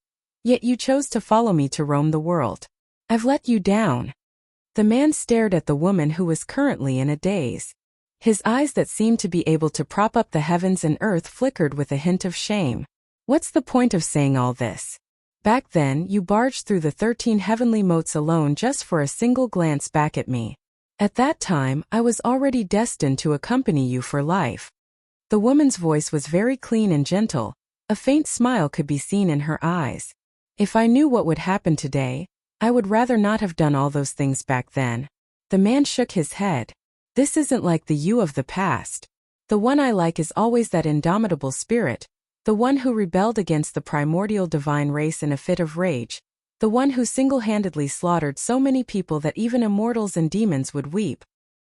yet you chose to follow me to roam the world. I've let you down. The man stared at the woman who was currently in a daze. His eyes that seemed to be able to prop up the heavens and earth flickered with a hint of shame. What's the point of saying all this? Back then, you barged through the 13 heavenly moats alone just for a single glance back at me. At that time, I was already destined to accompany you for life. The woman's voice was very clean and gentle. A faint smile could be seen in her eyes. If I knew what would happen today, I would rather not have done all those things back then. The man shook his head. This isn't like the you of the past. The one I like is always that indomitable spirit, the one who rebelled against the primordial divine race in a fit of rage, the one who single-handedly slaughtered so many people that even immortals and demons would weep.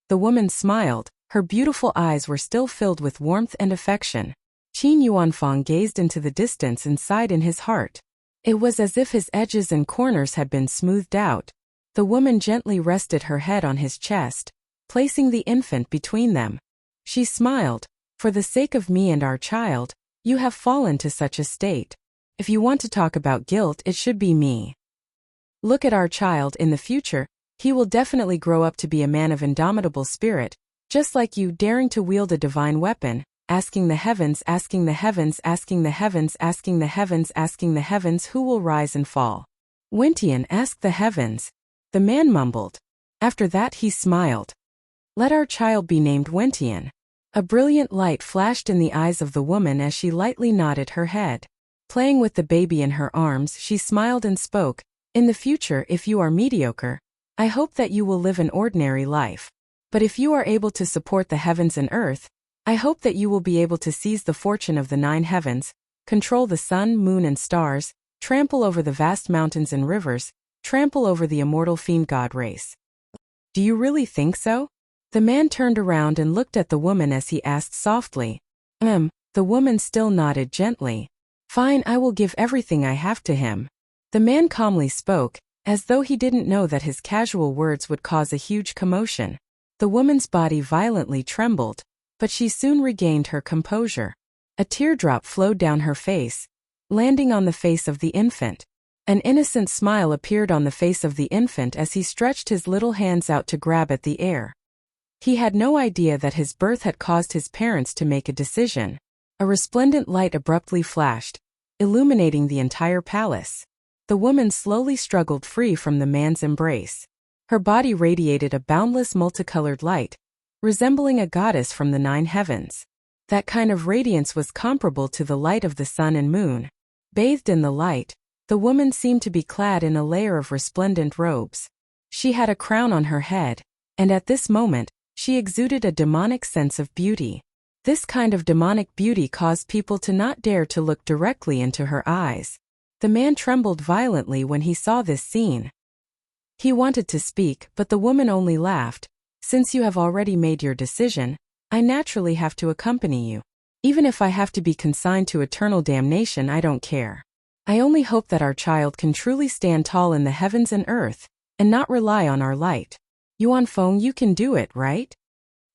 The woman smiled, her beautiful eyes were still filled with warmth and affection. Qin Yuanfang gazed into the distance and sighed in his heart. It was as if his edges and corners had been smoothed out. The woman gently rested her head on his chest, placing the infant between them. She smiled. For the sake of me and our child, you have fallen to such a state. If you want to talk about guilt, it should be me. Look at our child in the future. He will definitely grow up to be a man of indomitable spirit, just like you, daring to wield a divine weapon, asking the heavens, asking the heavens, asking the heavens, asking the heavens, asking the heavens who will rise and fall. Wentian asked the heavens. The man mumbled. After that he smiled. Let our child be named Wentian. A brilliant light flashed in the eyes of the woman as she lightly nodded her head. Playing with the baby in her arms, she smiled and spoke. In the future, if you are mediocre, I hope that you will live an ordinary life. But if you are able to support the heavens and earth, I hope that you will be able to seize the fortune of the 9 heavens, control the sun, moon and stars, trample over the vast mountains and rivers, trample over the immortal fiend god race. Do you really think so? The man turned around and looked at the woman as he asked softly. The woman still nodded gently. Fine, I will give everything I have to him. The man calmly spoke, as though he didn't know that his casual words would cause a huge commotion. The woman's body violently trembled, but she soon regained her composure. A teardrop flowed down her face, landing on the face of the infant. An innocent smile appeared on the face of the infant as he stretched his little hands out to grab at the air. He had no idea that his birth had caused his parents to make a decision. A resplendent light abruptly flashed, illuminating the entire palace. The woman slowly struggled free from the man's embrace. Her body radiated a boundless multicolored light, resembling a goddess from the 9 heavens. That kind of radiance was comparable to the light of the sun and moon. Bathed in the light, the woman seemed to be clad in a layer of resplendent robes. She had a crown on her head, and at this moment, she exuded a demonic sense of beauty. This kind of demonic beauty caused people to not dare to look directly into her eyes. The man trembled violently when he saw this scene. He wanted to speak, but the woman only laughed. Since you have already made your decision, I naturally have to accompany you. Even if I have to be consigned to eternal damnation, I don't care. I only hope that our child can truly stand tall in the heavens and earth, and not rely on our light. Yuanfeng, you can do it, right?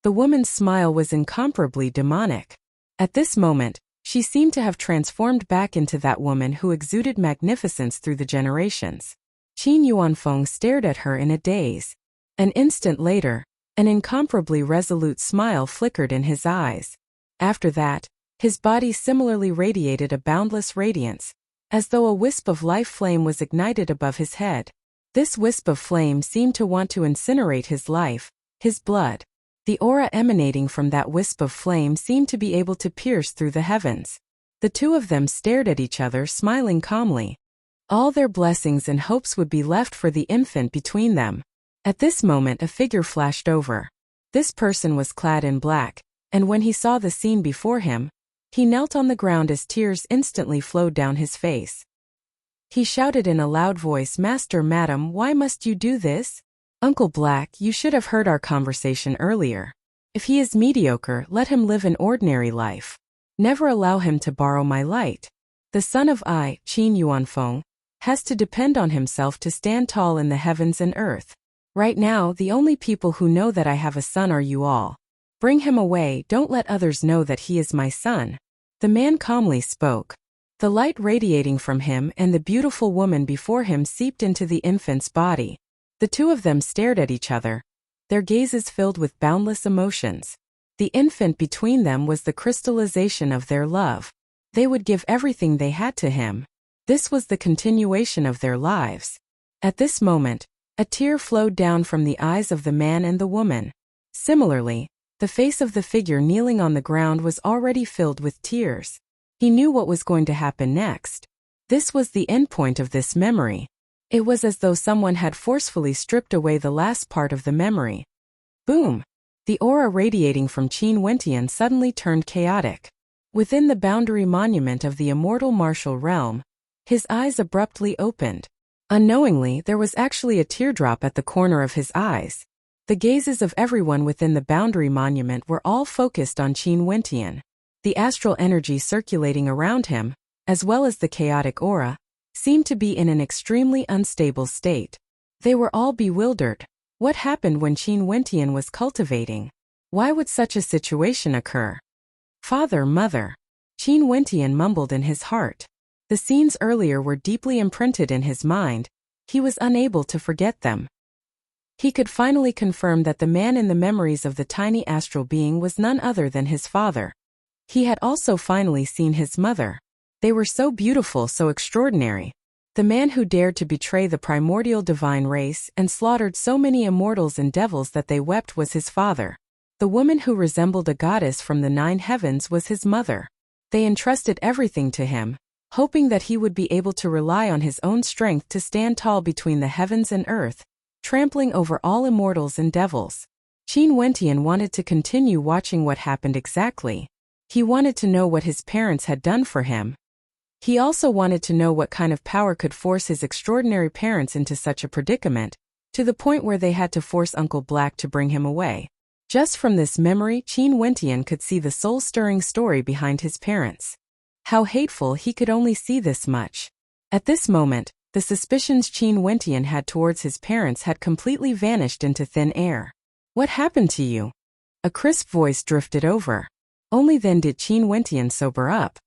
The woman's smile was incomparably demonic. At this moment, she seemed to have transformed back into that woman who exuded magnificence through the generations. Qin Yuanfeng stared at her in a daze. An instant later, an incomparably resolute smile flickered in his eyes. After that, his body similarly radiated a boundless radiance, as though a wisp of life flame was ignited above his head. This wisp of flame seemed to want to incinerate his life, his blood. The aura emanating from that wisp of flame seemed to be able to pierce through the heavens. The two of them stared at each other, smiling calmly. All their blessings and hopes would be left for the infant between them. At this moment a figure flashed over. This person was clad in black, and when he saw the scene before him, he knelt on the ground as tears instantly flowed down his face. He shouted in a loud voice, "Master, madam, why must you do this? Uncle Black, you should have heard our conversation earlier. If he is mediocre, let him live an ordinary life. Never allow him to borrow my light. The son of Qin Yuanfeng, has to depend on himself to stand tall in the heavens and earth. Right now, the only people who know that I have a son are you all. Bring him away, don't let others know that he is my son." The man calmly spoke. The light radiating from him and the beautiful woman before him seeped into the infant's body. The two of them stared at each other, their gazes filled with boundless emotions. The infant between them was the crystallization of their love. They would give everything they had to him. This was the continuation of their lives. At this moment, a tear flowed down from the eyes of the man and the woman. Similarly, the face of the figure kneeling on the ground was already filled with tears. He knew what was going to happen next. This was the endpoint of this memory. It was as though someone had forcefully stripped away the last part of the memory. Boom! The aura radiating from Qin Wentian suddenly turned chaotic. Within the boundary monument of the immortal martial realm, his eyes abruptly opened. Unknowingly, there was actually a teardrop at the corner of his eyes. The gazes of everyone within the boundary monument were all focused on Qin Wentian. The astral energy circulating around him, as well as the chaotic aura, seemed to be in an extremely unstable state. They were all bewildered. What happened when Qin Wentian was cultivating? Why would such a situation occur? Father, mother. Qin Wentian mumbled in his heart. The scenes earlier were deeply imprinted in his mind. He was unable to forget them. He could finally confirm that the man in the memories of the tiny astral being was none other than his father. He had also finally seen his mother. They were so beautiful, so extraordinary. The man who dared to betray the primordial divine race and slaughtered so many immortals and devils that they wept was his father. The woman who resembled a goddess from the 9 heavens was his mother. They entrusted everything to him, hoping that he would be able to rely on his own strength to stand tall between the heavens and earth, trampling over all immortals and devils. Qin Wentian wanted to continue watching what happened exactly. He wanted to know what his parents had done for him. He also wanted to know what kind of power could force his extraordinary parents into such a predicament, to the point where they had to force Uncle Black to bring him away. Just from this memory, Qin Wentian could see the soul-stirring story behind his parents. How hateful, he could only see this much. At this moment, the suspicions Qin Wentian had towards his parents had completely vanished into thin air. What happened to you? A crisp voice drifted over. Only then did Qin Wentian sober up.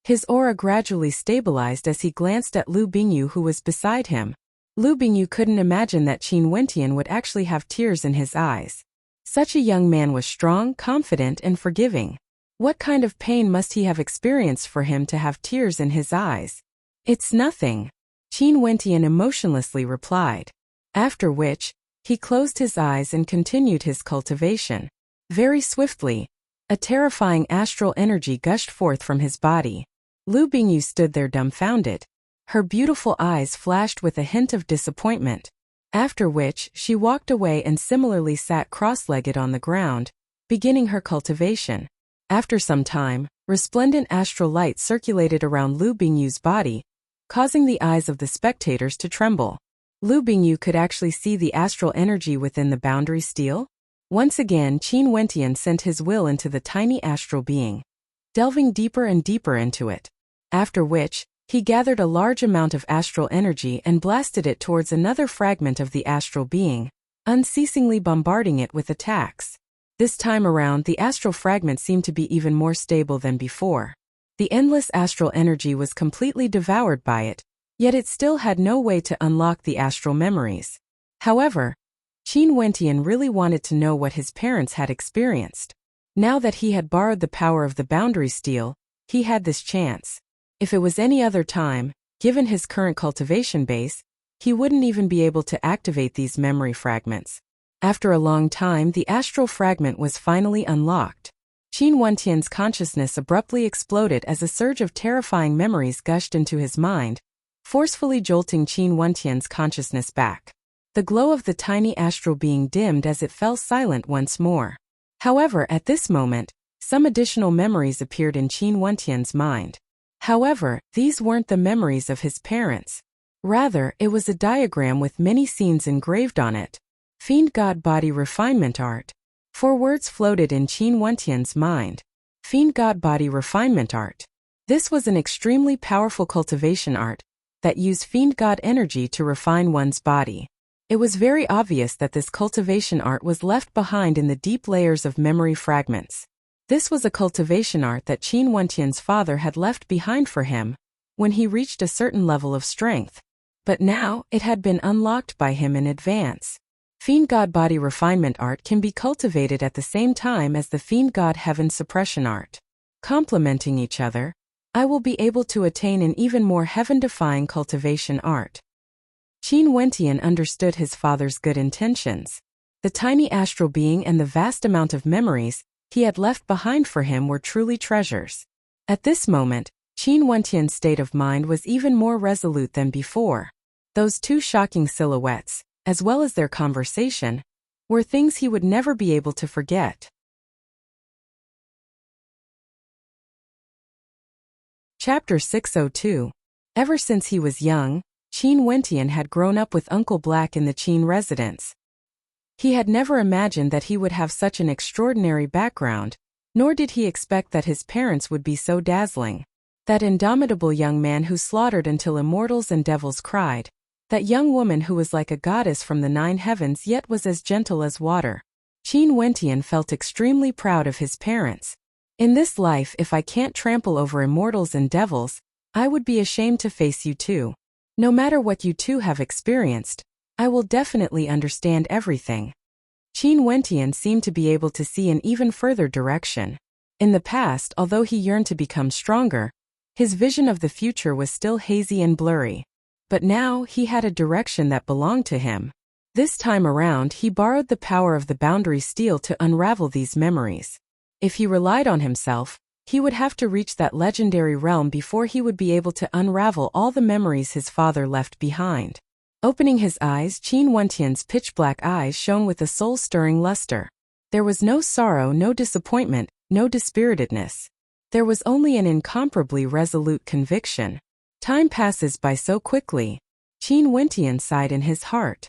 His aura gradually stabilized as he glanced at Lu Bingyu, who was beside him. Lu Bingyu couldn't imagine that Qin Wentian would actually have tears in his eyes. Such a young man was strong, confident, and forgiving. What kind of pain must he have experienced for him to have tears in his eyes? It's nothing, Qin Wentian emotionlessly replied. After which, he closed his eyes and continued his cultivation. Very swiftly, a terrifying astral energy gushed forth from his body. Lu Bingyu stood there dumbfounded. Her beautiful eyes flashed with a hint of disappointment. After which, she walked away and similarly sat cross-legged on the ground, beginning her cultivation. After some time, resplendent astral light circulated around Lu Bingyu's body, causing the eyes of the spectators to tremble. Lu Bingyu could actually see the astral energy within the boundary steel. Once again, Qin Wentian sent his will into the tiny astral being, delving deeper and deeper into it. After which, he gathered a large amount of astral energy and blasted it towards another fragment of the astral being, unceasingly bombarding it with attacks. This time around, the astral fragment seemed to be even more stable than before. The endless astral energy was completely devoured by it, yet it still had no way to unlock the astral memories. However, Qin Wentian really wanted to know what his parents had experienced. Now that he had borrowed the power of the boundary steel, he had this chance. If it was any other time, given his current cultivation base, he wouldn't even be able to activate these memory fragments. After a long time, the astral fragment was finally unlocked. Qin Wentian's consciousness abruptly exploded as a surge of terrifying memories gushed into his mind, forcefully jolting Qin Wentian's consciousness back. The glow of the tiny astral being dimmed as it fell silent once more. However, at this moment, some additional memories appeared in Qin Wentian's mind. However, these weren't the memories of his parents. Rather, it was a diagram with many scenes engraved on it. Fiend God Body Refinement Art. 4 words floated in Qin Wentian's mind. Fiend God Body Refinement Art. This was an extremely powerful cultivation art that used Fiend God energy to refine one's body. It was very obvious that this cultivation art was left behind in the deep layers of memory fragments. This was a cultivation art that Qin Wentian's father had left behind for him when he reached a certain level of strength. But now, it had been unlocked by him in advance. Fiend God Body Refinement Art can be cultivated at the same time as the Fiend God Heaven Suppression Art. Complementing each other, I will be able to attain an even more heaven-defying cultivation art. Qin Wentian understood his father's good intentions. The tiny astral being and the vast amount of memories he had left behind for him were truly treasures. At this moment, Qin Wentian's state of mind was even more resolute than before. Those two shocking silhouettes, as well as their conversation, were things he would never be able to forget. Chapter 602. Ever since he was young, Qin Wentian had grown up with Uncle Black in the Qin residence. He had never imagined that he would have such an extraordinary background, nor did he expect that his parents would be so dazzling. That indomitable young man who slaughtered until immortals and devils cried. That young woman who was like a goddess from the 9 heavens yet was as gentle as water. Qin Wentian felt extremely proud of his parents. In this life, if I can't trample over immortals and devils, I would be ashamed to face you two. No matter what you two have experienced, I will definitely understand everything. Qin Wentian seemed to be able to see in even further direction. In the past, although he yearned to become stronger, his vision of the future was still hazy and blurry. But now he had a direction that belonged to him. This time around, he borrowed the power of the boundary steel to unravel these memories. If he relied on himself, he would have to reach that legendary realm before he would be able to unravel all the memories his father left behind. Opening his eyes, Qin Wentian's pitch-black eyes shone with a soul-stirring luster. There was no sorrow, no disappointment, no dispiritedness. There was only an incomparably resolute conviction. Time passes by so quickly. Qin Wentian sighed in his heart.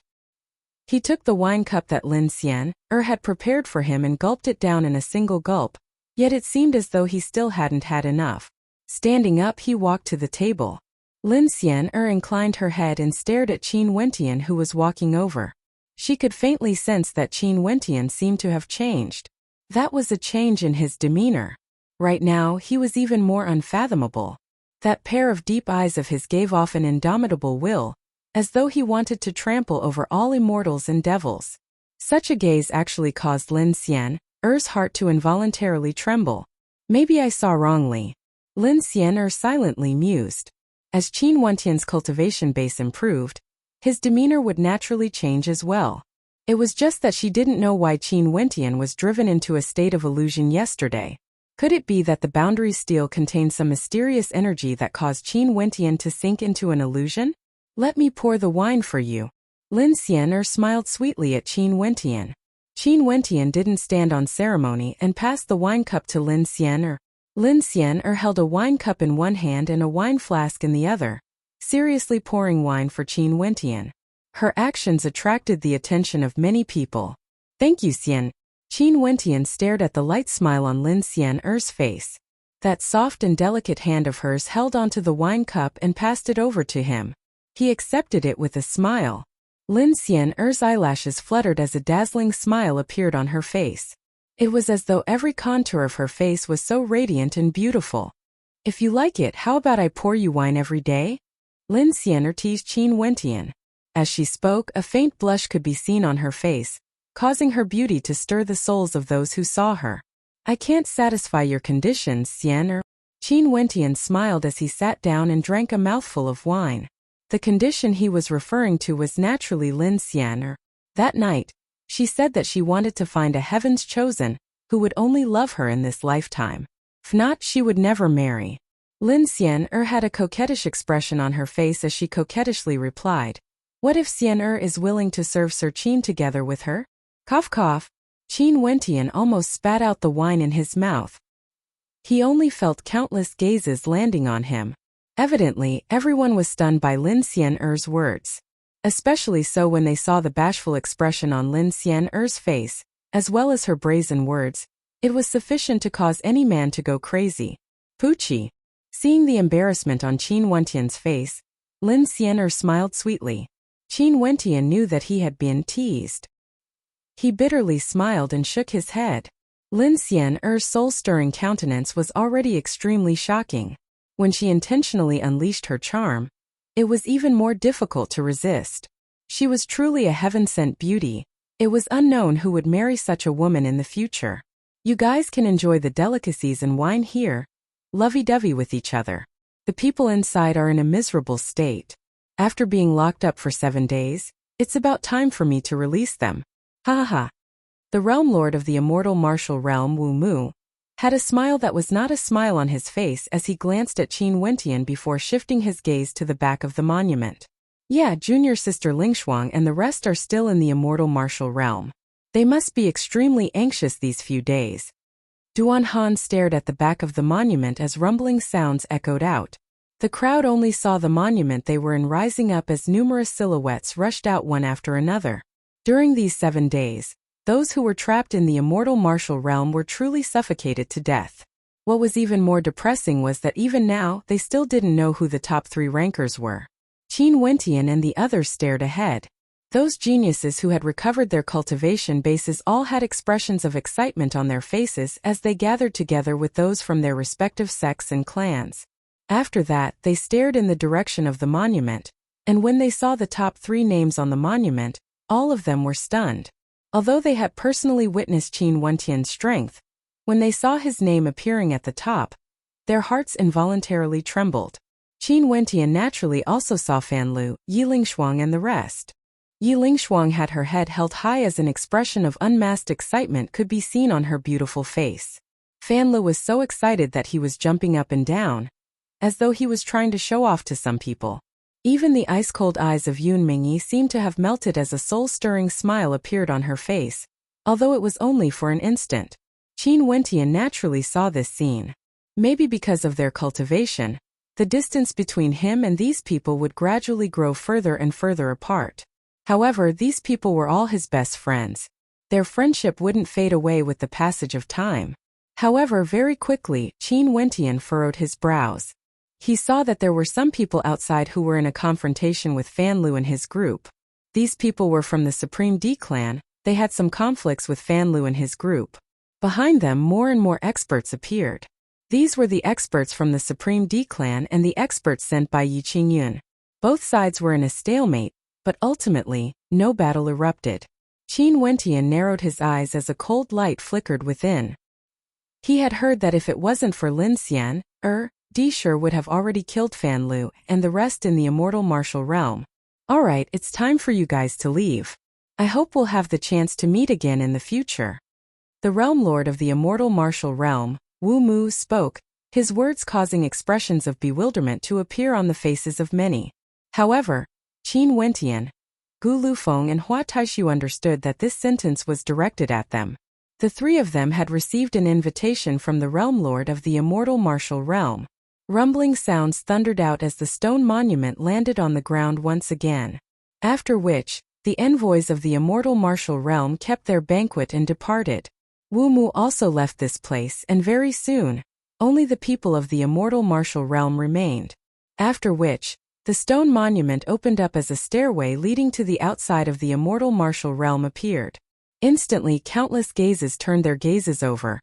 He took the wine cup that Lin Xian had prepared for him and gulped it down in a single gulp, yet it seemed as though he still hadn't had enough. Standing up, he walked to the table. Lin Xian inclined her head and stared at Qin Wentian, who was walking over. She could faintly sense that Qin Wentian seemed to have changed. That was a change in his demeanor. Right now, he was even more unfathomable. That pair of deep eyes of his gave off an indomitable will, as though he wanted to trample over all immortals and devils. Such a gaze actually caused Lin Xian's heart to involuntarily tremble. Maybe I saw wrongly. Lin Xian silently mused. As Qin Wentian's cultivation base improved, his demeanor would naturally change as well. It was just that she didn't know why Qin Wentian was driven into a state of illusion yesterday. Could it be that the boundary steel contained some mysterious energy that caused Qin Wentian to sink into an illusion? Let me pour the wine for you. Lin Xian smiled sweetly at Qin Wentian. Qin Wentian didn't stand on ceremony and passed the wine cup to Lin Xian. Lin Xian held a wine cup in one hand and a wine flask in the other, seriously pouring wine for Qin Wentian. Her actions attracted the attention of many people. Thank you, Xian. Qin Wentian stared at the light smile on Lin Xian's face. That soft and delicate hand of hers held onto the wine cup and passed it over to him. He accepted it with a smile. Lin Xian's eyelashes fluttered as a dazzling smile appeared on her face. It was as though every contour of her face was so radiant and beautiful. If you like it, how about I pour you wine every day? Lin Xian teased Qin Wentian. As she spoke, a faint blush could be seen on her face, causing her beauty to stir the souls of those who saw her. I can't satisfy your conditions, Xian. Qin Wentian smiled as he sat down and drank a mouthful of wine. The condition he was referring to was naturally Lin Xian. That night, she said that she wanted to find a heaven's chosen, who would only love her in this lifetime. If not, she would never marry. Lin Xian had a coquettish expression on her face as she coquettishly replied, "What if Xian is willing to serve Sir Qin together with her?" Cough cough. Qin Wentian almost spat out the wine in his mouth. He only felt countless gazes landing on him. Evidently, everyone was stunned by Lin Xian's words. Especially so when they saw the bashful expression on Lin Xian's face, as well as her brazen words. It was sufficient to cause any man to go crazy. Poochie. Seeing the embarrassment on Qin Wentian's face, Lin Xian smiled sweetly. Qin Wentian knew that he had been teased. He bitterly smiled and shook his head. Lin Xian's soul-stirring countenance was already extremely shocking. When she intentionally unleashed her charm, it was even more difficult to resist. She was truly a heaven-sent beauty. It was unknown who would marry such a woman in the future. You guys can enjoy the delicacies and wine here, lovey-dovey with each other. The people inside are in a miserable state. After being locked up for 7 days, it's about time for me to release them. Ha ha ha. The realm lord of the immortal martial realm, Wu Mu, had a smile that was not a smile on his face as he glanced at Qin Wentian before shifting his gaze to the back of the monument. Yeah, junior sister Lingshuang and the rest are still in the immortal martial realm. They must be extremely anxious these few days. Duan Han stared at the back of the monument as rumbling sounds echoed out. The crowd only saw the monument they were in rising up as numerous silhouettes rushed out one after another. During these 7 days, those who were trapped in the immortal martial realm were truly suffocated to death. What was even more depressing was that even now, they still didn't know who the top 3 rankers were. Qin Wentian and the others stared ahead. Those geniuses who had recovered their cultivation bases all had expressions of excitement on their faces as they gathered together with those from their respective sects and clans. After that, they stared in the direction of the monument, and when they saw the top 3 names on the monument, all of them were stunned. Although they had personally witnessed Qin Wentian's strength, when they saw his name appearing at the top, their hearts involuntarily trembled. Qin Wentian naturally also saw Fan Lu, Yi Lingshuang and the rest. Yi Lingshuang had her head held high as an expression of unmasked excitement could be seen on her beautiful face. Fan Lu was so excited that he was jumping up and down, as though he was trying to show off to some people. Even the ice-cold eyes of Yun Mingyi seemed to have melted as a soul-stirring smile appeared on her face, although it was only for an instant. Qin Wentian naturally saw this scene. Maybe because of their cultivation, the distance between him and these people would gradually grow further and further apart. However, these people were all his best friends. Their friendship wouldn't fade away with the passage of time. However, very quickly, Qin Wentian furrowed his brows. He saw that there were some people outside who were in a confrontation with Fan Lu and his group. These people were from the Supreme D clan. They had some conflicts with Fan Lu and his group. Behind them, more and more experts appeared. These were the experts from the Supreme D clan and the experts sent by Yi Qingyun. Both sides were in a stalemate, but ultimately, no battle erupted. Qin Wentian narrowed his eyes as a cold light flickered within. He had heard that if it wasn't for Lin Xian, Di sure would have already killed Fan Lu and the rest in the immortal martial realm. Alright, it's time for you guys to leave. I hope we'll have the chance to meet again in the future. The realm lord of the immortal martial realm, Wu Mu, spoke, his words causing expressions of bewilderment to appear on the faces of many. However, Qin Wentian, Gu Lufeng and Hua Taishu understood that this sentence was directed at them. The 3 of them had received an invitation from the realm lord of the immortal martial realm. Rumbling sounds thundered out as the stone monument landed on the ground once again. After which, the envoys of the immortal martial realm kept their banquet and departed. Wu Mu also left this place and very soon, only the people of the immortal martial realm remained. After which, the stone monument opened up as a stairway leading to the outside of the immortal martial realm appeared. Instantly, countless gazes turned their gazes over.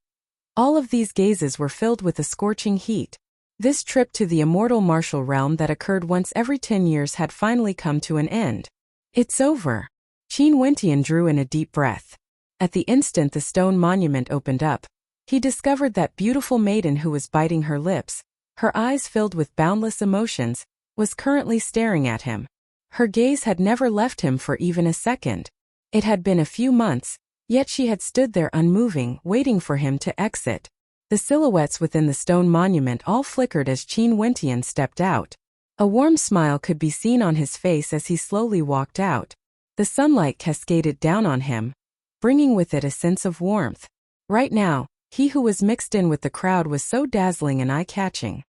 All of these gazes were filled with a scorching heat. This trip to the immortal martial realm that occurred once every 10 years had finally come to an end. It's over. Qin Wentian drew in a deep breath. At the instant the stone monument opened up, he discovered that beautiful maiden who was biting her lips, her eyes filled with boundless emotions, was currently staring at him. Her gaze had never left him for even a second. It had been a few months, yet she had stood there unmoving, waiting for him to exit. The silhouettes within the stone monument all flickered as Qin Wentian stepped out. A warm smile could be seen on his face as he slowly walked out. The sunlight cascaded down on him, bringing with it a sense of warmth. Right now, he who was mixed in with the crowd was so dazzling and eye-catching.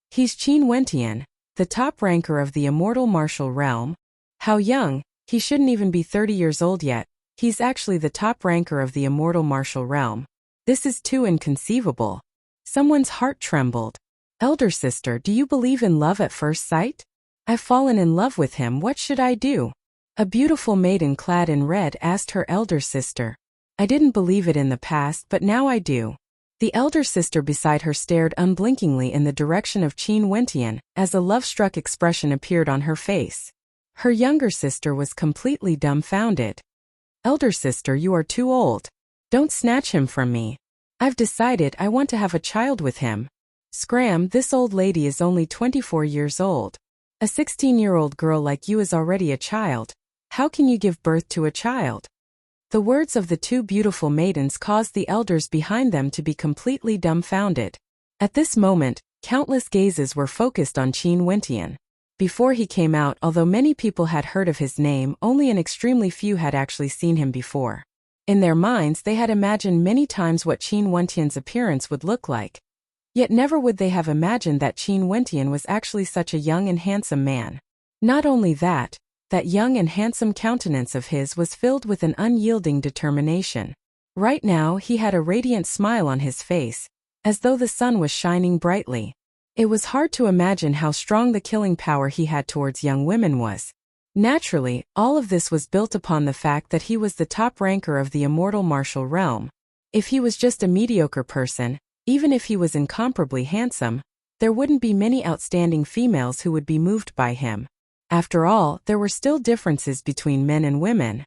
He's Qin Wentian, the top ranker of the immortal martial realm. How young, he shouldn't even be 30 years old yet. He's actually the top ranker of the immortal martial realm. This is too inconceivable. Someone's heart trembled. Elder sister, do you believe in love at first sight? I've fallen in love with him, what should I do? A beautiful maiden clad in red asked her elder sister. I didn't believe it in the past, but now I do. The elder sister beside her stared unblinkingly in the direction of Qin Wentian as a love-struck expression appeared on her face. Her younger sister was completely dumbfounded. Elder sister, you are too old. Don't snatch him from me. I've decided I want to have a child with him. Scram, this old lady is only 24 years old. A 16-year-old girl like you is already a child. How can you give birth to a child? The words of the 2 beautiful maidens caused the elders behind them to be completely dumbfounded. At this moment, countless gazes were focused on Qin Wentian. Before he came out, although many people had heard of his name, only an extremely few had actually seen him before. In their minds they had imagined many times what Qin Wentian's appearance would look like. Yet never would they have imagined that Qin Wentian was actually such a young and handsome man. Not only that young and handsome countenance of his was filled with an unyielding determination. Right now he had a radiant smile on his face, as though the sun was shining brightly. It was hard to imagine how strong the killing power he had towards young women was. Naturally, all of this was built upon the fact that he was the top ranker of the immortal martial realm. If he was just a mediocre person, even if he was incomparably handsome, there wouldn't be many outstanding females who would be moved by him. After all, there were still differences between men and women.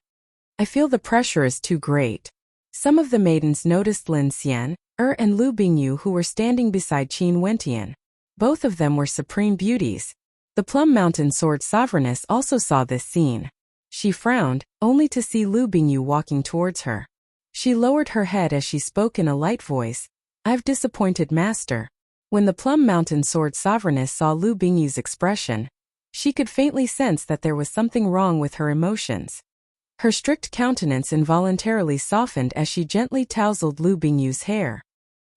I feel the pressure is too great. Some of the maidens noticed Lin Xian, and Lu Bingyu, who were standing beside Qin Wentian. Both of them were supreme beauties. The Plum Mountain Sword Sovereigness also saw this scene. She frowned, only to see Lu Bingyu walking towards her. She lowered her head as she spoke in a light voice. "I've disappointed Master." When the Plum Mountain Sword Sovereigness saw Lu Bingyu's expression, she could faintly sense that there was something wrong with her emotions. Her strict countenance involuntarily softened as she gently tousled Lu Bingyu's hair.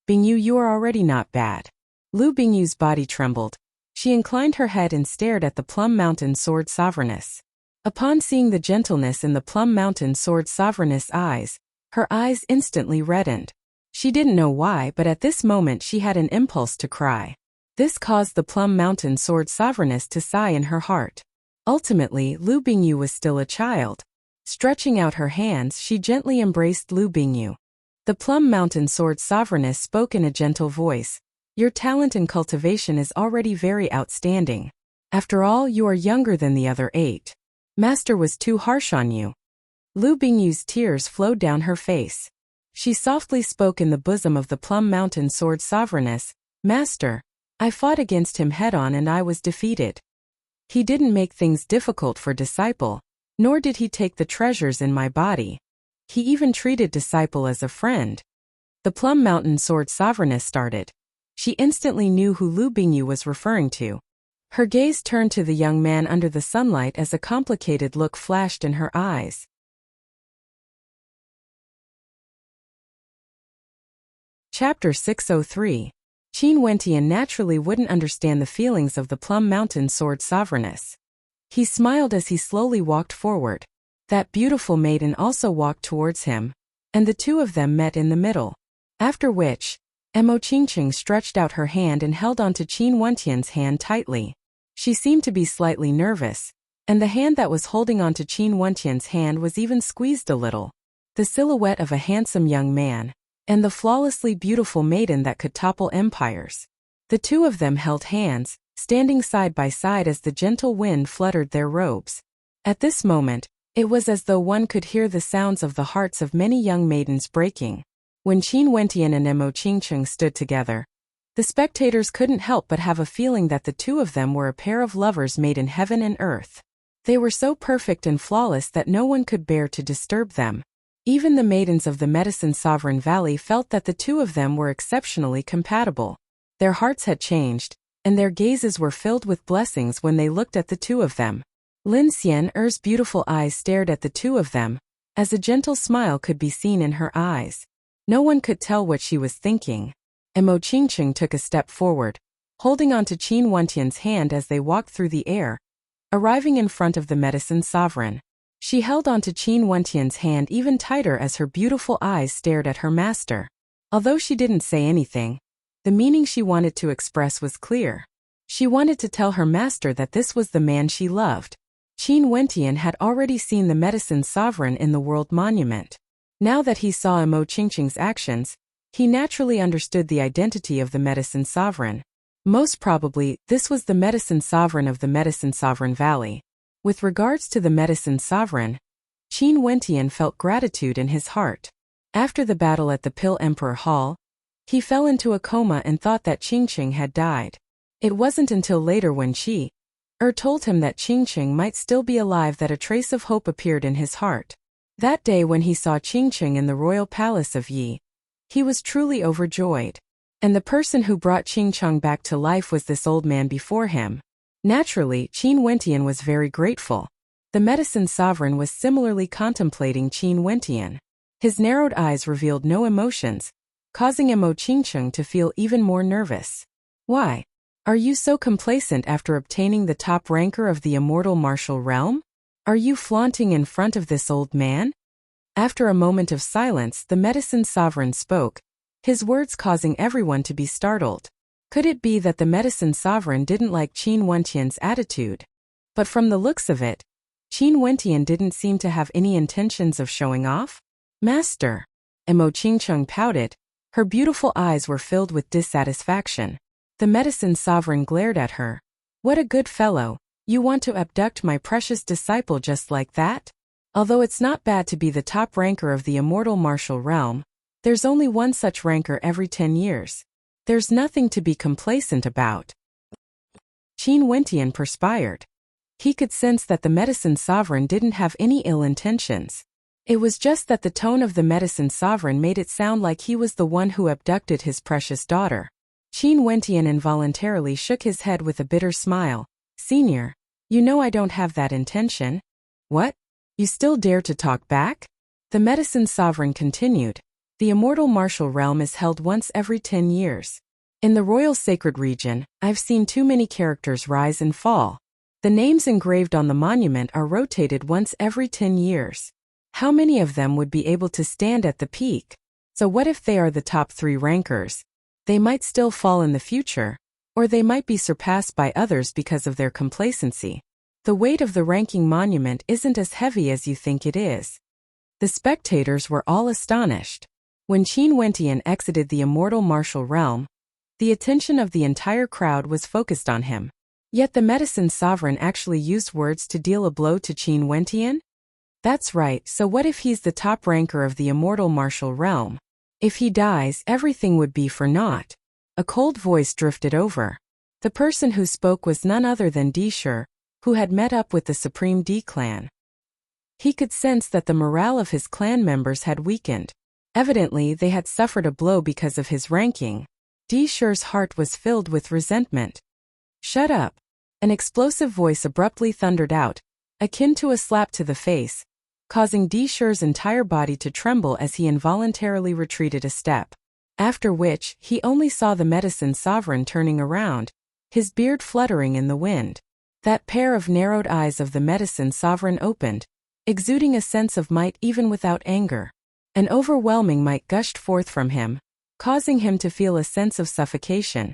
"Bingyu, you are already not bad." Lu Bingyu's body trembled. She inclined her head and stared at the Plum Mountain Sword Sovereigness. Upon seeing the gentleness in the Plum Mountain Sword Sovereigness' eyes, her eyes instantly reddened. She didn't know why, but at this moment she had an impulse to cry. This caused the Plum Mountain Sword Sovereigness to sigh in her heart. Ultimately, Lu Bingyu was still a child. Stretching out her hands, she gently embraced Lu Bingyu. The Plum Mountain Sword Sovereigness spoke in a gentle voice. "Your talent and cultivation is already very outstanding. After all, you are younger than the other 8. Master was too harsh on you." Lu Bingyu's tears flowed down her face. She softly spoke in the bosom of the Plum Mountain Sword Sovereigness. "Master, I fought against him head-on and I was defeated. He didn't make things difficult for Disciple, nor did he take the treasures in my body. He even treated Disciple as a friend." The Plum Mountain Sword Sovereigness started. She instantly knew who Lu Bingyu was referring to. Her gaze turned to the young man under the sunlight as a complicated look flashed in her eyes. Chapter 603. Qin Wentian naturally wouldn't understand the feelings of the Plum Mountain Sword Sovereigness. He smiled as he slowly walked forward. That beautiful maiden also walked towards him, and the two of them met in the middle. After which, Mo Qingqing stretched out her hand and held onto Qin Wentian's hand tightly. She seemed to be slightly nervous, and the hand that was holding onto Qin Wentian's hand was even squeezed a little. The silhouette of a handsome young man, and the flawlessly beautiful maiden that could topple empires. The two of them held hands, standing side by side as the gentle wind fluttered their robes. At this moment, it was as though one could hear the sounds of the hearts of many young maidens breaking. When Qin Wentian and Mo Qingqing stood together, the spectators couldn't help but have a feeling that the two of them were a pair of lovers made in heaven and earth. They were so perfect and flawless that no one could bear to disturb them. Even the maidens of the Medicine Sovereign Valley felt that the two of them were exceptionally compatible. Their hearts had changed, and their gazes were filled with blessings when they looked at the two of them. Lin Xian's beautiful eyes stared at the two of them, as a gentle smile could be seen in her eyes. No one could tell what she was thinking. Mo Qingqing took a step forward, holding onto Qin Wentian's hand as they walked through the air, arriving in front of the Medicine Sovereign. She held onto Qin Wentian's hand even tighter as her beautiful eyes stared at her master. Although she didn't say anything, the meaning she wanted to express was clear. She wanted to tell her master that this was the man she loved. Qin Wentian had already seen the Medicine Sovereign in the World Monument. Now that he saw Mo Qingqing's actions, he naturally understood the identity of the Medicine Sovereign. Most probably, this was the Medicine Sovereign of the Medicine Sovereign Valley. With regards to the Medicine Sovereign, Qin Wentian felt gratitude in his heart. After the battle at the Pill Emperor Hall, he fell into a coma and thought that Qingqing had died. It wasn't until later when told him that Qingqing might still be alive that a trace of hope appeared in his heart. That day when he saw Qingqing in the royal palace of Yi, he was truly overjoyed. And the person who brought Qingqing back to life was this old man before him. Naturally, Qin Wentian was very grateful. The medicine sovereign was similarly contemplating Qin Wentian. His narrowed eyes revealed no emotions, causing Mo Qingcheng to feel even more nervous. Why? Are you so complacent after obtaining the top ranker of the immortal martial realm? Are you flaunting in front of this old man? After a moment of silence, the medicine sovereign spoke, his words causing everyone to be startled. Could it be that the medicine sovereign didn't like Qin Wentian's attitude? But from the looks of it, Qin Wentian didn't seem to have any intentions of showing off. Master, Mo Qingcheng pouted. Her beautiful eyes were filled with dissatisfaction. The medicine sovereign glared at her. What a good fellow, you want to abduct my precious disciple just like that? Although it's not bad to be the top ranker of the immortal martial realm, there's only one such ranker every 10 years. There's nothing to be complacent about. Qin Wentian perspired. He could sense that the medicine sovereign didn't have any ill intentions. It was just that the tone of the medicine sovereign made it sound like he was the one who abducted his precious daughter. Qin Wentian involuntarily shook his head with a bitter smile. Senior, you know I don't have that intention. What? You still dare to talk back? The medicine sovereign continued. The immortal martial realm is held once every 10 years. In the royal sacred region, I've seen too many characters rise and fall. The names engraved on the monument are rotated once every 10 years. How many of them would be able to stand at the peak? So what if they are the top 3 rankers? They might still fall in the future, or they might be surpassed by others because of their complacency. The weight of the ranking monument isn't as heavy as you think it is. The spectators were all astonished. When Qin Wentian exited the immortal martial realm, the attention of the entire crowd was focused on him. Yet the medicine sovereign actually used words to deal a blow to Qin Wentian? That's right, so what if he's the top ranker of the immortal martial realm? If he dies, everything would be for naught. A cold voice drifted over. The person who spoke was none other than Di Shi, who had met up with the Supreme D clan. He could sense that the morale of his clan members had weakened. Evidently, they had suffered a blow because of his ranking. Di Shi's heart was filled with resentment. Shut up! An explosive voice abruptly thundered out, akin to a slap to the face, causing Di Shi's entire body to tremble as he involuntarily retreated a step. After which, he only saw the medicine sovereign turning around, his beard fluttering in the wind. That pair of narrowed eyes of the medicine sovereign opened, exuding a sense of might even without anger. An overwhelming might gushed forth from him, causing him to feel a sense of suffocation.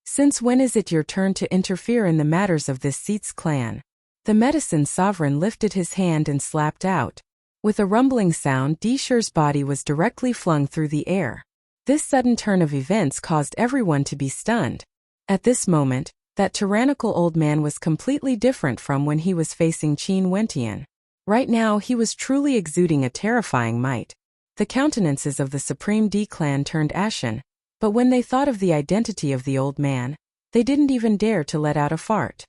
Since when is it your turn to interfere in the matters of this Seats clan? The medicine sovereign lifted his hand and slapped out. With a rumbling sound, Di Shi's body was directly flung through the air. This sudden turn of events caused everyone to be stunned. At this moment, that tyrannical old man was completely different from when he was facing Qin Wentian. Right now he was truly exuding a terrifying might. The countenances of the Supreme D clan turned ashen, but when they thought of the identity of the old man, they didn't even dare to let out a fart.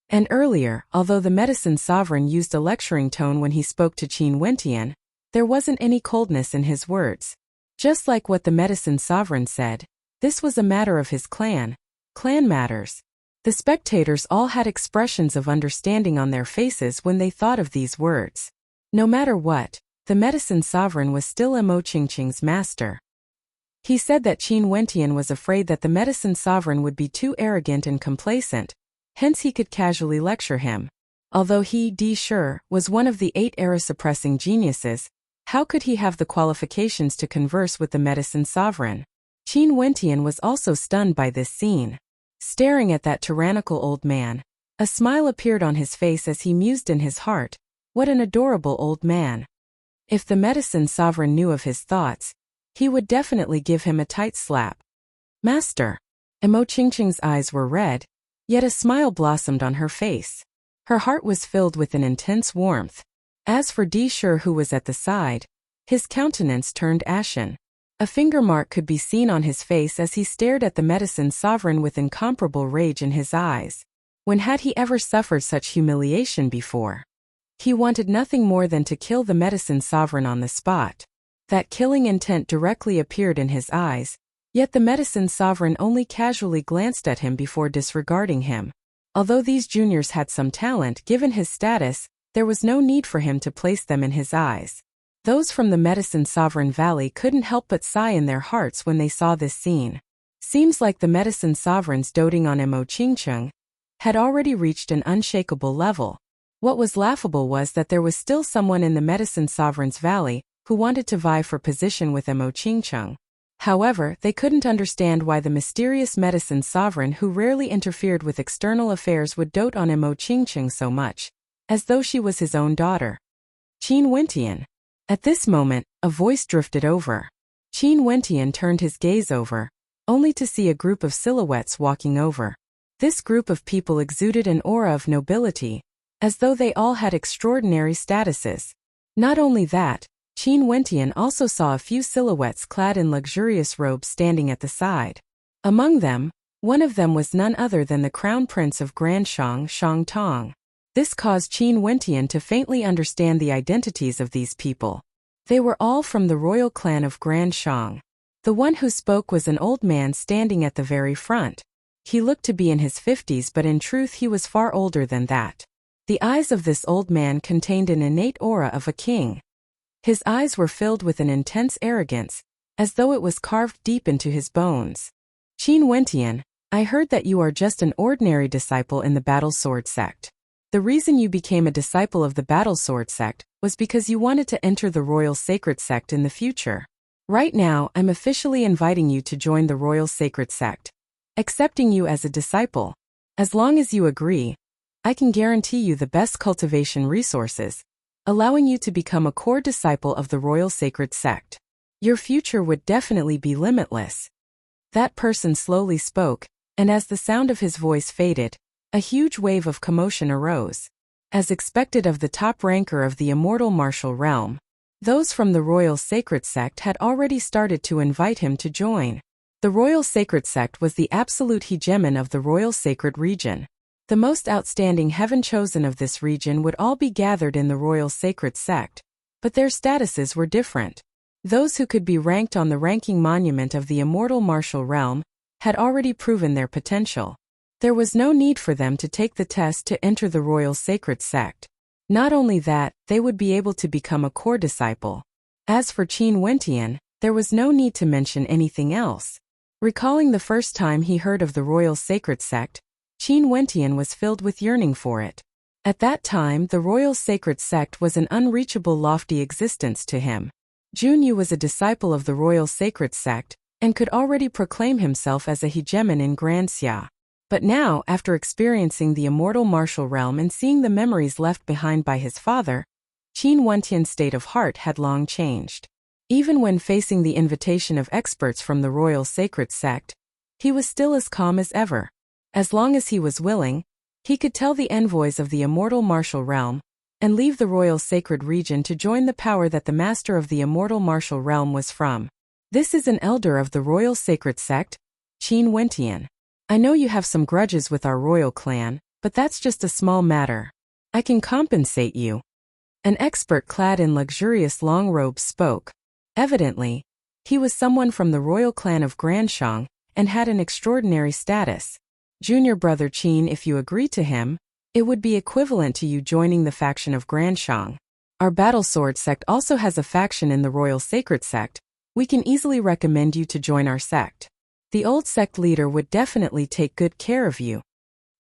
And earlier, although the medicine sovereign used a lecturing tone when he spoke to Qin Wentian, there wasn't any coldness in his words. Just like what the medicine sovereign said, this was a matter of his clan matters. The spectators all had expressions of understanding on their faces when they thought of these words. No matter what, the medicine sovereign was still Mo Qingcheng's master. He said that Qin Wentian was afraid that the medicine sovereign would be too arrogant and complacent, hence he could casually lecture him. Although he, Di Shi, was one of the 8 era-suppressing geniuses, how could he have the qualifications to converse with the medicine sovereign? Qin Wentian was also stunned by this scene. Staring at that tyrannical old man, a smile appeared on his face as he mused in his heart, what an adorable old man. If the medicine sovereign knew of his thoughts, he would definitely give him a tight slap. Master! Mo Qingcheng's eyes were red, yet a smile blossomed on her face. Her heart was filled with an intense warmth. As for Di Shi, who was at the side, his countenance turned ashen. A finger mark could be seen on his face as he stared at the medicine sovereign with incomparable rage in his eyes. When had he ever suffered such humiliation before? He wanted nothing more than to kill the medicine sovereign on the spot. That killing intent directly appeared in his eyes, yet the medicine sovereign only casually glanced at him before disregarding him. Although these juniors had some talent given his status, there was no need for him to place them in his eyes. Those from the Medicine Sovereign Valley couldn't help but sigh in their hearts when they saw this scene. Seems like the Medicine Sovereigns doting on Mo Qingcheng had already reached an unshakable level. What was laughable was that there was still someone in the Medicine Sovereign's Valley who wanted to vie for position with Mo Qingcheng. However, they couldn't understand why the mysterious Medicine Sovereign who rarely interfered with external affairs would dote on Mo Qingcheng so much, as though she was his own daughter. Qin Wentian. At this moment, a voice drifted over. Qin Wentian turned his gaze over, only to see a group of silhouettes walking over. This group of people exuded an aura of nobility, as though they all had extraordinary statuses. Not only that, Qin Wentian also saw a few silhouettes clad in luxurious robes standing at the side. Among them, one of them was none other than the Crown Prince of Granshang, Shang Tong. This caused Qin Wentian to faintly understand the identities of these people. They were all from the royal clan of Granshang. The one who spoke was an old man standing at the very front. He looked to be in his 50s, but in truth he was far older than that. The eyes of this old man contained an innate aura of a king. His eyes were filled with an intense arrogance, as though it was carved deep into his bones. Qin Wentian, I heard that you are just an ordinary disciple in the Battle Sword sect. The reason you became a disciple of the Battle Sword sect was because you wanted to enter the Royal Sacred Sect in the future. Right now, I'm officially inviting you to join the Royal Sacred Sect, accepting you as a disciple. As long as you agree, I can guarantee you the best cultivation resources, allowing you to become a core disciple of the Royal Sacred Sect. Your future would definitely be limitless. That person slowly spoke, and as the sound of his voice faded, a huge wave of commotion arose. As expected of the top ranker of the immortal martial realm, those from the Royal Sacred Sect had already started to invite him to join. The Royal Sacred Sect was the absolute hegemon of the Royal Sacred region. The most outstanding heaven-chosen of this region would all be gathered in the Royal Sacred Sect, but their statuses were different. Those who could be ranked on the ranking monument of the immortal martial realm had already proven their potential. There was no need for them to take the test to enter the Royal Sacred Sect. Not only that, they would be able to become a core disciple. As for Qin Wentian, there was no need to mention anything else. Recalling the first time he heard of the Royal Sacred Sect, Qin Wentian was filled with yearning for it. At that time, the Royal Sacred Sect was an unreachable lofty existence to him. Junyu was a disciple of the Royal Sacred Sect, and could already proclaim himself as a hegemon in Granxia. But now, after experiencing the immortal martial realm and seeing the memories left behind by his father, Qin Wentian's state of heart had long changed. Even when facing the invitation of experts from the Royal Sacred Sect, he was still as calm as ever. As long as he was willing, he could tell the envoys of the immortal martial realm and leave the Royal Sacred region to join the power that the master of the immortal martial realm was from. This is an elder of the Royal Sacred Sect, Qin Wentian. I know you have some grudges with our royal clan, but that's just a small matter. I can compensate you. An expert clad in luxurious long robes spoke. Evidently, he was someone from the royal clan of Granshang and had an extraordinary status. Junior brother Qin, if you agree to him, it would be equivalent to you joining the faction of Granshang. Our Battle Sword sect also has a faction in the Royal Sacred Sect. We can easily recommend you to join our sect. The old sect leader would definitely take good care of you.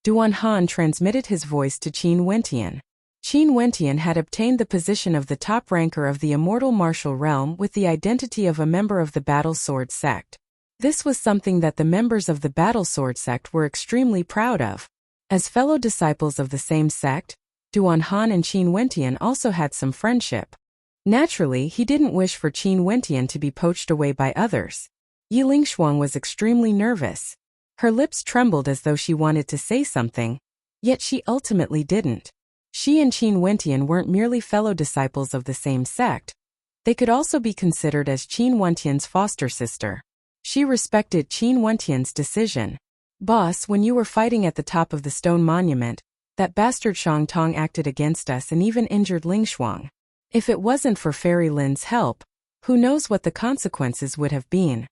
Duan Han transmitted his voice to Qin Wentian. Qin Wentian had obtained the position of the top ranker of the immortal martial realm with the identity of a member of the Battle Sword sect. This was something that the members of the Battle Sword sect were extremely proud of. As fellow disciples of the same sect, Duan Han and Qin Wentian also had some friendship. Naturally, he didn't wish for Qin Wentian to be poached away by others. Yi Lingshuang was extremely nervous. Her lips trembled as though she wanted to say something, yet she ultimately didn't. She and Qin Wentian weren't merely fellow disciples of the same sect. They could also be considered as Qin Wentian's foster sister. She respected Qin Wentian's decision. Boss, when you were fighting at the top of the stone monument, that bastard Shang Tong acted against us and even injured Lingshuang. If it wasn't for Fairy Lin's help, who knows what the consequences would have been.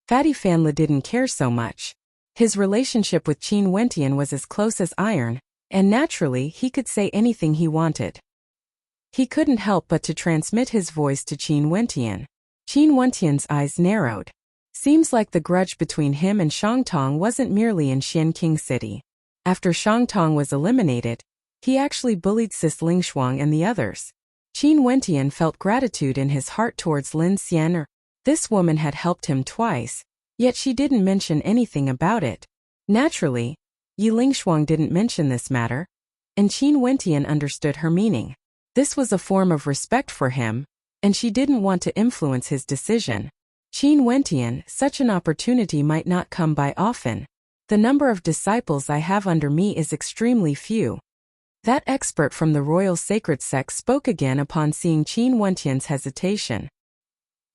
Fatty Fanla didn't care so much. His relationship with Qin Wentian was as close as iron, and naturally he could say anything he wanted. He couldn't help but to transmit his voice to Qin Wentian. Qin Wentian's eyes narrowed. Seems like the grudge between him and Shangtong wasn't merely in Xianqing City. After Shangtong was eliminated, he actually bullied Sis Lingshuang and the others. Qin Wentian felt gratitude in his heart towards Lin Xian. This woman had helped him twice, yet she didn't mention anything about it. Naturally, Yi Lingshuang didn't mention this matter, and Qin Wentian understood her meaning. This was a form of respect for him, and she didn't want to influence his decision. Qin Wentian, such an opportunity might not come by often. The number of disciples I have under me is extremely few. That expert from the Royal Sacred Sect spoke again upon seeing Qin Wentian's hesitation.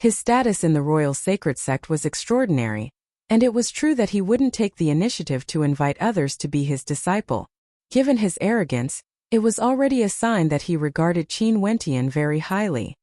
His status in the Royal Sacred Sect was extraordinary, and it was true that he wouldn't take the initiative to invite others to be his disciple. Given his arrogance, it was already a sign that he regarded Qin Wentian very highly.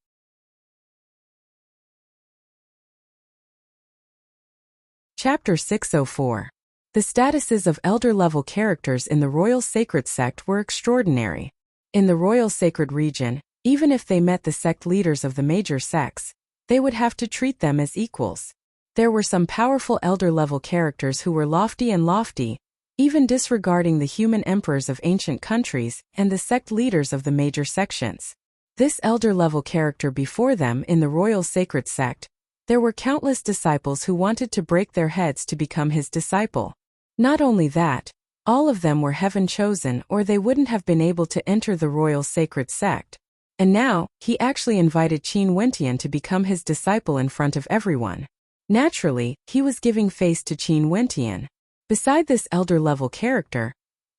Chapter 604. The statuses of elder-level characters in the Royal Sacred Sect were extraordinary. In the Royal Sacred Region, even if they met the sect leaders of the major sects, they would have to treat them as equals. There were some powerful elder-level characters who were lofty, even disregarding the human emperors of ancient countries and the sect leaders of the major sections. This elder-level character before them in the Royal Sacred Sect, there were countless disciples who wanted to break their heads to become his disciple. Not only that, all of them were heaven-chosen or they wouldn't have been able to enter the Royal Sacred Sect. And now, he actually invited Qin Wentian to become his disciple in front of everyone. Naturally, he was giving face to Qin Wentian. Beside this elder-level character,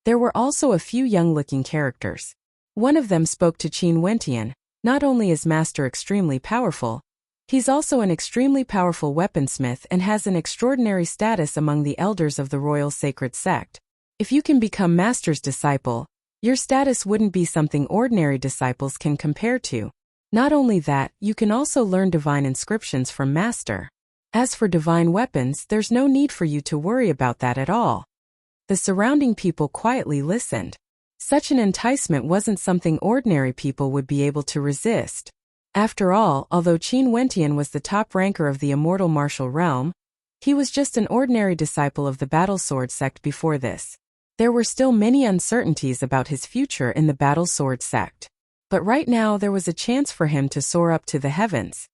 there were also a few young-looking characters. One of them spoke to Qin Wentian. Not only is Master extremely powerful, he's also an extremely powerful weaponsmith and has an extraordinary status among the elders of the Royal Sacred Sect. If you can become Master's disciple, your status wouldn't be something ordinary disciples can compare to. Not only that, you can also learn divine inscriptions from Master. As for divine weapons, there's no need for you to worry about that at all. The surrounding people quietly listened. Such an enticement wasn't something ordinary people would be able to resist. After all, although Qin Wentian was the top ranker of the immortal martial realm, he was just an ordinary disciple of the Battle Sword Sect before this. There were still many uncertainties about his future in the Battle Sword Sect. But right now there was a chance for him to soar up to the heavens.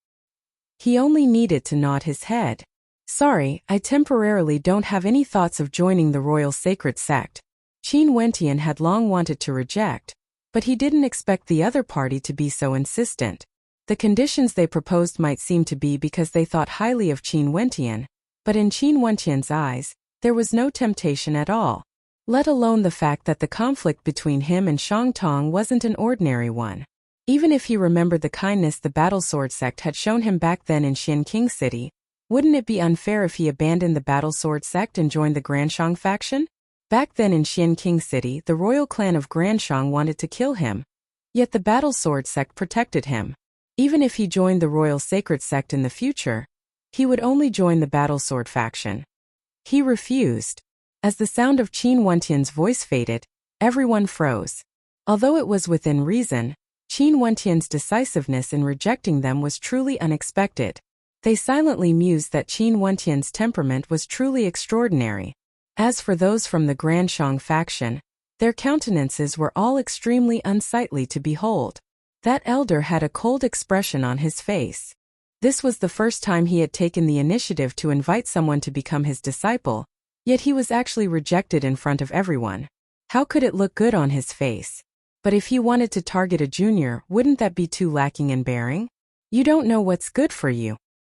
He only needed to nod his head. Sorry, I temporarily don't have any thoughts of joining the Royal Sacred Sect. Qin Wentian had long wanted to reject, but he didn't expect the other party to be so insistent. The conditions they proposed might seem to be because they thought highly of Qin Wentian, but in Qin Wentian's eyes, there was no temptation at all. Let alone the fact that the conflict between him and Shangtong wasn't an ordinary one. Even if he remembered the kindness the Battle Sword Sect had shown him back then in Xianqing City, wouldn't it be unfair if he abandoned the Battle Sword Sect and joined the Granshang faction? Back then in Xianqing City, the royal clan of Granshang wanted to kill him. Yet the Battle Sword Sect protected him. Even if he joined the Royal Sacred Sect in the future, he would only join the Battle Sword faction. He refused. As the sound of Qin Wentian's voice faded, everyone froze. Although it was within reason, Qin Wentian's decisiveness in rejecting them was truly unexpected. They silently mused that Qin Wentian's temperament was truly extraordinary. As for those from the Granshang faction, their countenances were all extremely unsightly to behold. That elder had a cold expression on his face. This was the first time he had taken the initiative to invite someone to become his disciple, yet he was actually rejected in front of everyone. How could it look good on his face? But if he wanted to target a junior, wouldn't that be too lacking in bearing? You don't know what's good for you.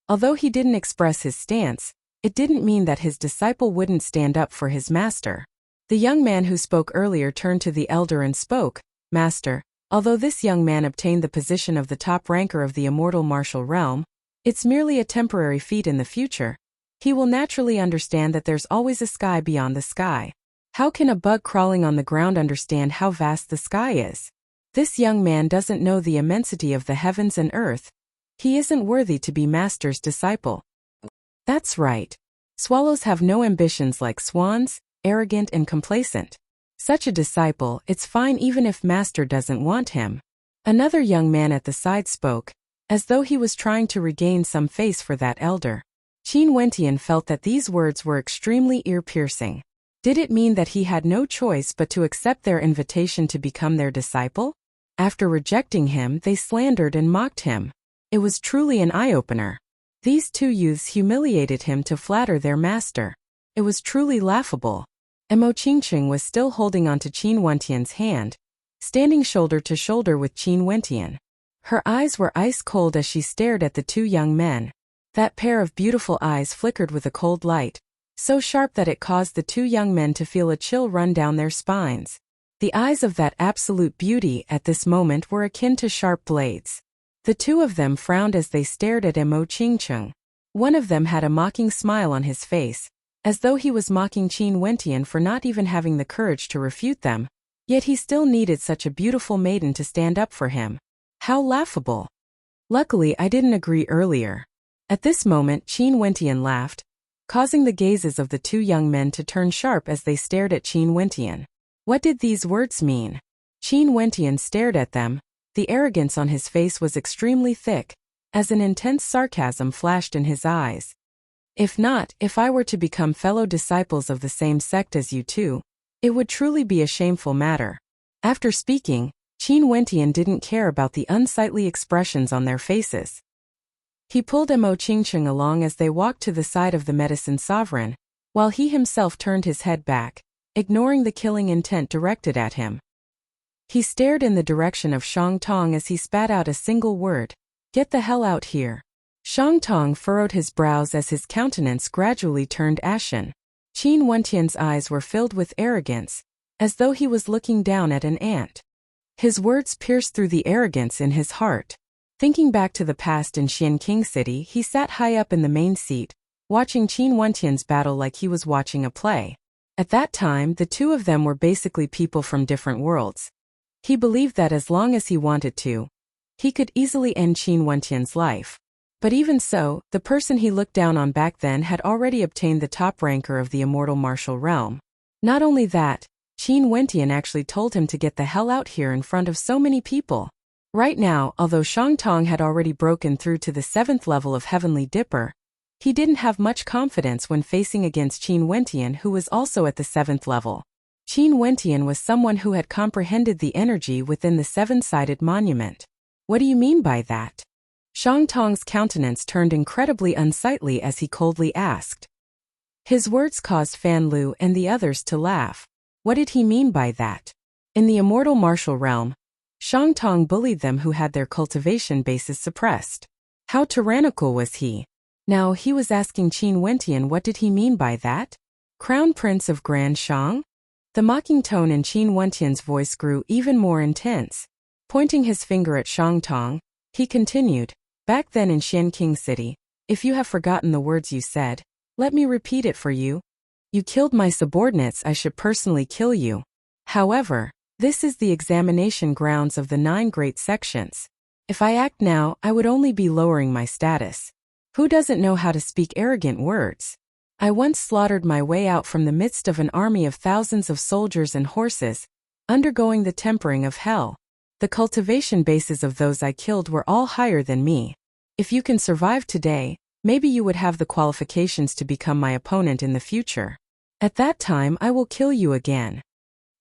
Although he didn't express his stance, it didn't mean that his disciple wouldn't stand up for his master. The young man who spoke earlier turned to the elder and spoke, "Master, although this young man obtained the position of the top ranker of the immortal martial realm, it's merely a temporary feat in the future. He will naturally understand that there's always a sky beyond the sky. How can a bug crawling on the ground understand how vast the sky is? This young man doesn't know the immensity of the heavens and earth. He isn't worthy to be Master's disciple." That's right. Swallows have no ambitions like swans, arrogant and complacent. Such a disciple, it's fine even if master doesn't want him. Another young man at the side spoke, as though he was trying to regain some face for that elder. Qin Wentian felt that these words were extremely ear-piercing. Did it mean that he had no choice but to accept their invitation to become their disciple? After rejecting him, they slandered and mocked him. It was truly an eye-opener. These two youths humiliated him to flatter their master. It was truly laughable. Mo Qingqing was still holding on to Qin Wentian's hand, standing shoulder to shoulder with Qin Wentian. Her eyes were ice-cold as she stared at the two young men. That pair of beautiful eyes flickered with a cold light, so sharp that it caused the two young men to feel a chill run down their spines. The eyes of that absolute beauty at this moment were akin to sharp blades. The two of them frowned as they stared at Mo Qingqing. One of them had a mocking smile on his face, as though he was mocking Qin Wentian for not even having the courage to refute them, yet he still needed such a beautiful maiden to stand up for him. How laughable! Luckily I didn't agree earlier. At this moment Qin Wentian laughed, causing the gazes of the two young men to turn sharp as they stared at Qin Wentian. What did these words mean? Qin Wentian stared at them. The arrogance on his face was extremely thick, as an intense sarcasm flashed in his eyes. If I were to become fellow disciples of the same sect as you two, it would truly be a shameful matter. After speaking, Qin Wentian didn't care about the unsightly expressions on their faces. He pulled Mo Qingqing along as they walked to the side of the medicine sovereign, while he himself turned his head back, ignoring the killing intent directed at him. He stared in the direction of Shang Tong as he spat out a single word, "Get the hell out here." Shang Tong furrowed his brows as his countenance gradually turned ashen. Qin Wentian's eyes were filled with arrogance, as though he was looking down at an ant. His words pierced through the arrogance in his heart. Thinking back to the past in Xianqing City, he sat high up in the main seat, watching Qin Wentian's battle like he was watching a play. At that time, the two of them were basically people from different worlds. He believed that as long as he wanted to, he could easily end Qin Wentian's life. But even so, the person he looked down on back then had already obtained the top ranker of the immortal martial realm. Not only that, Qin Wentian actually told him to get the hell out here in front of so many people. Right now, although Shang Tong had already broken through to the 7th level of Heavenly Dipper, he didn't have much confidence when facing against Qin Wentian, who was also at the 7th level. Qin Wentian was someone who had comprehended the energy within the 7-sided monument. What do you mean by that? Shang Tong's countenance turned incredibly unsightly as he coldly asked. His words caused Fan Lu and the others to laugh. What did he mean by that? In the immortal martial realm, Shang Tong bullied them who had their cultivation bases suppressed. How tyrannical was he? Now he was asking Qin Wentian what did he mean by that? Crown Prince of Grand Shang? The mocking tone in Qin Wentian's voice grew even more intense. Pointing his finger at Shang Tong, he continued, "Back then in Xianqing City, if you have forgotten the words you said, let me repeat it for you. You killed my subordinates, I should personally kill you. However, this is the examination grounds of the 9 great sections. If I act now, I would only be lowering my status. Who doesn't know how to speak arrogant words? I once slaughtered my way out from the midst of an army of thousands of soldiers and horses, undergoing the tempering of hell. The cultivation bases of those I killed were all higher than me. If you can survive today, maybe you would have the qualifications to become my opponent in the future. At that time I will kill you again."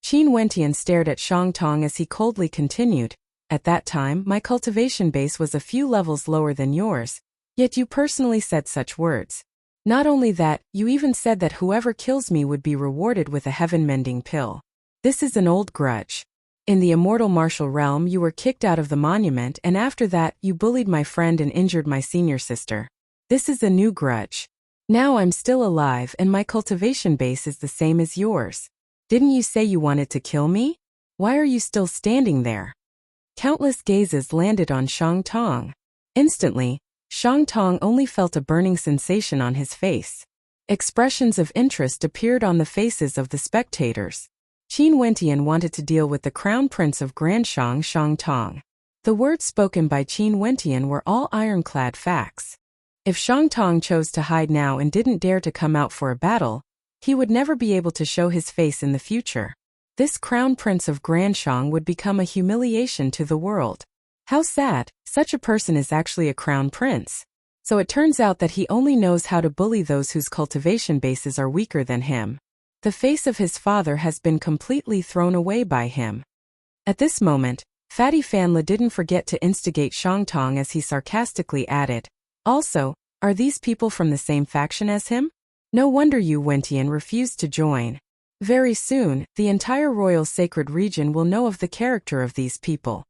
Qin Wentian stared at Shang Tong as he coldly continued, "At that time my cultivation base was a few levels lower than yours, yet you personally said such words. Not only that, you even said that whoever kills me would be rewarded with a heaven-mending pill. This is an old grudge. In the immortal martial realm you were kicked out of the monument, and after that you bullied my friend and injured my senior sister. This is a new grudge. Now I'm still alive and my cultivation base is the same as yours. Didn't you say you wanted to kill me? Why are you still standing there?" Countless gazes landed on Shang Tong. Instantly, Shang Tong only felt a burning sensation on his face. Expressions of interest appeared on the faces of the spectators. Qin Wentian wanted to deal with the Crown Prince of Grand Shang, Shang Tong. The words spoken by Qin Wentian were all ironclad facts. If Shangtong chose to hide now and didn't dare to come out for a battle, he would never be able to show his face in the future. This crown prince of Granshang would become a humiliation to the world. How sad, such a person is actually a crown prince. So it turns out that he only knows how to bully those whose cultivation bases are weaker than him. The face of his father has been completely thrown away by him. At this moment, Fatty Fanla didn't forget to instigate Shangtong as he sarcastically added, "Also, are these people from the same faction as him? No wonder Yu Wentian refused to join. Very soon, the entire royal sacred region will know of the character of these people."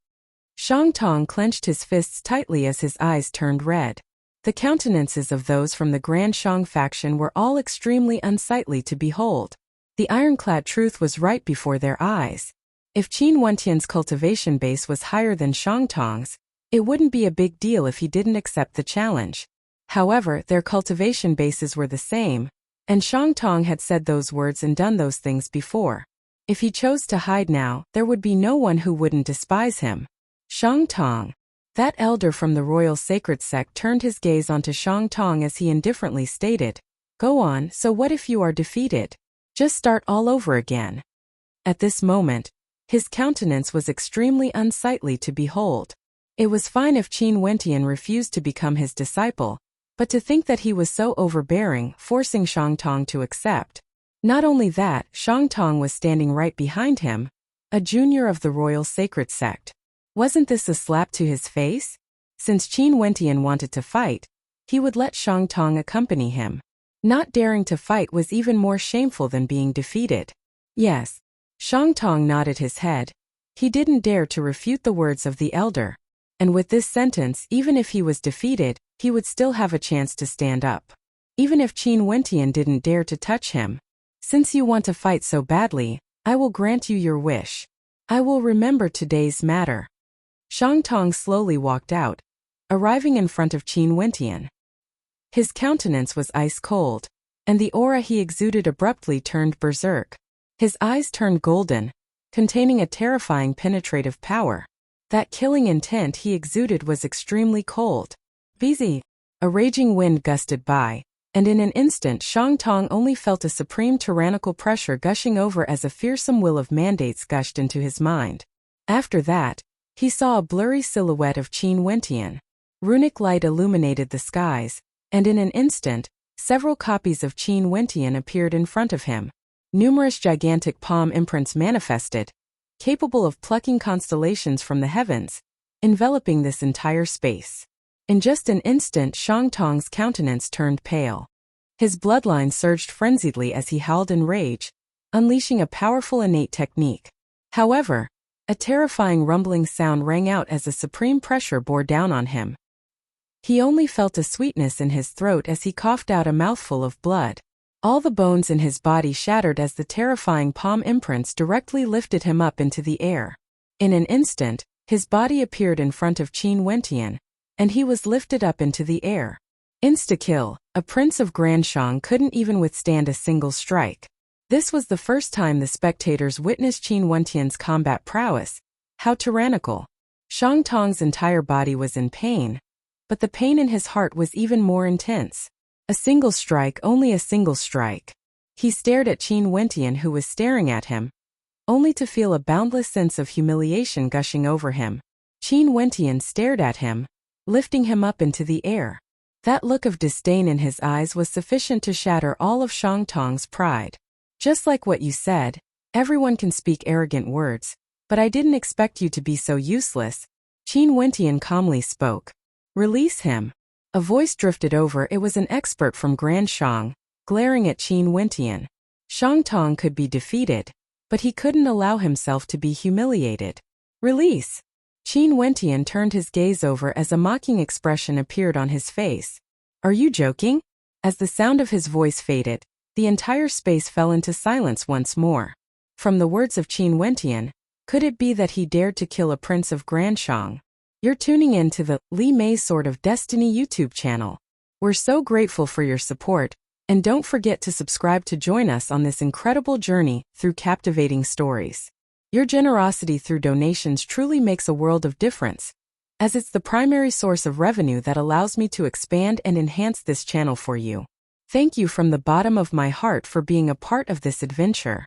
Shangtong clenched his fists tightly as his eyes turned red. The countenances of those from the Granshang faction were all extremely unsightly to behold. The ironclad truth was right before their eyes. If Qin Wentian's cultivation base was higher than Shangtong's, it wouldn't be a big deal if he didn't accept the challenge. However, their cultivation bases were the same, and Shangtong had said those words and done those things before. If he chose to hide now, there would be no one who wouldn't despise him. Shangtong. That elder from the royal sacred sect turned his gaze onto Shangtong as he indifferently stated, "Go on, so what if you are defeated? Just start all over again." At this moment, his countenance was extremely unsightly to behold. It was fine if Qin Wentian refused to become his disciple, but to think that he was so overbearing, forcing Shangtong to accept. Not only that, Shangtong was standing right behind him, a junior of the royal sacred sect. Wasn't this a slap to his face? Since Qin Wentian wanted to fight, he would let Shangtong accompany him. Not daring to fight was even more shameful than being defeated. Yes. Shangtong nodded his head. He didn't dare to refute the words of the elder. And with this sentence, even if he was defeated, he would still have a chance to stand up. Even if Qin Wentian didn't dare to touch him. Since you want to fight so badly, I will grant you your wish. I will remember today's matter. Shangtong slowly walked out, arriving in front of Qin Wentian. His countenance was ice-cold, and the aura he exuded abruptly turned berserk. His eyes turned golden, containing a terrifying penetrative power. That killing intent he exuded was extremely cold. Busy. A raging wind gusted by, and in an instant Shangtong only felt a supreme tyrannical pressure gushing over as a fearsome will of mandates gushed into his mind. After that, he saw a blurry silhouette of Qin Wentian. Runic light illuminated the skies, and in an instant, several copies of Qin Wentian appeared in front of him. Numerous gigantic palm imprints manifested, capable of plucking constellations from the heavens, enveloping this entire space. In just an instant, Shangtong's countenance turned pale. His bloodline surged frenziedly as he howled in rage, unleashing a powerful innate technique. However, a terrifying rumbling sound rang out as a supreme pressure bore down on him. He only felt a sweetness in his throat as he coughed out a mouthful of blood. All the bones in his body shattered as the terrifying palm imprints directly lifted him up into the air. In an instant, his body appeared in front of Qin Wentian, and he was lifted up into the air. Insta-kill. A prince of Granshang couldn't even withstand a single strike. This was the first time the spectators witnessed Qin Wentian's combat prowess. How tyrannical. Shangtong's entire body was in pain, but the pain in his heart was even more intense. A single strike, only a single strike. He stared at Qin Wentian, who was staring at him, only to feel a boundless sense of humiliation gushing over him. Qin Wentian stared at him, lifting him up into the air. That look of disdain in his eyes was sufficient to shatter all of Shangtong's pride. Just like what you said, everyone can speak arrogant words, but I didn't expect you to be so useless. Qin Wentian calmly spoke. Release him. A voice drifted over. It was an expert from Granshang, glaring at Qin Wentian. Shangtong could be defeated, but he couldn't allow himself to be humiliated. Release. Qin Wentian turned his gaze over as a mocking expression appeared on his face. Are you joking? As the sound of his voice faded, the entire space fell into silence once more. From the words of Qin Wentian, could it be that he dared to kill a prince of Granshang? You're tuning in to the Li Mei's Sword of Destiny YouTube channel. We're so grateful for your support, and don't forget to subscribe to join us on this incredible journey through captivating stories. Your generosity through donations truly makes a world of difference. as it's the primary source of revenue that allows me to expand and enhance this channel for you. Thank you from the bottom of my heart for being a part of this adventure.